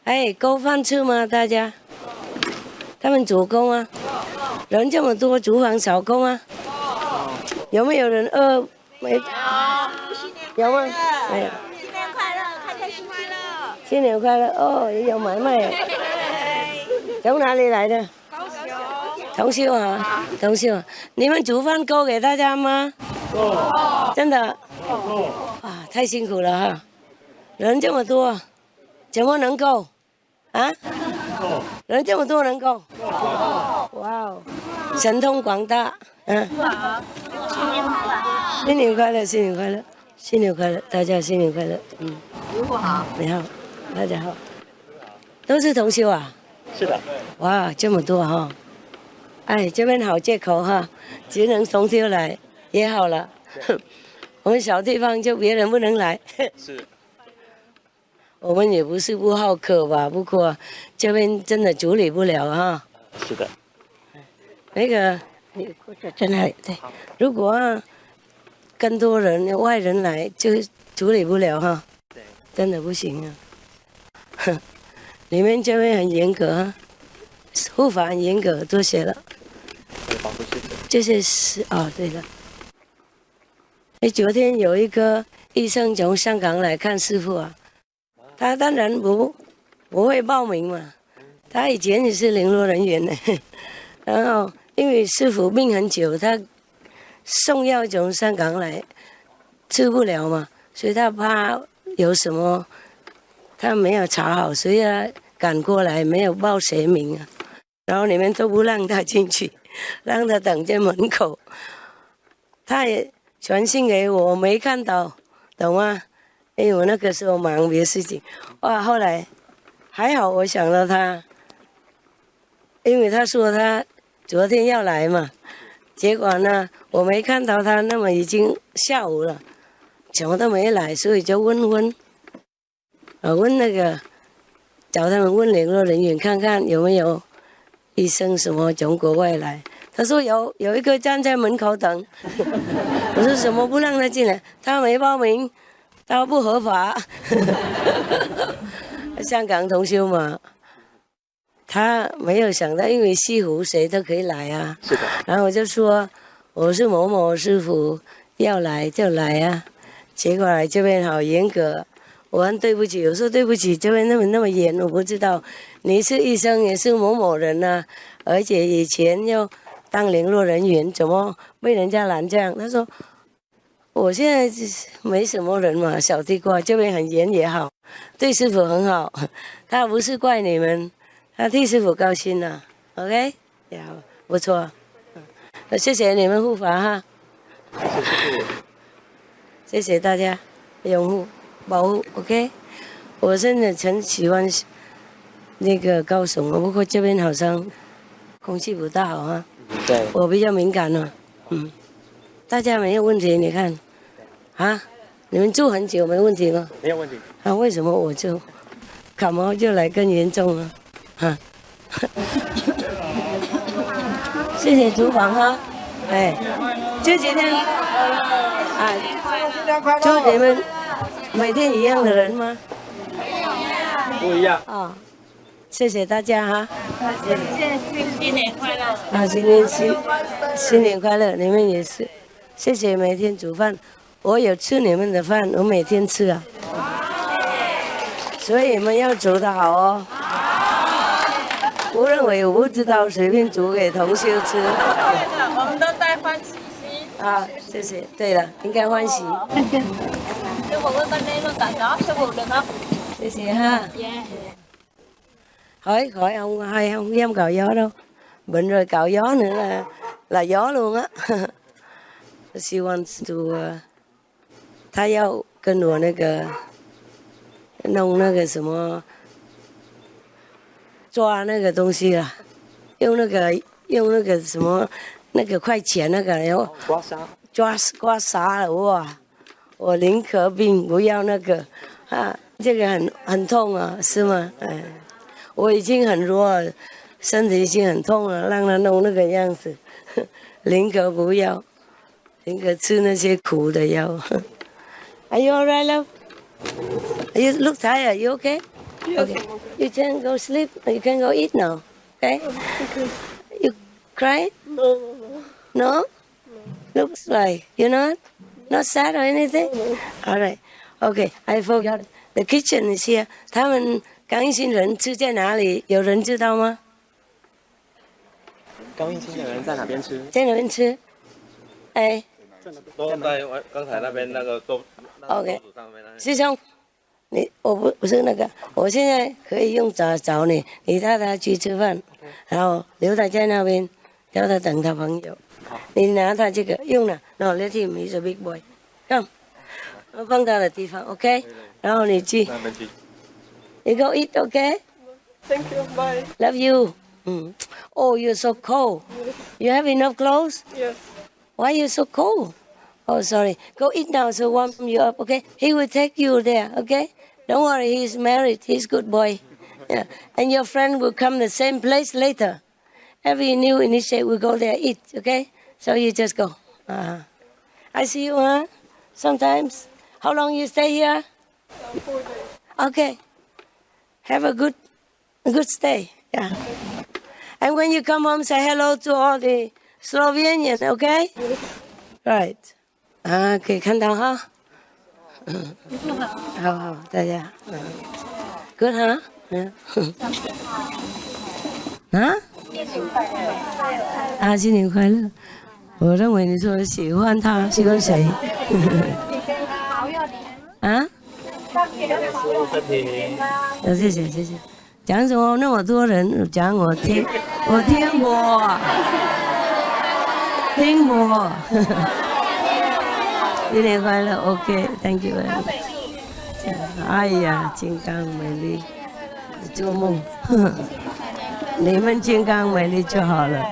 哎，够饭吃吗？大家？他们煮够吗？人这么多，厨房少够吗？有没有人饿？没。有吗？没有。
新年快乐，开开心心乐。
新年快乐哦，也有买卖。从哪里来的？同修啊，同修，你们煮饭够给大家吗？够。真的。够。啊，太辛苦了哈，人这么多，怎么能够？啊？够。人这么多能够？够。哇哦，神通广大，嗯。新年快乐，新年快乐，新年快乐，大家新年快乐，嗯。
师傅好。
你好，大家好。都是同修啊？
是的。
哇，这么多哈！哎，这边好借口哈，只能同修来也好了。我们小地方就别人不能来。
是。
我们也不是不好客吧，不过这边真的处理不了哈。
是的。
那个，你在哪里？对，如果更多人外人来，就处理不了哈。
对。
真的不行啊。你们这边很严格啊，护法很严格，都写了。这些是哦，对了。昨天有一个医生从香港来看师傅啊，他当然不会报名嘛，他以前也是联络人员的，然后因为师傅病很久，他送药从香港来，吃不了嘛，所以他怕有什么。他没有查好，所以他赶过来没有报谁名啊，然后你们都不让他进去，让他等在门口。他也传信给我，我没看到，懂吗？因为我那个时候忙别的事情。哇，后来还好我想到他，因为他说他昨天要来嘛，结果呢我没看到他，那么已经下午了，什么都没来，所以就问那个，找他们问联络人员看看有没有医生什么从国外来。他说有一个站在门口等。我说什么不让他进来？他没报名，他不合法。香港同修嘛，他没有想到，因为西湖谁都可以来啊。
是的。
然后我就说我是某某师傅，要来就来啊。结果来这边好严格。我很对不起，我说对不起，这边那么严，我不知道你是医生也是某某人啊，而且以前又当联络人员，怎么被人家拦这样？他说我现在没什么人嘛，小地瓜这边很严也好，对师傅很好，他不是怪你们，他替师傅高兴了 ，OK， 也好，不错，谢谢你们护法哈，谢谢大家拥护。保护 OK， 我真的很喜欢那个高雄，不过这边好像空气不大好啊。
对。
我比较敏感了，嗯。大家没有问题，你看，啊，你们住很久没问题吗？
没有问题。
啊，为什么我就感冒就来更严重了？啊。谢谢厨房哈，哎，这几天啊，祝你们。每天一样的人吗？
不一样。
啊，谢谢大家哈。
谢谢，新年快乐。
啊，新年快乐，你们也是。谢谢每天煮饭，我有吃你们的饭，我每天吃啊。所以你们要煮得好哦。不认为我不知道，随便煮给同修吃。
我们都带欢喜心。
啊，谢谢。对了，应该欢喜。
sư phụ bên đây luôn cả gió, sư phụ được không?
谢谢ha. Khỏi ông hay không dám cạo gió đâu. Bệnh rồi cạo gió nữa là gió luôn á. She wants to 她要跟我那个弄那个什么抓那个东西啊，用那个什么那个快钱那个，然后刮痧了哇！我宁可病不要那个啊，这个很痛啊，是吗？哎，我已经很弱了，身体已经很痛了，让他弄那个样子，宁可不要，宁可吃那些苦的药。Are you alright, love? You look tired. You okay?
Yes.
Okay. You can go sleep. You can go eat now. Okay? You cry?
No.
No? Looks like you're not sad or anything. Alright. Okay. I forgot. The kitchen is here. 他们刚一新人吃在哪里？有人知道吗？
刚一新的人在哪边吃？
在哪边吃？哎。
都在刚才那边那个桌
OK， 师兄，我不是那个，我现在可以用找你，你带他去吃饭，然后留他在那边，叫他等他朋友。你拿他这个用了 ，No let him, he's a big boy. Come， 我放他的地方 ，OK， 然后你去。You go eat, OK?
Thank you, bye.
Love you. Oh, you're so cold. You have enough clothes?
Yes.
Why are you so cold? Oh, sorry. Go eat now, so warm you up, okay? He will take you there, okay? Don't worry, he's married. He's a good boy. Yeah. And your friend will come the same place later. Every new initiate will go there eat, okay? So you just go. I see you, huh? Sometimes. How long you stay here?
4 days.
Okay. Have a good stay. Yeah. And when you come home, say hello to all the Slovenians, okay? Right. 可以看到哈。好，大家。Good 哈。新年快乐。我认为你说喜欢他，喜欢谁？谢谢。讲什么那么多人讲我听过。新年快乐 ，OK，Thank you very much。哎呀，健康美丽，做梦，你们健康美丽就好了。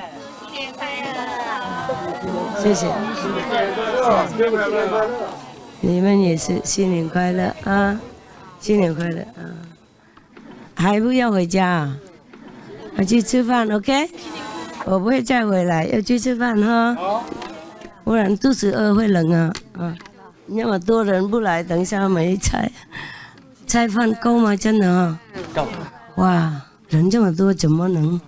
谢谢。你们也是新年快乐啊！新年快乐啊！还不要回家啊？要去吃饭 ，OK？ 我不会再回来，要去吃饭哈。不然肚子饿会冷啊！那么多人不来，等一下没菜饭够吗？真的啊！
够。
哇，人这么多，怎么能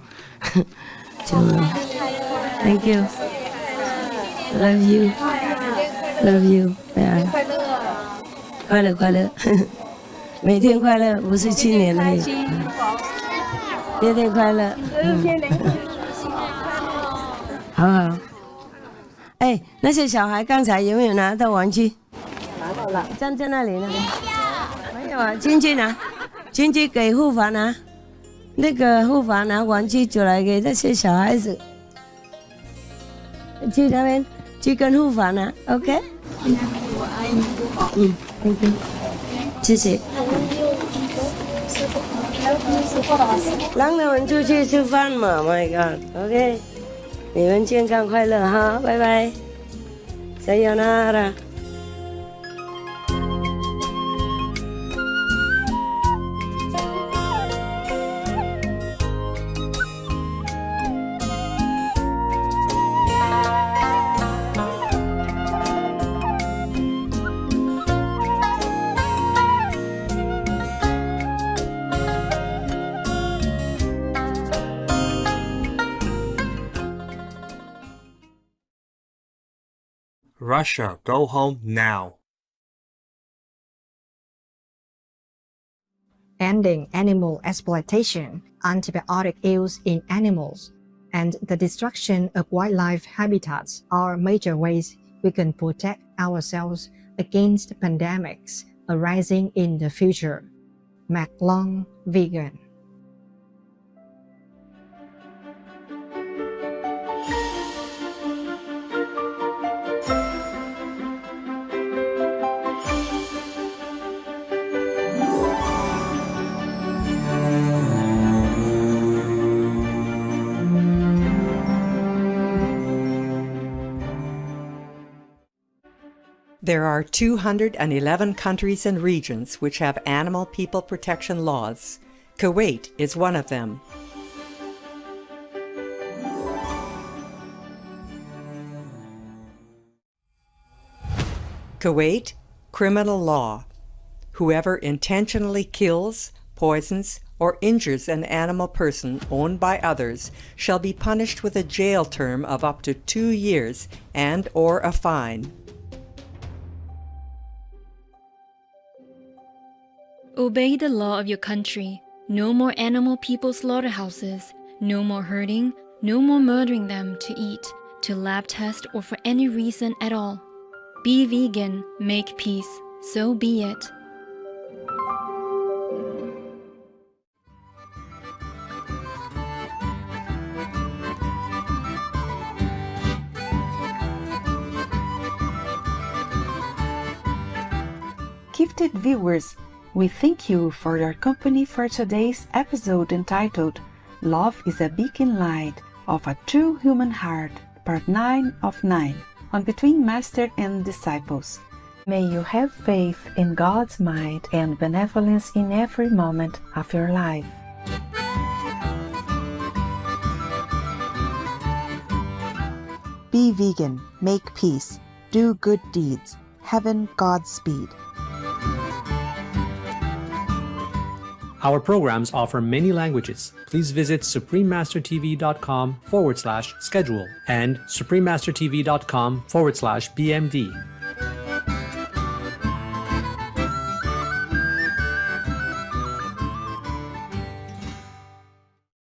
？Thank you, love you, love you， 快乐，每天快乐，不是去年而已。天天快乐。好。哎，那些小孩刚才有没有拿到玩具？
拿到了。
站在那里呢？没有啊，进去给护法拿。那个护法拿玩具就来给那些小孩子。去那边去跟护法拿 ，OK？ Thank you， 谢谢。让他们出去吃饭嘛 ，My God，OK？ 你们健康快乐哈，拜拜 ，Sayonara。Russia,
go home now.
Ending animal exploitation, antibiotic use in animals, and the destruction of wildlife habitats are major ways we can protect ourselves against pandemics arising in the future. McLong Vegan.
There are 211 countries and regions which have animal people protection laws. Kuwait is one of them. Kuwait, criminal law. Whoever intentionally kills, poisons, or injures an animal person owned by others shall be punished with a jail term of up to 2 years and/or a fine.
Obey the law of your country. No more animal people slaughterhouses. No more hurting. No more murdering them to eat, to lab test, or for any reason at all. Be vegan. Make peace. So be it.
Gifted viewers, we thank you for your company for today's episode entitled Love is a Beacon Light of a True Human Heart, Part 9 of 9, on Between Master and Disciples. May you have faith in God's might and benevolence in every moment of your life. Be vegan, make peace, do good deeds. Heaven Godspeed.
Our programs offer many languages. Please visit suprememastertv.com/schedule and suprememastertv.com/BMD.